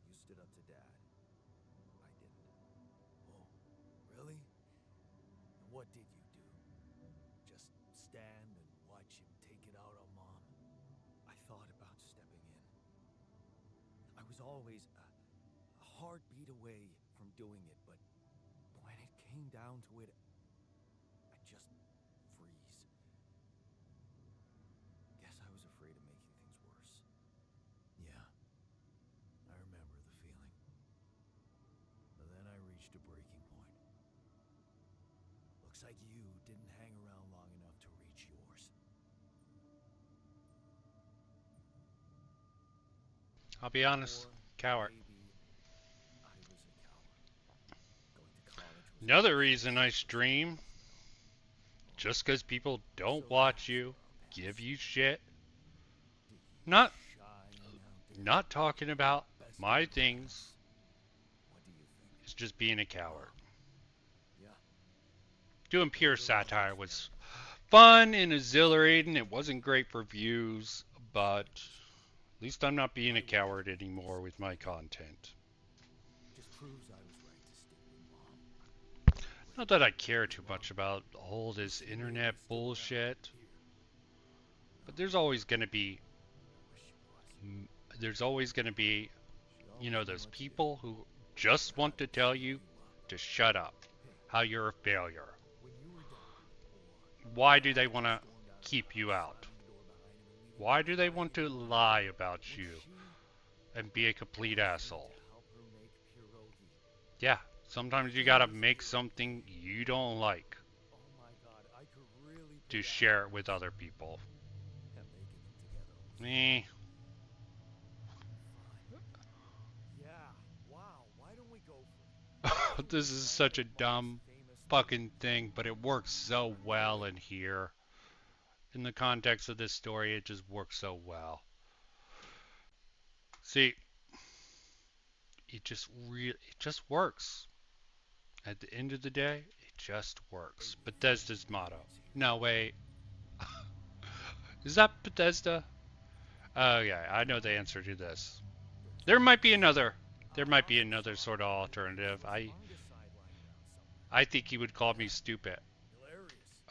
You stood up to Dad. I didn't. Oh, really? And what did you do? Just stand and watch him take it out on Mom? I thought about stepping in. I was always a heartbeat away from doing it, but when it came down to it, I'd just freeze. Guess I was afraid of making things worse. Yeah, I remember the feeling. But then I reached a breaking point. Looks like you didn't hang around long enough to reach yours.
I'll be honest, coward. Another reason I stream, just because people don't watch you, give you shit. Not talking about my things. It's just being a coward. Doing pure satire was fun and exhilarating. It wasn't great for views, but at least I'm not being a coward anymore with my content.
Just proves I was right to stick with Mom.
Not that I care too much about all this internet bullshit, but there's always going to be, you know, those people who just want to tell you to shut up, how you're a failure. Why do they want to keep you out? Why do they want to lie about you and be a complete asshole? Yeah, sometimes you gotta make something you don't like to share it with other people. Me.
Yeah, wow, why don't we go for it?
This is such a dumb fucking thing, but it works so well in here. In the context of this story, it just works so well. See, it just works. At the end of the day, it just works. Bethesda's motto. No, wait. Is that Bethesda? Oh yeah, I know the answer to this. There might be another sort of alternative. I think he would call me stupid.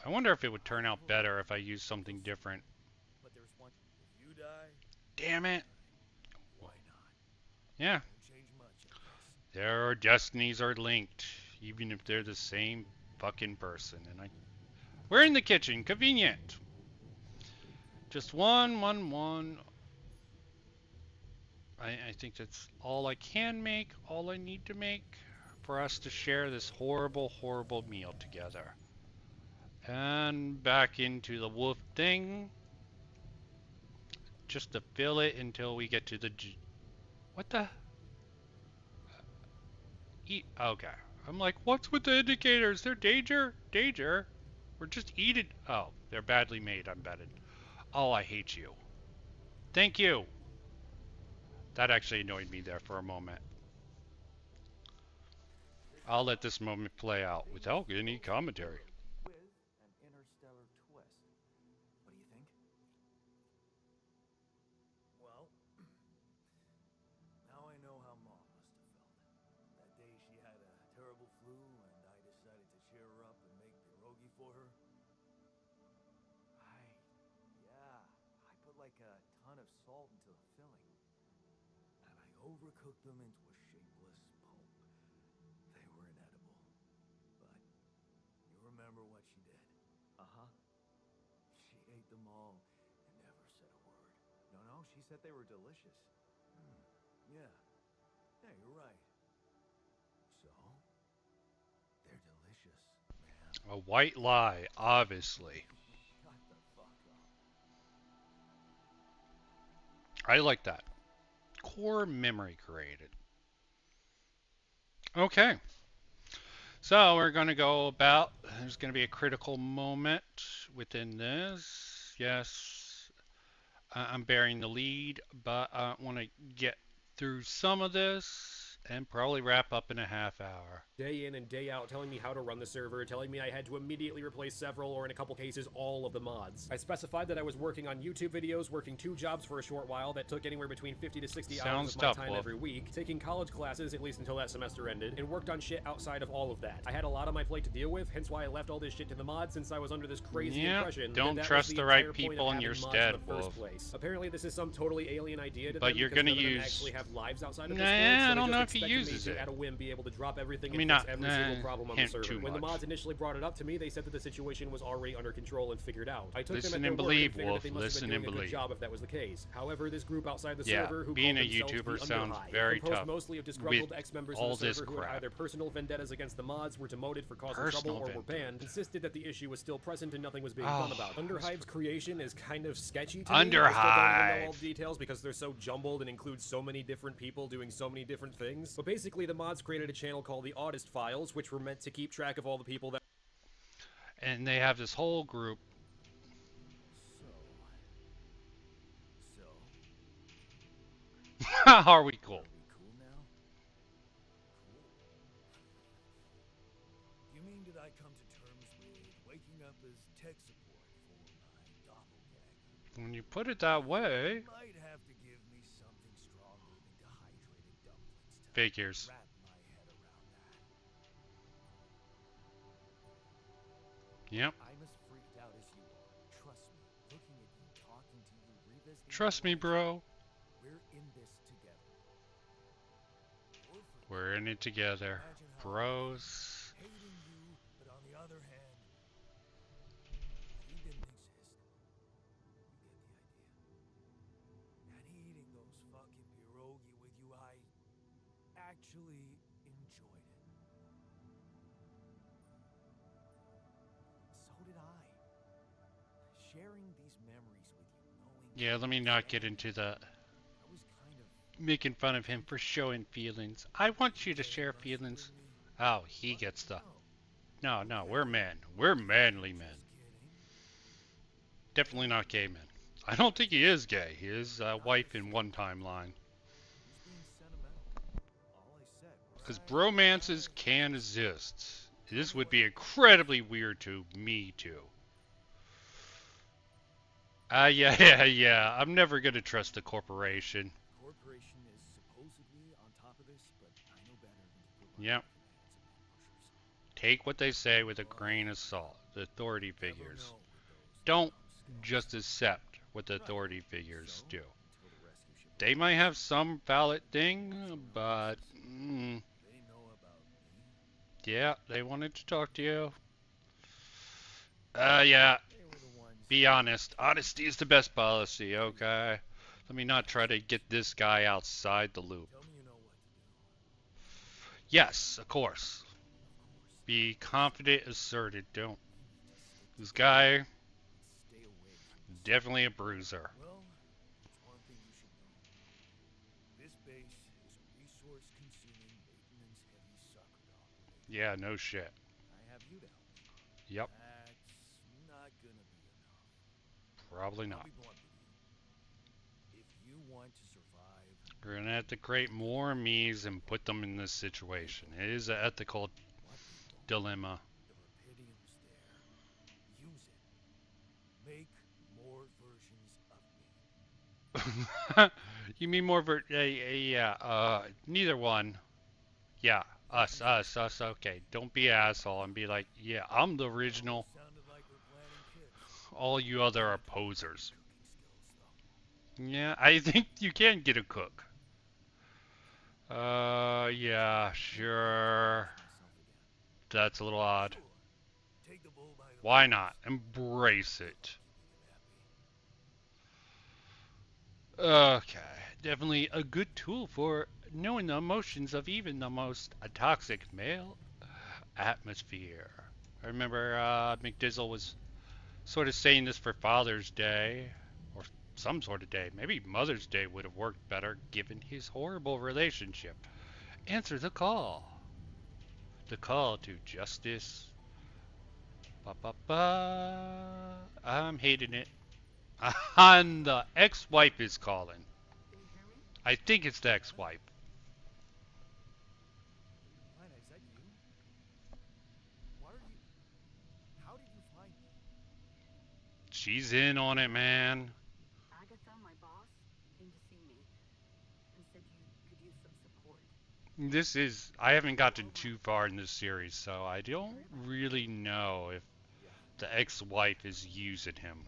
I wonder if it would turn out better if I used something different. Damn it. Yeah. Their destinies are linked, even if they're the same fucking person. And we're in the kitchen. Convenient. Just one. I think that's all I can make, all I need to make for us to share this horrible, horrible meal together. And back into the wolf thing. Just to fill it until we get to the... What the... Okay. I'm like, what's with the indicators? They're danger? Danger? We're just eating... Oh, they're badly made, I'm betting. Oh, I hate you. Thank you. That actually annoyed me there for a moment. I'll let this moment play out without any commentary.
With an interstellar twist. What do you think? Well, now I know how Mom must have felt. That day she had a terrible flu and I decided to cheer her up and make pierogi for her. Yeah, I put like a ton of salt into the filling. And I overcooked them into a shapeless pulp. They were inedible. But you remember what she did? Uh-huh. She ate them all and never said a word. No, she said they were delicious. Yeah. Yeah, you're right. So, they're delicious, man.
A white lie, obviously.
Shut the fuck up.
I like that. Core memory created. Okay. So we're going to go about, there's going to be a critical moment within this. Yes, I'm bearing the lead, but I want to get through some of this and probably wrap up in a half hour.
Day in and day out telling me how to run the server, telling me I had to immediately replace several, or in a couple cases, all of the mods. I specified that I was working on YouTube videos, working 2 jobs for a short while that took anywhere between 50 to 60 hours of my time every week, taking college classes, at least until that semester ended, and worked on shit outside of all of that. I had a lot on my plate to deal with, hence why I left all this shit to the mods, since I was under this crazy impression
don't
that
trust
was
the
entire
right
point
people
of
in your
having mods
stead,
in the first
Wolf.
place. Apparently this is some totally alien idea to
But
them,
you're
because
gonna
none of them
use...
actually have lives outside of
Nah,
Discord, so
I
they
don't
just
know if he
expected me
uses
to,
it.
at a whim, be able to drop everything
I mean,
and fix
not-
every single problem on the
hint
server.
too
When the
much.
mods initially brought it up to me, they said that the situation was already under control and figured out. I took
Listen
them at
and
their word
believe,
and figured
Wolf.
that they must
Listen
have
and
been doing a
believe.
good job if that was the case. However, this group outside the
Yeah,
server, who
being
called
a
themselves
YouTuber
the
sounds
Underhive,
very
composed
tough
mostly of disgruntled
with
ex-members
all
of the
this
server who had
crap.
either personal vendettas against the mods, were demoted for causing
Personal
trouble, or were
vendetta.
banned, insisted that the issue was still present and nothing was being
Oh,
done about it. Underhive's creation is kind of sketchy to me. I still don't even know all
Underhive.
the details because they're so jumbled and include so many different people doing so many different things. But basically, the mods created a channel called the Oddest Files, which were meant to keep track of all the people that...
And they have this whole group. Are we cool?
Cool now? Cool. You mean did I come to terms with waking up as tech support for my doppelganger?
When you put it that way...
You might have to give me something stronger than dehydrated dumplings to
Figures.
wrap my head around that.
Yep.
I'm as freaked out as you are. Trust me, looking at you, talking to you, revisiting
Trust me, bro.
We're in this together.
We're in it together. Bros.
Hating you, but on the other hand, you didn't exist. You get the idea. And eating those fucking pierogi with you, I actually enjoyed it. So did I. Sharing these memories with you, knowing
Yeah, let me not get into the... making fun of him for showing feelings. I want you to share feelings. Oh, he gets the... No, we're men. We're manly men. Definitely not gay men. I don't think he is gay. He is a wife in one timeline. Because bromances can exist. This would be incredibly weird to me, too. Yeah. I'm never going to trust the corporation.
Corporation is supposedly on top of this, but I know better than to put
Yep. Take what they say with a grain of salt. The authority figures. Don't just accept what the authority figures do. They might have some valid thing, but... yeah, they wanted to talk to you. Yeah.
They were the ones.
Be honest. Honesty is the best policy, okay? Let me not try to get this guy outside the loop.
Tell me you know what to do.
Yes, of course.
Of course.
Be confident, asserted. Don't.
We need to stick
This
together
guy,
and stay away from this.
definitely a bruiser.
Well, there's one thing you should know. This base is a resource-consuming, maintenance-heavy sucker operation.
Yeah, no shit.
I have you to help me.
Yep,
That's not gonna be enough.
probably
I'll
not.
be blunt with you. If you want to survive,
We're gonna have to create more me's and put them in this situation. It is an ethical
what people?
dilemma.
The Rapidium's there. Use it. Make more versions of me.
You mean more yeah, neither one. Yeah, us. Okay, don't be an asshole and be like, yeah, I'm the original.
Sounded like we're planning kits.
All you other are posers.
Cooking skills, though.
Yeah, I think you can get a cook. Yeah, sure.
Myself again.
That's a little odd.
Sure. Take the bull by the
Why
horns.
not? Embrace it.
Keeping him happy.
Okay, definitely a good tool for knowing the emotions of even the most toxic male atmosphere. I remember McDizzle was sort of saying this for Father's Day, or some sort of day. Maybe Mother's Day would have worked better given his horrible relationship. Answer the call. The call to justice. Ba ba ba. I'm hating it. And the ex-wife is calling.
Can you hear me?
I think it's the ex-wife.
Lana, is that you? Why are you... How did you find me?
She's in on it, man.
Agatha, my boss, came to see me and said you could use some support.
I haven't gotten too far in this series, so I don't really know if
Yeah,
the ex-wife is using him.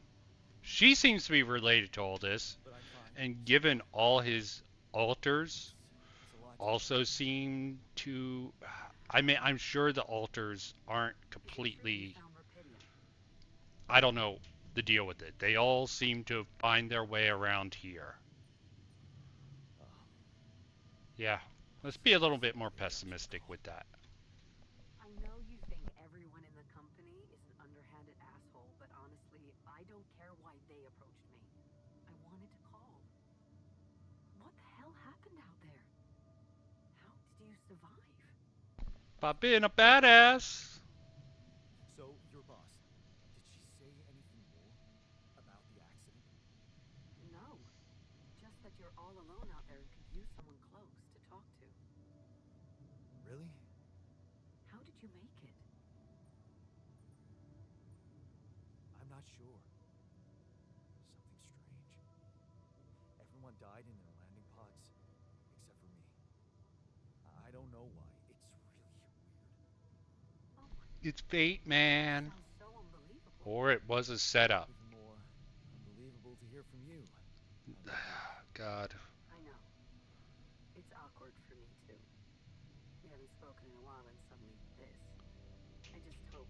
She seems to be related to all this,
but I'm fine.
and given all his alters,
It's a lot to
also seem to. I mean, I'm sure the alters aren't completely.
Found Rapidium.
I don't know the deal with it. They all seem to find their way around here.
Oh,
Yeah, let's be a little bit more pessimistic with that.
I know you think everyone in the company is an underhanded asshole, but honestly, I don't care why they approached me. I wanted to call. What the hell happened out there? How did you survive?
By being a badass.
so your boss, did she say anything more about the accident?
No. Just that you're all alone out there and could use someone close to talk to.
Really?
How did you make it?
I'm not sure. Something strange. Everyone died in their landing pods, except for me. I don't know why. It's really weird.
Oh my,
It's fate, man.
sounds so unbelievable.
Or it was a setup.
Even more unbelievable to hear from you.
God.
I know. It's awkward for me too. We haven't spoken in a while and suddenly this. I just hope.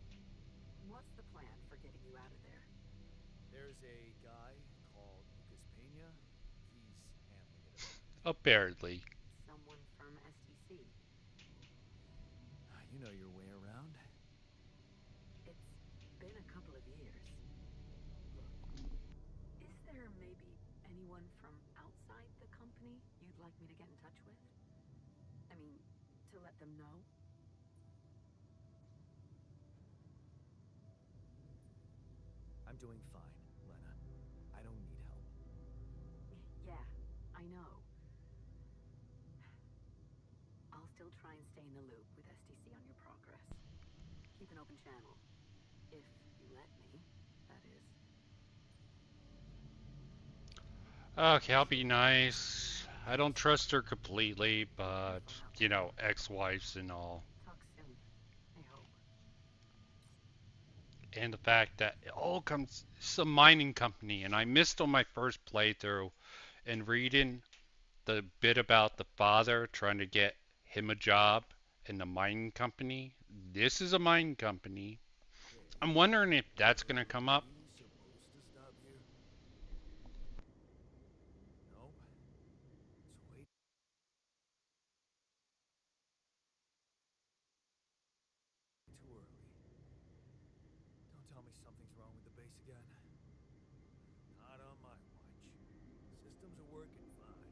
What's the plan for getting you out of there?
There's a guy called Lucas Pena. He's handling it.
Apparently.
Someone from STC.
You know your way around.
It's been a couple of years. Look, is there maybe anyone from outside the company you'd like me to get in touch with? I mean, to let them know?
I'm doing fine, Lena. I don't need help.
Yeah, I know. I'll still try and stay in the loop with STC on your progress. Keep an open channel. If you let me, that is.
Okay, I'll be nice. I don't trust her completely, but, you know, ex-wives and all.
Talk soon, I hope.
And the fact that it all comes, it's a mining company, and I missed on my first playthrough and reading the bit about the father trying to get him a job in the mining company. This is a mining company. I'm wondering if that's gonna come up.
We supposed to stop here? Nope. So wait. Too early. Don't tell me something's wrong with the base again. Not on my watch. Systems are working fine.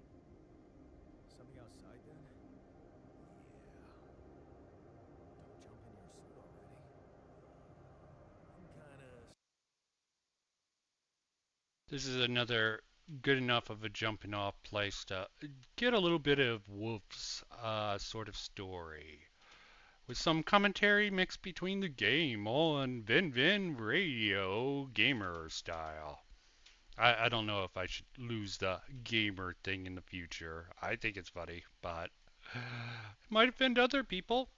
Something outside then? Yeah. Don't jump in your suit already. I'm kinda...
This is another good enough of a jumping off place to get a little bit of Wolf's sort of story. With some commentary mixed between the game on Vin Vin Radio gamer style. I don't know if I should lose the gamer thing in the future. I think it's funny, but it might offend other people.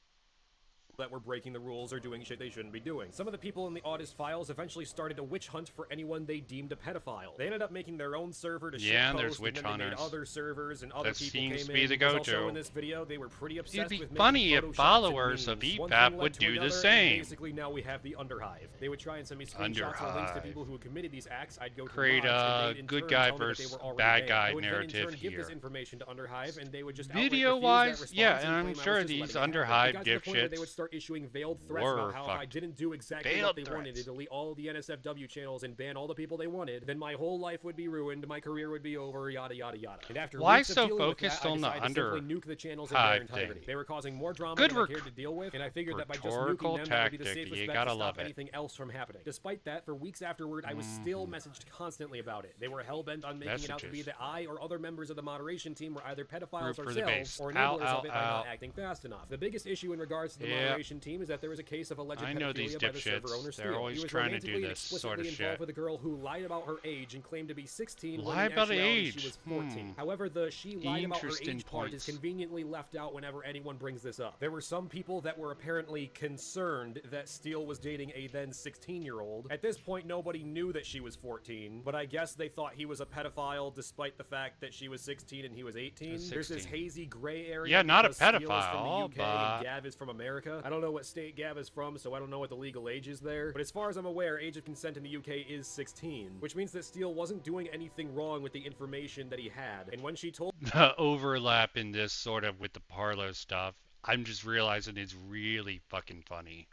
That were breaking the rules or doing shit they shouldn't be doing. Some of the people in the Audis files eventually started a witch hunt for anyone they deemed a pedophile. They ended up making their own server to
Yeah, and
shitpost,
there's witch
and then they made
hunters.
other servers and other
That
people
seems
came
to be
in.
the
Because also
go-to.
in this video, they were pretty obsessed
It'd be
with
funny
making
if
photoshops
followers
and
of
memes. One
EFAP
thing led
would
to
do the
another, and
same.
basically now we have the Underhive. They would try and send me screenshots or links to
Underhive.
people who had committed these acts. I'd go to
Create
mods, and
a
they'd in
good
turn
guy
tell me that they
versus
were already
bad
banned.
guy
I would then in
narrative
turn give this
here.
information to Underhive, and they would just outright refuse
Video-wise,
that
yeah,
response
and I'm
claim I
sure
was just
these
letting it happen.
Underhive
It got to the point where they would
dipshits
start issuing veiled threats
were
about how if I
fucked.
didn't do exactly
Veiled
what they wanted,
threats.
to delete all the NSFW channels and ban all the people they wanted, then my whole life would be ruined, my career would be over, yada yada yada. And after
Why
weeks
so
of dealing with
focused
that, I
on the
decided to simply nuke the channels in their
Underhive
entirety.
thing?
They were causing more drama
Good
than I cared to deal with, and I figured that by just
rhetorical
nuking them, that would be the
tactic.
safest
You
bet
gotta
to stop
love it.
anything else from happening. Despite that, for weeks afterward, I was still messaged constantly about it. They were hell-bent on making it out to be
Messages.
that I or other members of the moderation team were either pedophiles
Root for the
ourselves
base.
or
Ow,
enablers
ow,
of it by not
ow.
acting fast enough. The biggest issue in regards to the
Yeah.
moderation team is that there was a case of alleged
I know these
pedophilia by the server
dipshits.
owner
They're
Steele.
always
He was
trying to do
romantically and
this sort
explicitly
of
involved
shit.
with a girl who lied about her age and claimed to be 16
Lie
when in
about
actuality
age?
she was 14. However, the she lied about her
Interesting
age part is
points.
conveniently left out whenever anyone brings this up. There were some people that were apparently concerned that Steele was dating a then 16-year-old. At this point, nobody knew that she was 14, but I guess they thought he was a pedophile despite the fact that she was 16 and he was 18. There's this
16.
hazy gray area.
Yeah, not a
because Steele is from
pedophile,
the UK
but-
and Gav is from America. I don't know what state Gav is from, so I don't know what the legal age is there. But as far as I'm aware, age of consent in the UK is 16, which means that Steele wasn't doing anything wrong with the information that he had. And when she told
The overlap in this sort of with the Parlo stuff, I'm just realizing it's really fucking funny.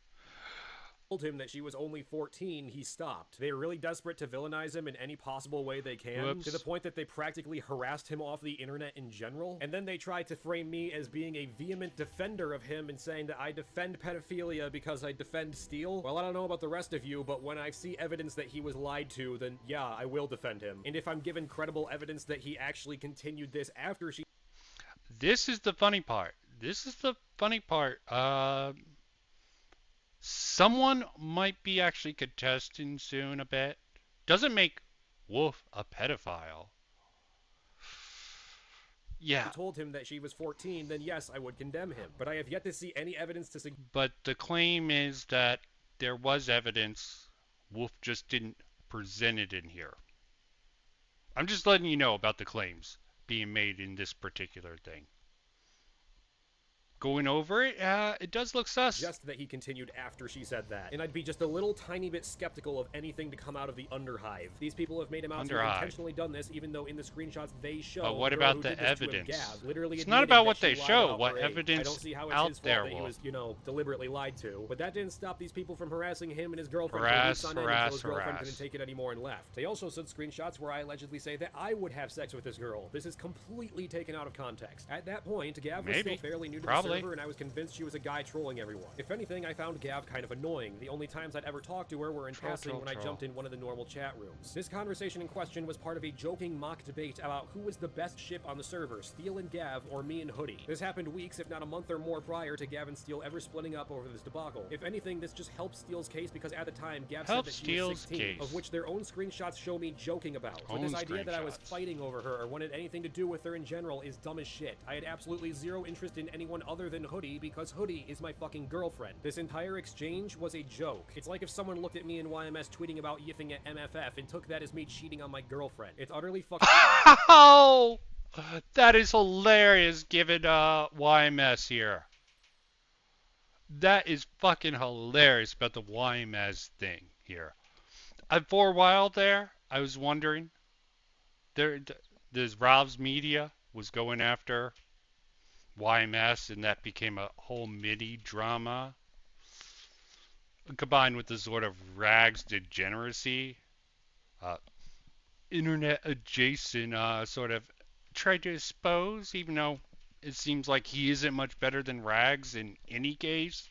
him that she was only 14, he stopped. They are really desperate to villainize him in any possible way they can,
Whoops.
to the point that they practically harassed him off the internet in general. And then they tried to frame me as being a vehement defender of him and saying that I defend pedophilia because I defend Steele. Well, I don't know about the rest of you, but when I see evidence that he was lied to, then yeah, I will defend him. And if I'm given credible evidence that he actually continued this after she
This is the funny part. This is the funny part. Someone might be actually contesting soon a bit. Doesn't make Wolf a pedophile. Yeah,
told him that she was 14, then yes, I would condemn him. But I have yet to see any evidence to suggest
but the claim is that there was evidence. Wolf just didn't present it in here. I'm just letting you know about the claims being made in this particular thing. Going over it, it does look sus.
that he continued after she said that. And I'd be just a little tiny bit skeptical of anything to come out of the Underhive. These people have made him out to have
Underhive.
intentionally done this, even though in the screenshots they show
But what
the girl
about
who
the
did this to him,
evidence?
Gav, literally
It's not
admitted
about
that
what
she
they
lied
show,
about
what
her age.
evidence
I don't see how it's
out
his fault
there,
that he
Wolf.
was, deliberately lied to. But that didn't stop these people from harassing him and his girlfriend
Harass,
for weeks on end
harass,
until his girlfriend
harass.
couldn't take it anymore and left. They also sent screenshots where I allegedly say that I would have sex with this girl. This is completely taken out of context. At that point, Gav was
Maybe.
still fairly new to
Probably.
the server, and I was convinced she was a guy trolling everyone. If anything, I found Gav kind of annoying. The only times I'd ever talked to her were in passing when I jumped in one of the normal chat rooms. This conversation in question was part of a joking mock debate about who was the best ship on the server, Steele and Gav or me and Hoodie. This happened weeks, if not a month or more prior to Gav and Steele ever splitting up over this debacle. If anything, this just helps Steele's case because at the time, Gav said
Helps
that she was
Steele's
16,
case.
of which their own screenshots show me joking about. But
Own
this idea that I was
screenshots.
fighting over her or wanted anything to do with her in general is dumb as shit. I had absolutely zero interest in anyone other than Hoodie because Hoodie is my fucking girlfriend. This entire exchange was a joke. It's like if someone looked at me in YMS tweeting about yiffing at MFF and took that as me cheating on my girlfriend. It's utterly fucking
Oh, that is hilarious given YMS here. That is fucking hilarious about the YMS thing here. For a while there, I was wondering, this Ralph's Media was going after YMS, and that became a whole mini drama combined with the sort of rags degeneracy, uh, internet adjacent sort of tried to expose, even though it seems like he isn't much better than rags in any case.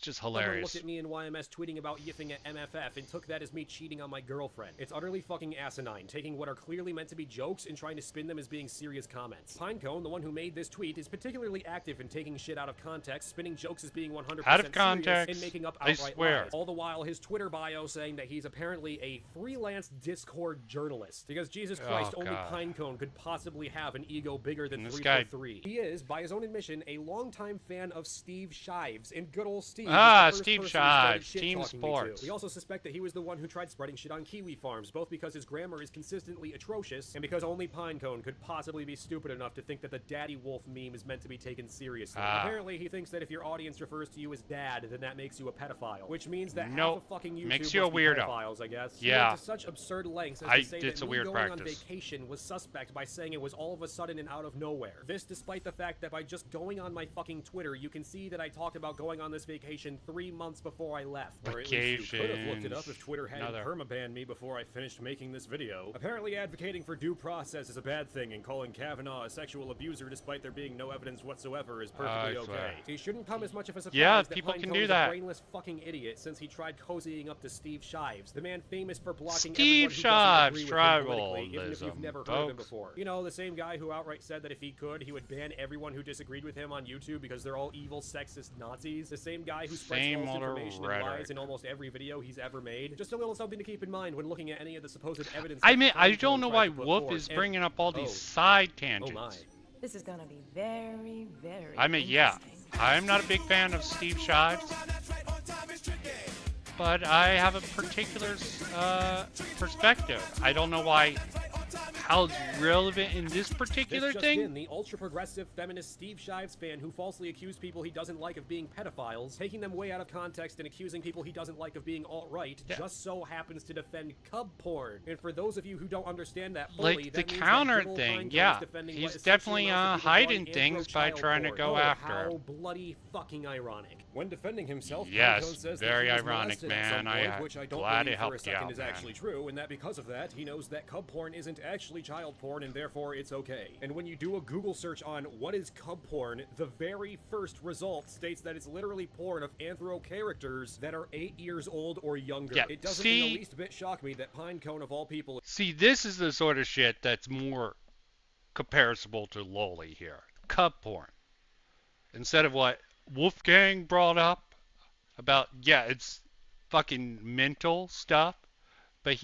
Just
Someone
hilarious.
looked at me in YMS tweeting about yiffing at MFF and took that as me cheating on my girlfriend. It's utterly fucking asinine, taking what are clearly meant to be jokes and trying to spin them as being serious comments. Pinecone, the one who made this tweet, is particularly active in taking shit out of context, spinning jokes as being 100%
out of
serious,
context,
and making up
I
outright
swear.
lies. All the while, his Twitter bio saying that he's apparently a freelance Discord journalist. Because Jesus Christ, only
God.
Pinecone could possibly have an ego bigger than
And this
343. He is, by his own admission, a longtime fan of Steve Shives, and good old Steve.
Steve
Shives,
Shives, Team Sports.
We also suspect that he was the one who tried spreading shit on kiwi farms, both because his grammar is consistently atrocious, and because only Pinecone could possibly be stupid enough to think that the Daddy Wolf meme is meant to be taken seriously. Apparently, he thinks that if your audience refers to you as dad, then that makes you a pedophile, which means that half of fucking YouTube
makes you a
must be
weirdo.
pedophiles, I guess.
Yeah.
He went to such absurd lengths as to say
it's
that
a
me
weird
going on
practice.
vacation was suspect by saying it was all of a sudden and out of nowhere. This despite the fact that by just going on my fucking Twitter, you can see that I talked about going on this vacation 3 months before I left. Or at least you could have looked it up if Twitter hadn't permabanned me before I finished making this video. Apparently advocating for due process is a bad thing, and calling Kavanaugh a sexual abuser despite there being no evidence whatsoever is perfectly okay. He shouldn't come as much of a surprise that
people can
Pinecone
do
is
that.
a brainless fucking idiot since he tried cozying up to Steve Shives, the man famous for blocking
Steve
everyone who doesn't agree with him
Shives,
politically, even if you've never heard of him
folks.
before. You know, the same guy who outright said that if he could, he would ban everyone who disagreed with him on YouTube because they're all evil, sexist Nazis. The same guy who spreads false information and lies in almost every video he's ever made. Just a little something to keep in mind when looking at any of the supposed evidence.
I mean, I don't know why Wolf is bringing up all these side tangents.
Oh my.
This is gonna be very, very
I mean, yeah, I'm not a big fan of Steve Shives, but I have a particular perspective. I don't know why, how it's relevant in this particular
This just
thing.
in, the ultra-progressive feminist Steve Shives fan who falsely accused people he doesn't like of being pedophiles, taking them way out of context and accusing people he doesn't like of being alt-right, just so happens to defend cub porn. And for those of you who don't understand that fully,
Like the
that means that
counter
good old
thing,
Pinecone
yeah,
is defending
he's
what essentially
definitely
amounts to people
hiding
calling
things by
andro-child
trying to
porn.
go
Oh,
after
how
him.
bloody fucking ironic. When defending himself,
Yes,
Pinecone says
very
that he was
ironic,
molested at some
man.
point, which I don't
Glad
believe
it
for a
helped you
second
out,
is
man.
actually true, and that because of that, he knows that cub porn isn't actually child porn, and therefore it's okay. And when you do a Google search on what is cub porn, the very first result states that it's literally porn of anthro characters that are 8 years old or younger.
Yeah,
It doesn't in
see-
the least bit shock me that Pinecone of all people.
See, this is the sort of shit that's more comparable to loli here. Cub porn. Instead of what Wolfgang brought up about, yeah, it's fucking mental stuff, but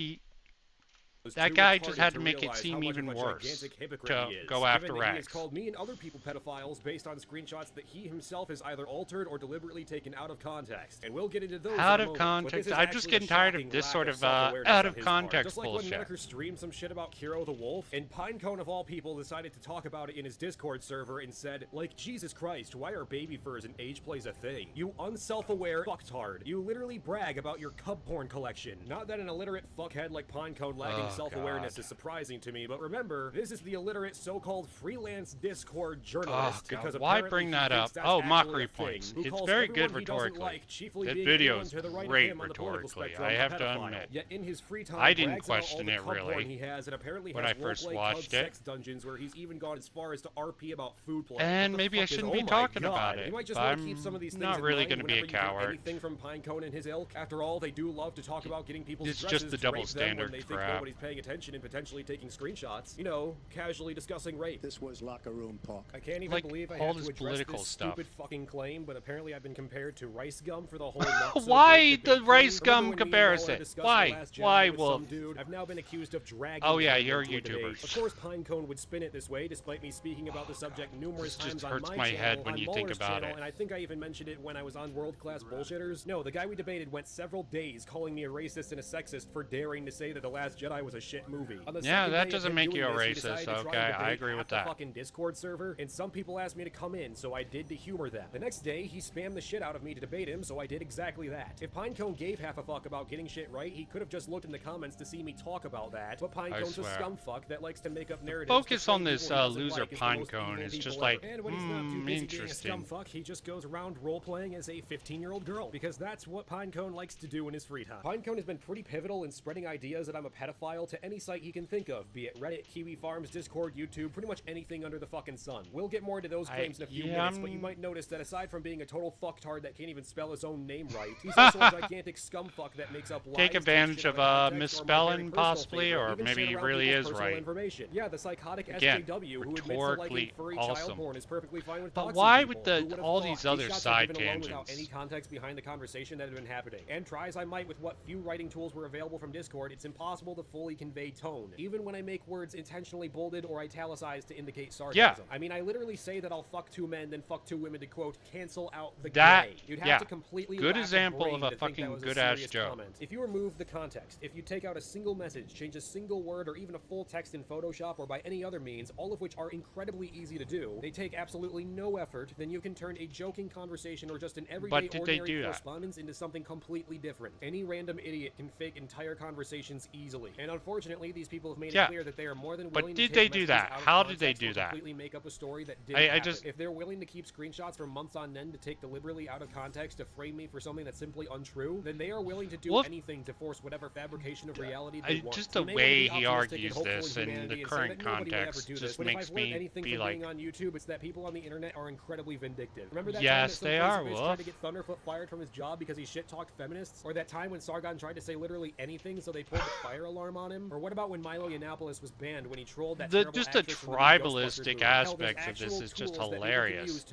that guy just had to make it seem even worse to go after
He has
rags.
called me and other people pedophiles based on screenshots that he himself has either altered or deliberately taken out of context. And we'll get into those
Out
in a
of
moment, but this
context.
is
I'm just
actually
getting
a
tired of
shocking
this
lack
sort of
self-awareness
out
on
of
his part.
context
Just like
bullshit.
when Meniker streamed some shit about Kiro the Wolf, and Pinecone of all people decided to talk about it in his Discord server and said, like, Jesus Christ, why are baby furs and age plays a thing? You unself-aware fucktard. You literally brag about your cub porn collection. Not that an illiterate fuckhead like Pinecone lacking
Oh,
self-awareness
God.
is surprising to me, but remember, this is the illiterate so-called freelance Discord journalist.
Oh, God,
because
why
apparently
bring
he
that
thinks
up?
that's
Oh,
actually
mockery
a thing,
points.
who
It's
calls
very
everyone
good
he doesn't
rhetorically.
like, chiefly
That
being
video's
anyone to the right of
great
him on the political
rhetorically,
spectrum,
I
a
have to
pedophile.
admit.
Yet in his free time,
I didn't
brags about all
question
the
it
cub porn
really
he has, and apparently
when
has
I first
roleplay
watched
cub
it.
sex dungeons where he's even gone as far as to RP about food play.
And
What the
maybe I
fuck is-
shouldn't
oh
be
my
talking
God.
about it,
You might just
but
want to
I'm
keep some of these things
not
in
really
mind
gonna be a
whenever you hear
coward.
anything from Pinecone and his ilk. After all, they do love to talk about getting people's
It's
addresses
just the
to
double
rape them when
standard
they think
crap.
nobody's paying attention and potentially taking screenshots. You know, casually discussing rape.
This was locker room talk.
I can't even
Like,
believe I
all
had
this
to address
political
this
stuff.
stupid fucking claim, but apparently I've been compared to rice gum for the whole not so
Why
great
the
debate
rice
team.
gum
Remember when me and
comparison?
Waller discussed
Why?
The Last Jedi
Why,
with
Wolf?
some dude? I've now been accused of dragging
Oh, yeah,
him
you're
into
a
a debate.
YouTuber.
Of course, Pinecone would spin it this way, despite me speaking about the subject numerous
This just
times on
hurts
my
my
channel,
head when
on
you think
Muller's
about
channel,
it.
and I think I even mentioned it when I was on World Class Bullshitters. No, the guy we debated went several days calling me a racist and a sexist for daring to say that The Last Jedi was was a shit movie. On the
Yeah,
second
that
day of
doesn't
him
make
doing
you a
this, he
racist,
decided to try and
okay, I
debate
agree
half
with
the
that.
fucking Discord server, and some people asked me to come in, so I did to humor them. The next day, he spammed the shit out of me to debate him, so I did exactly that. If Pinecone gave half a fuck about getting shit right, he could have just looked in the comments to see me talk about that, but Pinecone's a
swear.
scumfuck that likes to make up narratives.
Focus on
to
this
frame people he
loser
doesn't like as the most
Pinecone
evil
is
people
just
ever.
like,
And when he's not too busy
interesting.
being a scumfuck, he just goes around role-playing as a 15-year-old girl, because that's what Pinecone likes to do in his free time. Pinecone has been pretty pivotal in spreading ideas that I'm a pedophile to any site he can think of, be it Reddit, Kiwi Farms, Discord, YouTube, pretty much anything under the fucking sun. We'll get more into those claims in a few minutes, but you might notice that aside from being a total fucktard that can't even spell his own name right, he's also a gigantic scumfuck that makes up lies,
Take advantage of misspelling, possibly, or maybe he really is right.
Yeah, the psychotic
Again,
SJW who admits to
rhetorically
liking furry
awesome.
child porn is perfectly fine with
But
doxing
why
people.
with
Who would've
all
thought?
these other
shots are
side
given alone without
tangents?
any context behind the conversation that had been happening. And try as I might with what few writing tools were available from Discord, it's impossible to fully convey tone, even when I make words intentionally bolded or italicized to indicate sarcasm. I mean, I literally say that I'll fuck 2 men, then fuck 2 women to quote cancel out the gay. You'd have to completely
good
lack
example
brain
of a
to think that
fucking
was
good-ass
serious
joke.
comment. If you remove the context, if you take out a single message, change a single word, or even a full text in Photoshop or by any other means, all of which are incredibly easy to do, they take absolutely no effort, then you can turn a joking conversation or just an everyday ordinary correspondence into something completely different. Any random idiot can fake entire conversations easily. And unfortunately, these people have made it clear that they are more than willing to take messages out of
How did they
context
do
or
that?
completely make up a story that didn't happen. If they're willing to keep screenshots for months on end to take deliberately out of context to frame me for something that's simply untrue, then they are willing to do anything to force whatever fabrication of reality they want.
Just the way he argues this in the current context just makes me be like,
on YouTube, it's that people on the internet are incredibly vindictive. Remember that
yes,
time
they
that
are,
some
Wolf.
tried to get Thunderfoot fired from his job because he shit-talked feminists? Or that time when Sargon tried to say literally anything so they pulled the fire alarm on him? Or what about when Milo Yiannopoulos was banned when he trolled that
just the tribalistic aspects of this is just hilarious.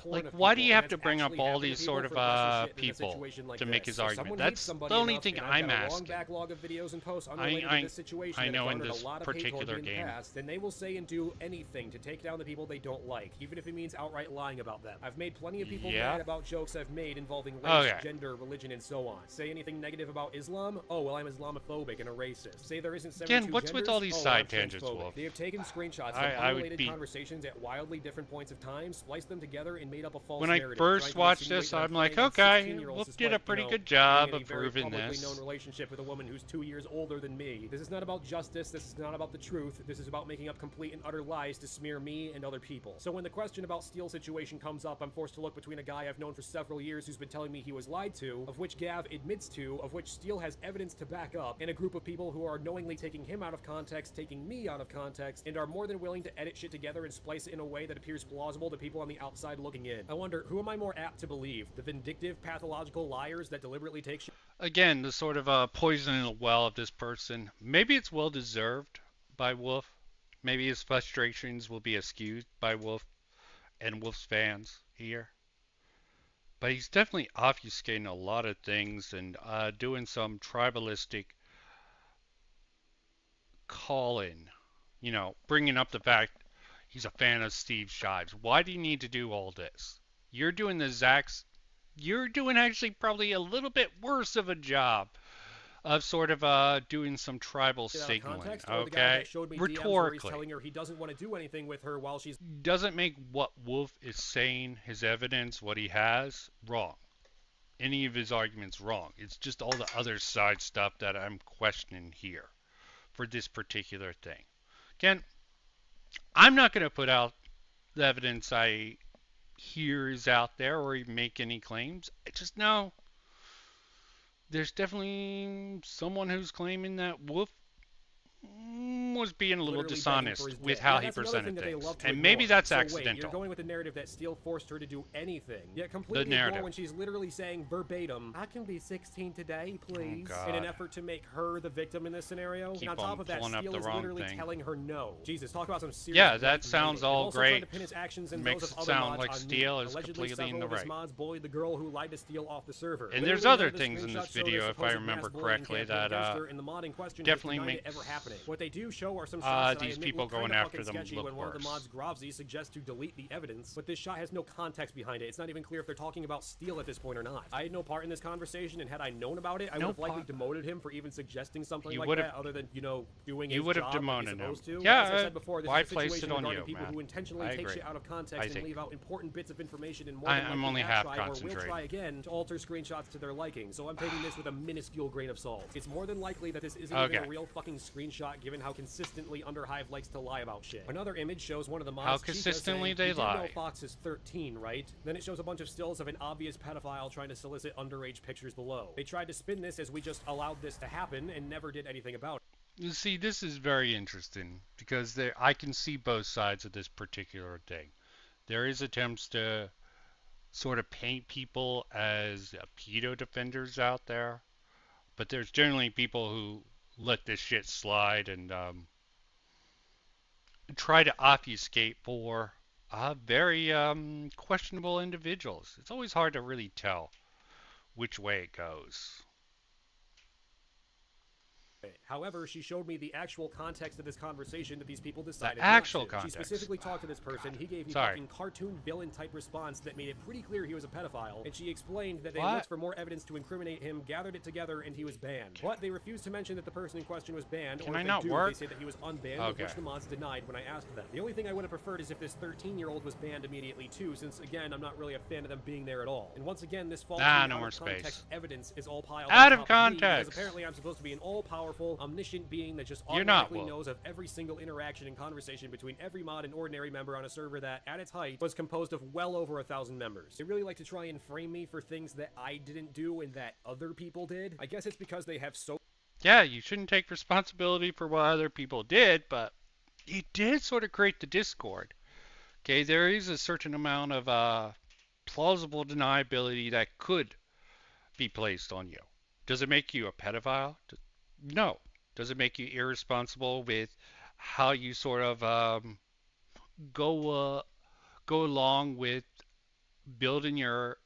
Like, why do you have to bring up all these sort of people to make his argument? That's the only thing I'm asking. I know in this particular game.
Then they will say and do anything to take down the people they don't like, even if it means outright lying about them. I've made plenty of people mad about jokes I've made involving race, gender, religion, and so on. Say anything negative about Islam? Oh, well, I'm Islamophobic and a racist. Say there isn't 72
Again, what's with all these side tangents, Wolf?
They have taken screenshots of unrelated conversations at wildly different points of time, spliced them together, and made up a false narrative.
When I first watched this, I'm like, okay, Wolf did a pretty good job of proving this.
Known relationship with a woman who's 2 years older than me. This is not about justice. This is not about the truth. This is about making up complete and utter lies to smear me and other people. So when the question about Steele's situation comes up, I'm forced to look between a guy I've known for several years who's been telling me he was lied to, of which Gav admits to, of which Steele has evidence to back up, and a group of people who are knowingly taking him out of context, taking me out of context, and are more than willing to edit shit together and splice it in a way that appears plausible to people on the outside looking in. I wonder, who am I more apt to believe? The vindictive, pathological liars that deliberately take shit?
Again, the sort of poison in the well of this person. Maybe it's well deserved by Wolf. Maybe his frustrations will be excused by Wolf and Wolf's fans here. But he's definitely obfuscating a lot of things and doing some tribalistic call-in. You know, bringing up the fact he's a fan of Steve Shives. Why do you need to do all this? You're doing the you're doing actually probably a little bit worse of a job of sort of doing some tribal signaling, okay? Rhetorically.
Telling her he doesn't want to do anything with her while she's
doesn't make what Wolf is saying, his evidence, what he has, wrong. Any of his arguments wrong. It's just all the other side stuff that I'm questioning here for this particular thing. Again, I'm not going to put out the evidence I hear is out there or even make any claims. I just know there's definitely someone who's claiming that Wolf was being a little dishonest with how he presented things. And maybe that's accidental.
Wait, you're going with the narrative that Steele forced her to do anything, yet completely ignore when she's literally saying verbatim, I can be 16 today, please, in an effort to make her the victim in this scenario. And on top of that, Steele is literally telling her no. Jesus, talk about some serious...
Yeah, that sounds all great.
Makes
it sound like Steele is completely in the right.
Mods bullied the girl who lied to Steele off the server.
And there's other things in this video, if I remember correctly, that definitely makes
what they do show show are some shots that I
these
admit
people
look kind
going
of
after
fucking
them
sketchy
look
when one of the mods,
worse.
Grovzy, suggests to delete the evidence, but this shot has no context behind it. It's not even clear if they're talking about Steele at this point or not. I had no part in this conversation, and had I known about it, I would have likely demoted him for even suggesting something like that, other than, you know, doing his job like he's supposed to.
Yeah,
as I said before, this
why
is a
place
situation
it on
regarding
you,
people
man?
who intentionally
I
take
agree.
shit out of context and leave out important bits of information and more
I'm
than likely
only
have
half
tried or will
concentrating.
try again to alter screenshots to their liking, so I'm taking this with a minuscule grain of salt. It's more than likely that this isn't even a real fucking screenshot, given how consistently Underhive likes to lie about shit. Another image shows one of the mods,
How consistently
saying,
they
"You do
lie.
know Fox is 13, right?" Then it shows a bunch of stills of an obvious pedophile trying to solicit underage pictures below. They tried to spin this as we just allowed this to happen and never did anything about it.
You see, this is very interesting because I can see both sides of this particular thing. There is attempts to sort of paint people as pedo defenders out there, but there's generally people who let this shit slide and try to obfuscate for very questionable individuals. It's always hard to really tell which way it goes.
However, she showed me the actual context of this conversation that these people decided
actual
not to.
context.
She specifically talked to this person. He gave me fucking cartoon villain type response that made it pretty clear he was a pedophile, and she explained that they looked for more evidence to incriminate him, gathered it together, and he was banned. But they refused to mention that the person in question was banned, or if they do, they say that he was unbanned, which the mods denied when I asked them. The only thing I would have preferred is if this 13-year-old was banned immediately too, since again, I'm not really a fan of them being there at all. And once again, this faulty out of context evidence is all piled
out
on
of
top of me,
context.
because apparently I'm supposed to be an all-powerful, omniscient being that just
You're not,
automatically knows of every single interaction and conversation between every mod and ordinary member on a server that, at its height, was composed of well over 1,000 members. They really like to try and frame me for things that I didn't do and that other people did. I guess it's because they have so...
Yeah, you shouldn't take responsibility for what other people did, but you did sort of create the discord. Okay, there is a certain amount of plausible deniability that could be placed on you. Does it make you a pedophile? No. Does it make you irresponsible with how you sort of go along with building your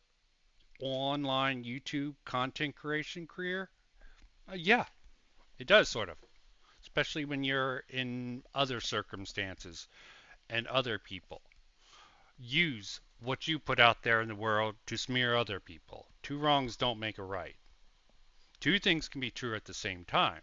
online YouTube content creation career? Yeah, it does sort of, especially when you're in other circumstances and other people use what you put out there in the world to smear other people. Two wrongs don't make a right. Two things can be true at the same time.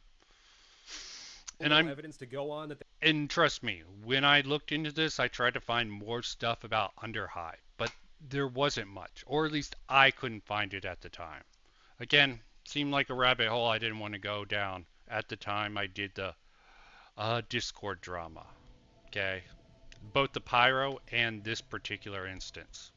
And
evidence to go on that
and trust me, when I looked into this, I tried to find more stuff about Underhive, but there wasn't much, or at least I couldn't find it at the time. Again, seemed like a rabbit hole I didn't want to go down at the time I did the Discord drama. Okay, both the Pyro and this particular instance.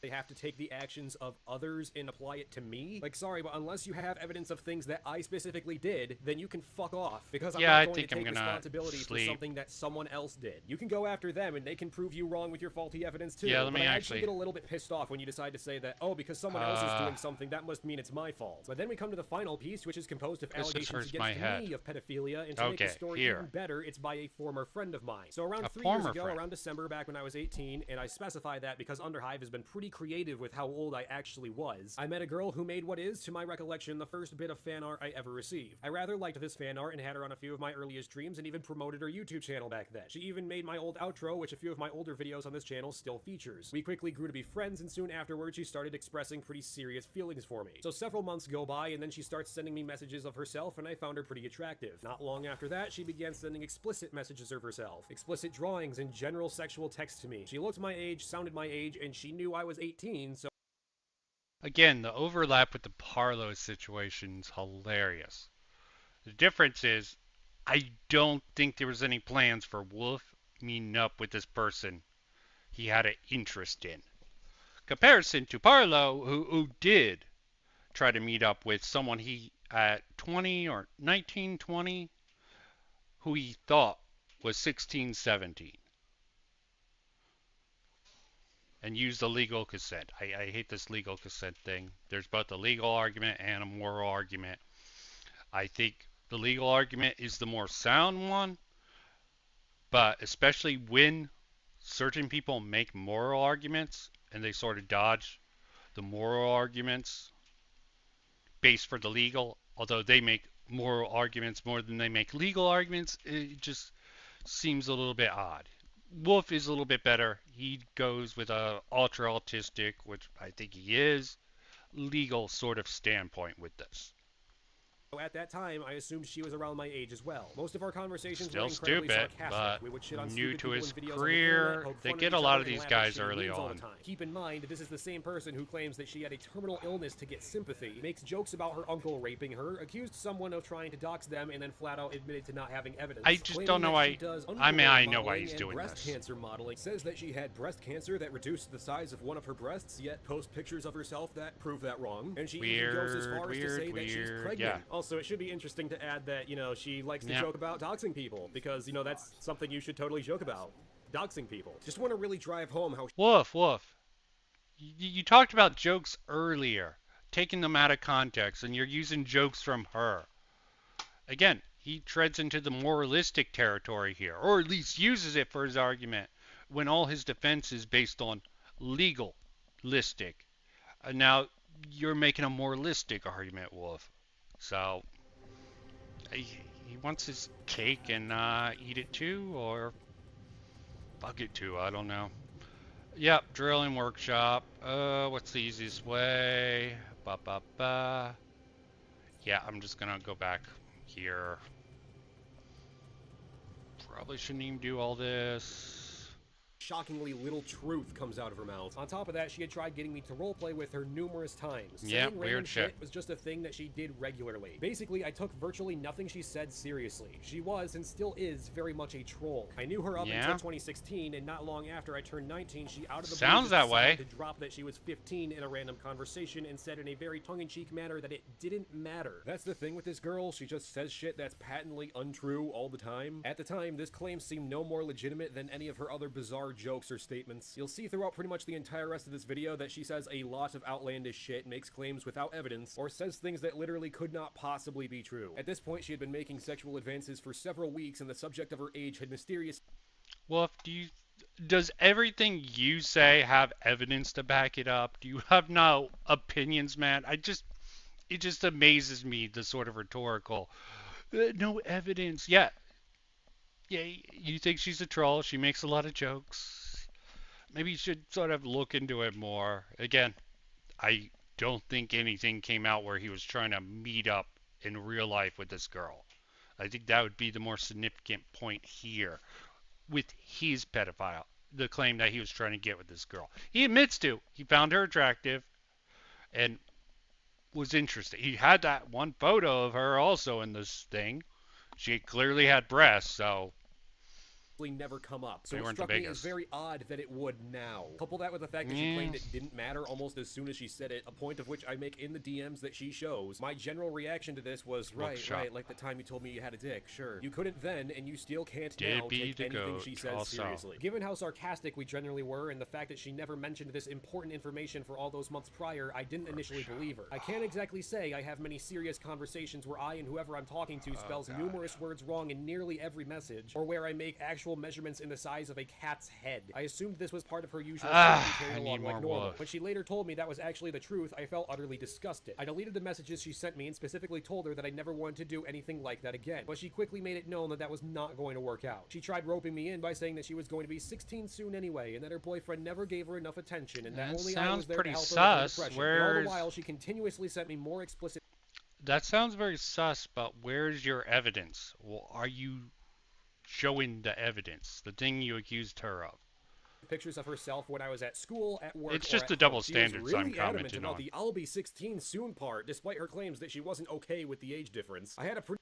They have to take the actions of others and apply it to me? Like, sorry, but unless you have evidence of things that I specifically did, then you can fuck off. Because I'm not going to take responsibility for something that someone else did. You can go after them, and they can prove you wrong with your faulty evidence, too.
Yeah, let me
but I actually get a little bit pissed off when you decide to say that, oh, because someone else is doing something, that must mean it's my fault. But then we come to the final piece, which is composed of allegations against me of pedophilia, and to make the story even better, it's by a former friend of mine. So around 3 years ago, around December, back when I was 18, and I specify that because Underhive has been pretty creative with how old I actually was, I met a girl who made what is, to my recollection, the first bit of fan art I ever received. I rather liked this fan art and had her on a few of my earliest streams and even promoted her YouTube channel back then. She even made my old outro, which a few of my older videos on this channel still features. We quickly grew to be friends, and soon afterwards she started expressing pretty serious feelings for me. So several months go by, and then she starts sending me messages of herself, and I found her pretty attractive. Not long after that, she began sending explicit messages of herself, explicit drawings and general sexual text to me. She looked my age, sounded my age, and she knew I was 18, so
again, the overlap with the Parlo situation is hilarious. The difference is, I don't think there was any plans for Wolf meeting up with this person he had an interest in. Comparison to Parlo, who did try to meet up with someone he at 20 or 19, 20, who he thought was 16, 17. And use the legal consent. I hate this legal consent thing. There's both a legal argument and a moral argument. I think the legal argument is the more sound one, but especially when certain people make moral arguments and they sort of dodge the moral arguments based for the legal, although they make moral arguments more than they make legal arguments. It just seems a little bit odd. Wolf is a little bit better. He goes with a ultra autistic, which I think he is, legal sort of standpoint with this.
At that time, I assumed she was around my age as well. Most of our conversations
Still
were incredibly
stupid,
sarcastic.
but
We would shit on
new
stupid
to
people
his
in videos on the
career.
internet, poke
They
fun
get
at
a
each
lot
other,
of
and
these
laugh at
guys
shitty
early
memes all
on.
the time. Keep in mind, this is the same person who claims that she had a terminal illness to get sympathy, makes jokes about her uncle raping her, accused someone of trying to dox them, and then flat out admitted to not having evidence.
I just don't know why. I mean, I know why he's doing
breast
this.
cancer modeling. Says that she had breast cancer that reduced the size of one of her breasts, yet posts pictures of herself that prove that wrong. And she even goes as far as to say that she's pregnant.
Yeah.
Also, it should be interesting to add that, you know, she likes to joke about doxing people, because, you know, that's something you should totally joke about. Doxing people. Just want to really drive home how...
Wolf. You talked about jokes earlier, taking them out of context, and you're using jokes from her. Again, he treads into the moralistic territory here, or at least uses it for his argument, when all his defense is based on legalistic. Now, you're making a moralistic argument, Wolf. So, he wants his cake and eat it too, or fuck it too, I don't know. Yep, drilling workshop. What's the easiest way? Yeah, I'm just gonna go back here. Probably shouldn't even do all this.
Shockingly little truth comes out of her mouth. On top of that, she had tried getting me to roleplay with her numerous times.
Yeah,
Saying
weird
random
shit.
was just a thing that she did regularly. Basically, I took virtually nothing she said seriously. She was, and still is, very much a troll. I knew her up until 2016, and not long after I turned 19, she out of the
Sounds that way.
to drop that she was 15 in a random conversation and said in a very tongue-in-cheek manner that it didn't matter. That's the thing with this girl, she just says shit that's patently untrue all the time. At the time, this claim seemed no more legitimate than any of her other bizarre jokes or statements. You'll see throughout pretty much the entire rest of this video that she says a lot of outlandish shit, makes claims without evidence, or says things that literally could not possibly be true. At this point, she had been making sexual advances for several weeks, and the subject of her age had mysteriously...
Wolf, does everything you say have evidence to back it up? Do you have no opinions, man? It just amazes me, the sort of rhetorical, no evidence. Yeah, you think she's a troll. She makes a lot of jokes. Maybe you should sort of look into it more. Again, I don't think anything came out where he was trying to meet up in real life with this girl. I think that would be the more significant point here with his pedophile, the claim that he was trying to get with this girl. He admits to. He found her attractive and was interested. He had that one photo of her also in this thing. She clearly had breasts, so
never come up. So
they
it
weren't
struck
the
me as
biggest.
very odd that it would now. Couple that with the fact that she claimed it didn't matter almost as soon as she said it, a point of which I make in the DMs that she shows. My general reaction to this was, right, like the time you told me you had a dick, sure. You couldn't then, and you still can't now take anything she says seriously. Given how sarcastic we generally were, and the fact that she never mentioned this important information for all those months prior, I didn't initially believe her. I can't exactly say I have many serious conversations where I and whoever I'm talking to spells numerous words wrong in nearly every message, or where I make actual measurements in the size of a cat's head. I assumed this was part of her usual carry along like normal. When she later told me that was actually the truth, I felt utterly disgusted. I deleted the messages she sent me and specifically told her that I never wanted to do anything like that again, but she quickly made it known that that was not going to work out. She tried roping me in by saying that she was going to be 16 soon anyway, and that her boyfriend never gave her enough attention, and that only I was there to help her with her depression. And all the while, she continuously sent me more explicit...
That sounds very sus, but where's your evidence? Well, are you showing the evidence, the thing you accused her of?
Pictures of herself when I was at school, at work,
it's just the double standards I'm commenting
about
on.
The I'll be 16 soon part, despite her claims that she wasn't okay with the age difference. I had a pretty...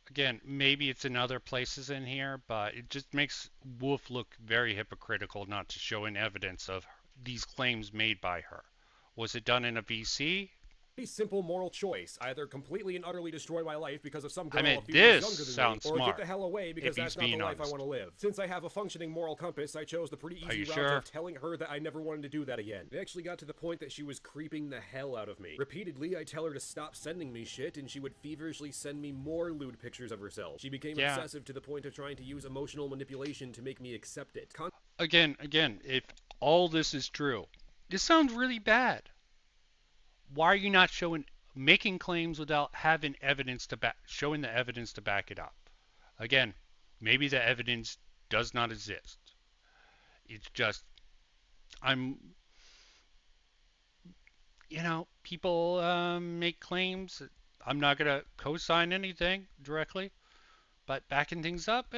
Again, maybe it's in other places in here, but it just makes Wolf look very hypocritical not to show any evidence of these claims made by her. Was it done in a VC?
Simple moral choice: either completely and utterly destroy my life because of some girl a few
this
years younger than
sounds
me, or
smart,
get the hell away because that's not the life I want to live. Since I have a functioning moral compass, I chose the pretty easy route of telling her that I never wanted to do that again. It actually got to the point that she was creeping the hell out of me. Repeatedly, I tell her to stop sending me shit, and she would feverishly send me more lewd pictures of herself. She became obsessive to the point of trying to use emotional manipulation to make me accept it.
Again, if all this is true, this sounds really bad. Why are you not showing making claims without having evidence to showing the evidence to back it up. Again, maybe the evidence does not exist. It's just people make claims. I'm not gonna co-sign anything directly, but backing things up,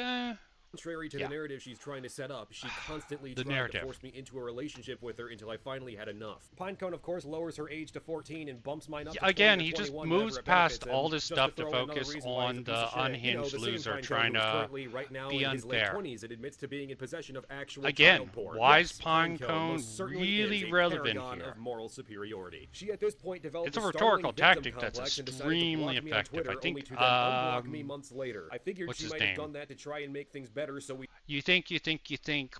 Contrary to the narrative she's trying to set up, she constantly tried to force me into a relationship with her until I finally had enough. Pinecone, of course, lowers her age to 14 and bumps mine up to 20
again,
or
he just
21
moves
whenever it
past
benefits him,
all this
just
stuff to
throw in another
focus
reason why he's
on
a piece
the
of shit.
unhinged
the same
loser
Pinecone
trying
who's
to
currently right now
be
in his late
unfair.
20s and admits to being in possession of actual
Again,
child porn.
why
Yes,
is Pinecone
most certainly
really
is a
relevant
paragon
here?
of moral superiority. She at this point developed
It's a
startling
rhetorical
victim
tactic that's
complex and decided to
extremely
block me on
effective.
Twitter,
I think,
only to then unblock me months later. I figured
what's
she
his
might have
name?
done that to try and make things better, so we
You think,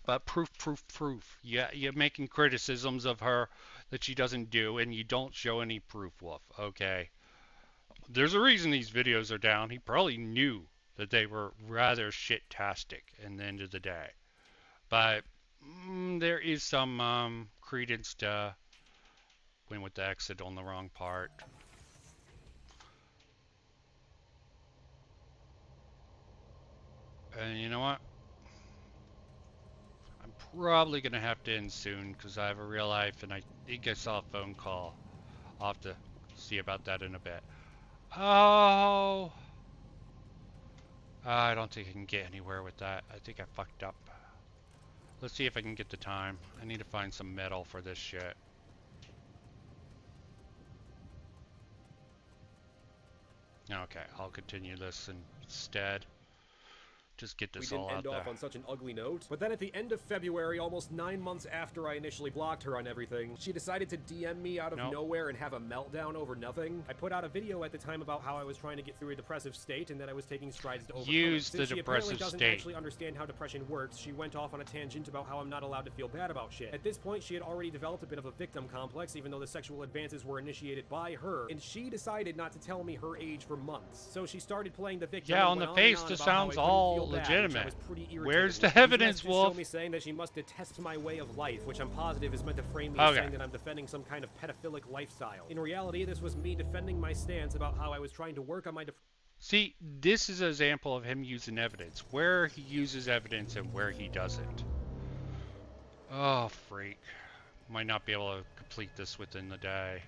but proof. Yeah, you're making criticisms of her that she doesn't do, and you don't show any proof, Wolf. Okay. There's a reason these videos are down. He probably knew that they were rather shit-tastic in the end of the day. But there is some credence to went with the exit on the wrong part. And you know what? I'm probably going to have to end soon because I have a real life and I think I saw a phone call. I'll have to see about that in a bit. Oh! I don't think I can get anywhere with that. I think I fucked up. Let's see if I can get the time. I need to find some metal for this shit. Okay, I'll continue this instead. Just get this all out there.
We didn't end off on such an ugly note. But then at the end of February, almost 9 months after I initially blocked her on everything, she decided to DM me out of nowhere and have a meltdown over nothing. I put out a video at the time about how I was trying to get through a depressive state and that I was taking strides to overcome it. Since she apparently doesn't actually understand how depression works, she went off on a tangent about how I'm not allowed to feel bad about shit. At this point, she had already developed a bit of a victim complex, even though the sexual advances were initiated by her, and she decided not to tell me her age for months. So she started playing the victim.
Yeah, on the face, this sounds all legitimate. Where's the evidence, Wolf?
Show me saying that she must detest my way of life, which I'm positive is meant to frame me as saying that I'm defending some kind of pedophilic lifestyle. In reality, this was me defending my stance about how I was trying to work on my
See, this is an example of him using evidence. Where he uses evidence and where he doesn't. Oh, freak. Might not be able to complete this within the day.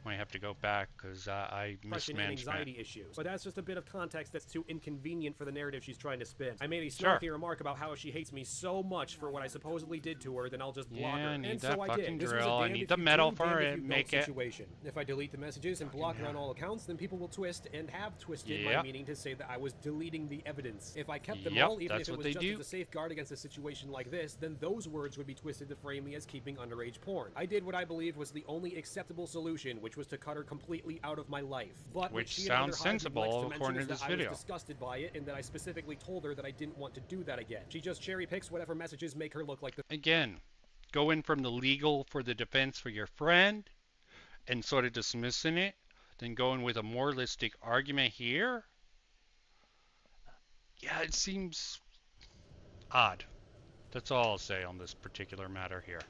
Might have to go back because I mismanaged
anxiety issues. But that's just a bit of context that's too inconvenient for the narrative she's trying to spin. I made a snarky remark about how if she hates me so much for what I supposedly did to her, then I'll just block her.
I need
and
that
so I
fucking
did.
drill. I need the metal for it. Make it.
Situation. If I delete the messages and block her on all accounts, then people will twist and have twisted my meaning to say that I was deleting the evidence. If I kept them all, even if it was just as a safeguard against a situation like this, then those words would be twisted to frame me as keeping underage porn. I did what I believed was the only acceptable solution, which was to cut her completely out of my life. But
which sounds sensible according to this video.
I was disgusted by it, and that I specifically told her that I didn't want to do that again. She just cherry picks whatever messages make her look like the
again. Go in from the legal for the defense for your friend, and sort of dismissing it, then going with a moralistic argument here. Yeah, it seems odd. That's all I'll say on this particular matter here.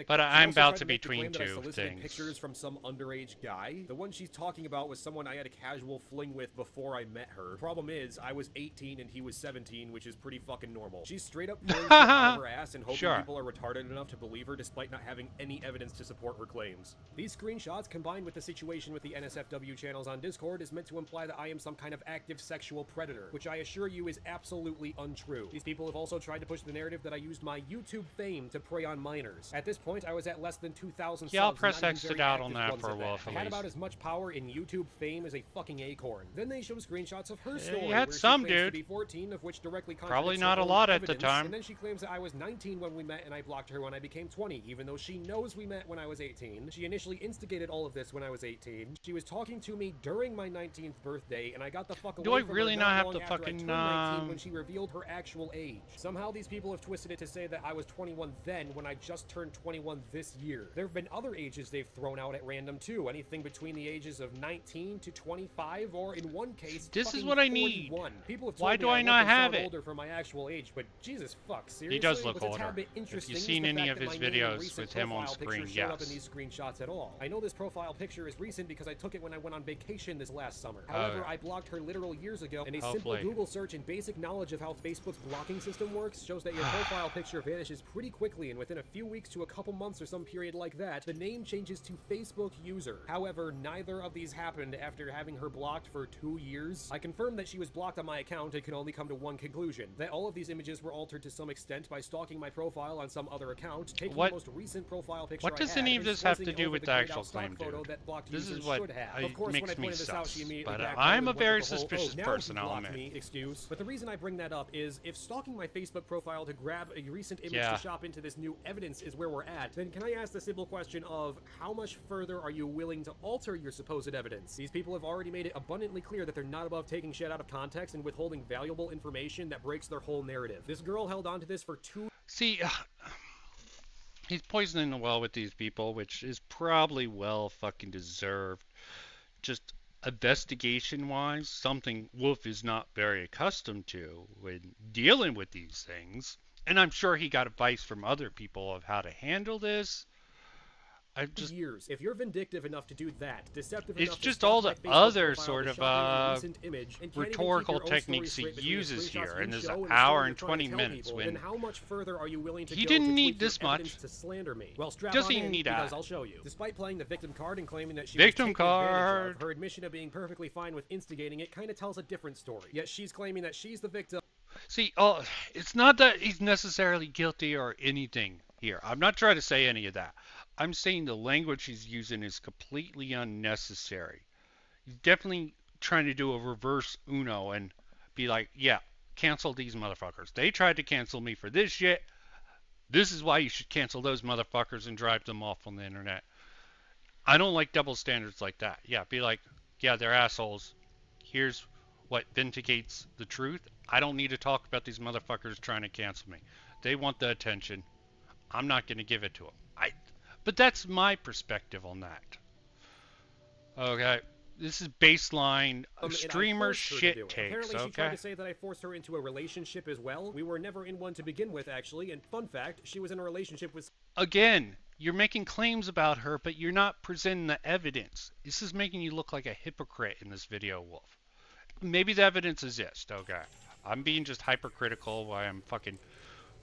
But I'm about to between two things.
Pictures from some underage guy. The one she's talking about was someone I had a casual fling with before I met her. Problem is, I was 18 and he was 17, which is pretty fucking normal. She's straight up pulling shit out of her ass and hoping people are retarded enough to believe her despite not having any evidence to support her claims. These screenshots, combined with the situation with the NSFW channels on Discord, is meant to imply that I am some kind of active sexual predator, which I assure you is absolutely untrue. These people have also tried to push the narrative that I used my YouTube fame to prey on minors. At this point, I was at less than 2,000 subs.
Yeah, I'll press exit out on that for a while.
I had about as much power in YouTube fame as a fucking acorn. Then they show screenshots of her story.
You had some, dude.
To be 14, of which directly
probably not a lot at the time.
And then she claims that I was 19 when we met and I blocked her when I became 20, even though she knows we met when I was 18. She initially instigated all of this when I was 18. She was talking to me during my 19th birthday, and I got the fuck away
Do I
from
really
her
not have
long
to
after
fucking
I turned 19 when she revealed her actual age. Somehow these people have twisted it to say that I was 21 then when I just turned 21 21 this year. There have been other ages they've thrown out at random too, anything between the ages of 19 to 25, or in one case,
This is
fucking
what I need.
41. People have told
Why
me
do I
look
not
and
have
sound
it?
older for my actual age, but Jesus fuck, seriously?
He does look
What's a
older.
tad bit
If
interesting
you've
is
seen
the
any
fact
of
that
his
my name and
videos
recent
with him on
profile
screen,
picture showed up in
yes.
these screenshots at all. I know this profile picture is recent because I took it when I went on vacation this last summer. However, I blocked her literal years ago, and a simple Google search and basic knowledge of how Facebook's blocking system works shows that your profile picture vanishes pretty quickly, and within a few weeks to a couple months or some period like that, the name changes to Facebook user. However, neither of these happened after having her blocked for 2 years. I confirmed that she was blocked on my account and could only come to one conclusion, that all of these images were altered to some extent by stalking my profile on some other account, taking the most recent profile picture
What does
I had,
any of
and
this have
splicing
to
it
do
over
with
the
the
grayed
actual
out stock
claim,
photo
dude?
that blocked
This
users
is what
should have.
I,
Of course, when I
makes me
pointed this out, she
sus.
immediately
But
backpedaled
I'm
and
a
went
very
with the whole,
suspicious
"Oh, now
person,
he
I'll
blocked
admit.
me" excuse. But the reason I bring that up is if stalking my Facebook profile to grab a recent image
Yeah.
to shop into this new evidence is where we're at, then can I ask the simple question of how much further are you willing to alter your supposed evidence? These people have already made it abundantly clear that they're not above taking shit out of context and withholding valuable information that breaks their whole narrative. This girl held on to this for 2
See, he's poisoning the well with these people, which is probably well fucking deserved. Just investigation-wise, something Wolf is not very accustomed to when dealing with these things. And I'm sure he got advice from other people of how to handle this.
years. If you're vindictive enough to do that, deceptive
It's
enough
just
to
all
stalk
the
my Facebook
other
profile
sort
to
of
shop into a recent image, and can't even keep
rhetorical
your own story
techniques he
straight between the
uses
screenshots
here,
you
and there's
show
an
and the
hour
story
and
you're trying
20
to tell
minutes
people,
when
then how much further are you willing to
he
go
didn't
to
need
tweak your
this much.
evidence to slander me? Well, strap
Doesn't
on
even
in,
need
because
that.
I'll show you. Despite playing the victim card and claiming that she
Victim
was taken advantage
card.
of, her admission of being perfectly fine with instigating it kind of tells a different story. Yet she's claiming that she's the victim.
See, it's not that he's necessarily guilty or anything here. I'm not trying to say any of that. I'm saying the language he's using is completely unnecessary. He's definitely trying to do a reverse Uno and be like, yeah, cancel these motherfuckers. They tried to cancel me for this shit. This is why you should cancel those motherfuckers and drive them off on the internet. I don't like double standards like that. Yeah, be like, yeah, they're assholes. Here's what vindicates the truth. I don't need to talk about these motherfuckers trying to cancel me. They want the attention. I'm not going to give it to them. But that's my perspective on that. Okay, this is baseline streamer shit takes.
Apparently she tried
Okay.
to say that I forced her into a relationship as well. We were never in one to begin with, actually, and fun fact, she was in a relationship with...
Again, you're making claims about her, but you're not presenting the evidence. This is making you look like a hypocrite in this video, Wolf. Maybe the evidence exists, okay. I'm being just hypercritical while I'm fucking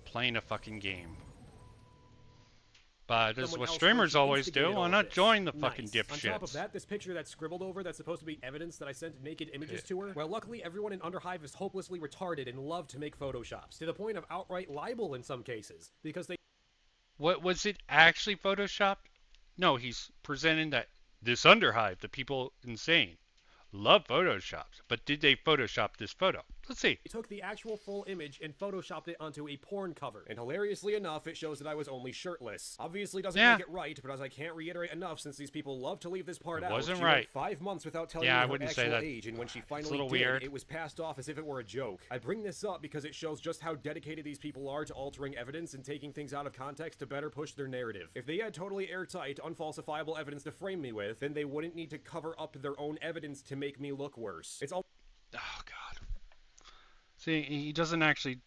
playing a fucking game. But this is what streamers always do. Why not join the fucking dipshits?
On top of that, this picture that's scribbled over that's supposed to be evidence that I sent naked images to her, well, luckily everyone in Underhive is hopelessly retarded and love to make photoshops, to the point of outright libel in some cases, because they...
What was it actually photoshopped? No, he's presenting that this Underhive, the people insane, love photoshops. But did they photoshop this photo? Let's see.
They took the actual full image and photoshopped it onto a porn cover. And hilariously enough, it shows that I was only shirtless. Obviously doesn't make it right, but as I can't reiterate enough since these people love to leave this part out,
wasn't
she
right.
went 5 months without telling
Yeah, I
me her
wouldn't say
actual
that.
age, and when she
It's a
finally
little
did,
weird.
it was passed off as if it were a joke. I bring this up because it shows just how dedicated these people are to altering evidence and taking things out of context to better push their narrative. If they had totally airtight, unfalsifiable evidence to frame me with, then they wouldn't need to cover up their own evidence to make me look worse. It's all...
Oh, God. See, he doesn't actually...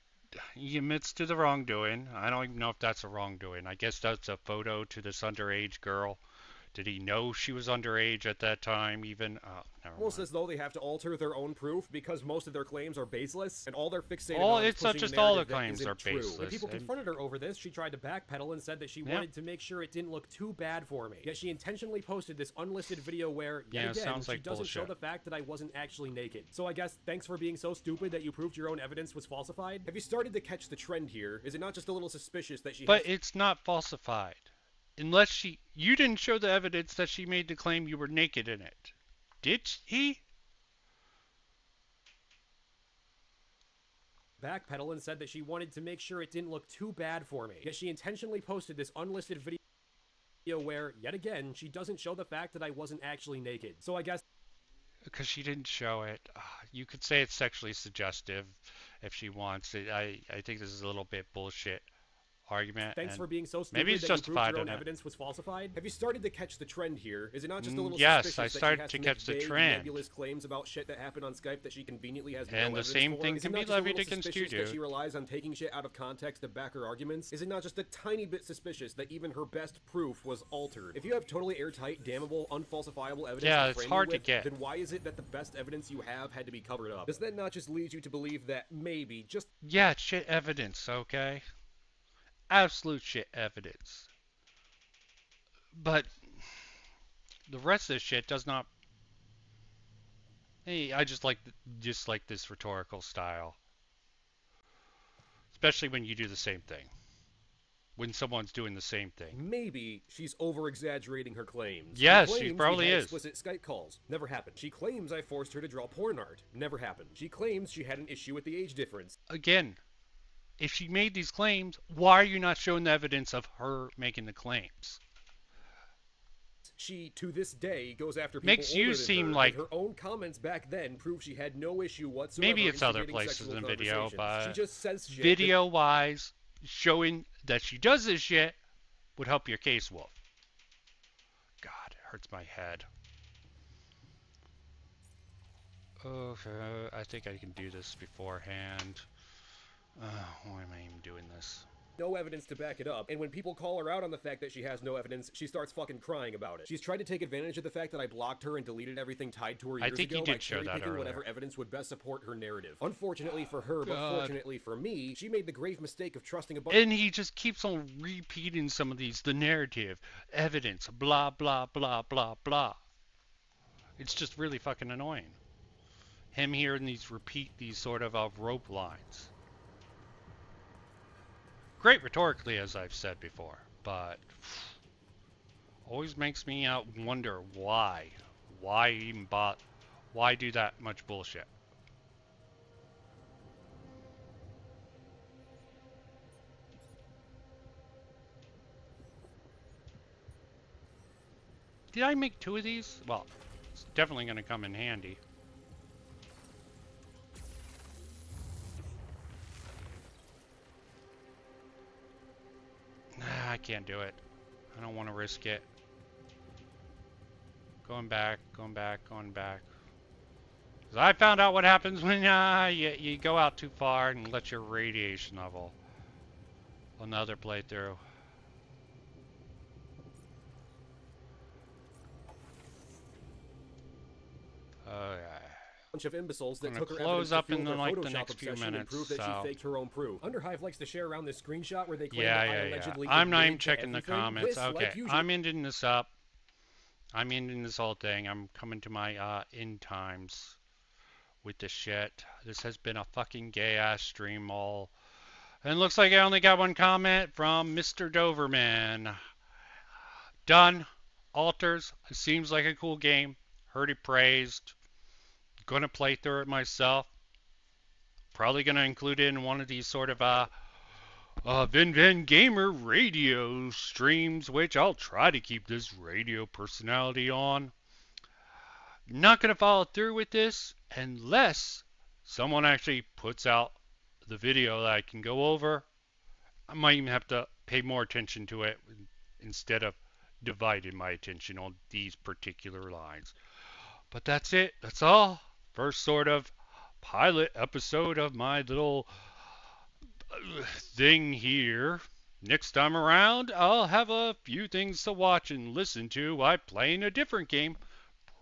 He admits to the wrongdoing. I don't even know if that's a wrongdoing. I guess that's a photo to this underage girl. Did he know she was underage at that time even? Oh, never mind.
Almost as though they have to alter their own proof because most of their claims are baseless, and all they're fixated
Well,
on is
it's not
pushing
just
a
all
narrative
the
that
claims
isn't
are
true.
baseless,
When people
and-
confronted her over this, she tried to backpedal and said that she
Yeah.
wanted to make sure it didn't look too bad for me. Yet she intentionally posted this unlisted video where, yet
Yeah,
again,
sounds
she
like
doesn't show
bullshit.
the fact that I wasn't actually naked. So I guess thanks for being so stupid that you proved your own evidence was falsified. Have you started to catch the trend here? Is it not just a little suspicious that she
But
has...
it's not falsified. Unless you didn't show the evidence that she made the claim you were naked in it. Did he?
backpedal and said that she wanted to make sure it didn't look too bad for me. Yet she intentionally posted this unlisted video where, yet again, she doesn't show the fact that I wasn't actually naked. So I guess...
Because she didn't show it. You could say it's sexually suggestive if she wants it. I think this is a little bit bullshit argument.
Thanks
and
for being so stupid
maybe it's
that you proved
justified
your own
in it.
evidence was falsified. Have you started to catch the trend here? Is it not just a little
Yes,
suspicious
I
that she
started
has
to
make
catch the
vague,
trend.
nebulous claims about shit that happened on Skype that she conveniently has no
And the
evidence
same
for?
thing
Is
can
it
be
not just a
levied
little
against you,
suspicious that she
dude.
relies on taking shit out of context to back her arguments? Is it not just a tiny bit suspicious that even her best proof was altered? If you have totally airtight, damnable, unfalsifiable evidence
Yeah,
to
it's
frame
hard
you
to
with,
get.
then why is it that the best evidence you have had to be covered up? Does that not just lead you to believe that maybe, just
Yeah, it's shit evidence, okay? Absolute shit evidence. But the rest of this shit does not. Hey, I just like this rhetorical style, especially when you do the same thing. When someone's doing the same thing.
maybe she's over-exaggerating her claims?
Yes,
she
she
claims
probably
we had
is.
explicit Skype calls. Never happened. She claims I forced her to draw porn art. Never happened. She claims she had an issue with the age difference.
Again, if she made these claims, why are you not showing the evidence of her making the claims?
She, to this day, goes after people
Makes you
older than
seem
her,
like-
and her own comments back then prove she had no issue whatsoever.
Maybe it's other
instigating
places
sexual
in video,
conversations.
but
she just says shit that-
video-wise, showing that she does this shit would help your case, Wolf. God, it hurts my head. Okay, I think I can do this beforehand. Why am I even doing this?
no evidence to back it up, and when people call her out on the fact that she has no evidence, she starts fucking crying about it. She's tried to take advantage of the fact that I blocked her and deleted everything tied to her years
I think
ago
you
by
did show that
cherry-picking
earlier.
whatever evidence would best support her narrative. Unfortunately for her, but
God.
fortunately for me, she made the grave mistake of trusting a bunch.
And he just keeps on repeating some of these, the narrative, evidence, blah, blah, blah, blah, blah. It's just really fucking annoying. Him hearing these these sort of rope lines. Great rhetorically, as I've said before, but always makes me wonder why. Why even why do that much bullshit? Did I make 2 of these? Well, it's definitely going to come in handy. Nah, I can't do it. I don't want to risk it. Going back, going back, going back. 'Cause I found out what happens when you go out too far and let your radiation level on the other playthrough. Oh yeah.
Bunch of imbeciles that
I'm
took her
gonna
evidence
close up
to fuel
in
their
like the
Photoshop
next few
obsession and
minutes.
prove that
So.
she faked her own proof. Underhive likes to share around this screenshot where they claim
Yeah,
that I
yeah, yeah.
allegedly
I'm not even
admitted to
checking the
everything.
comments.
This, like
Okay,
usual-
I'm ending this up. I'm ending this whole thing. I'm coming to my end times with this shit. This has been a fucking gay ass stream all. And it looks like I only got one comment from Mr. Doverman. Done. Alters. It seems like a cool game. Heard it praised. Gonna play through it myself. Probably gonna include it in one of these sort of GAYmer radio streams, which I'll try to keep this radio personality on. Not gonna follow through with this unless someone actually puts out the video that I can go over. I might even have to pay more attention to it instead of dividing my attention on these particular lines. But that's it. That's all. First sort of pilot episode of my little thing here. Next time around, I'll have a few things to watch and listen to while playing a different game.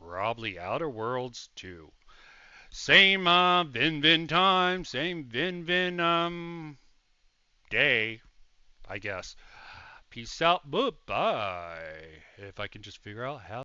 Probably Outer Worlds 2. Same Vin time, same Vin day, I guess. Peace out, bye-bye. If I can just figure out how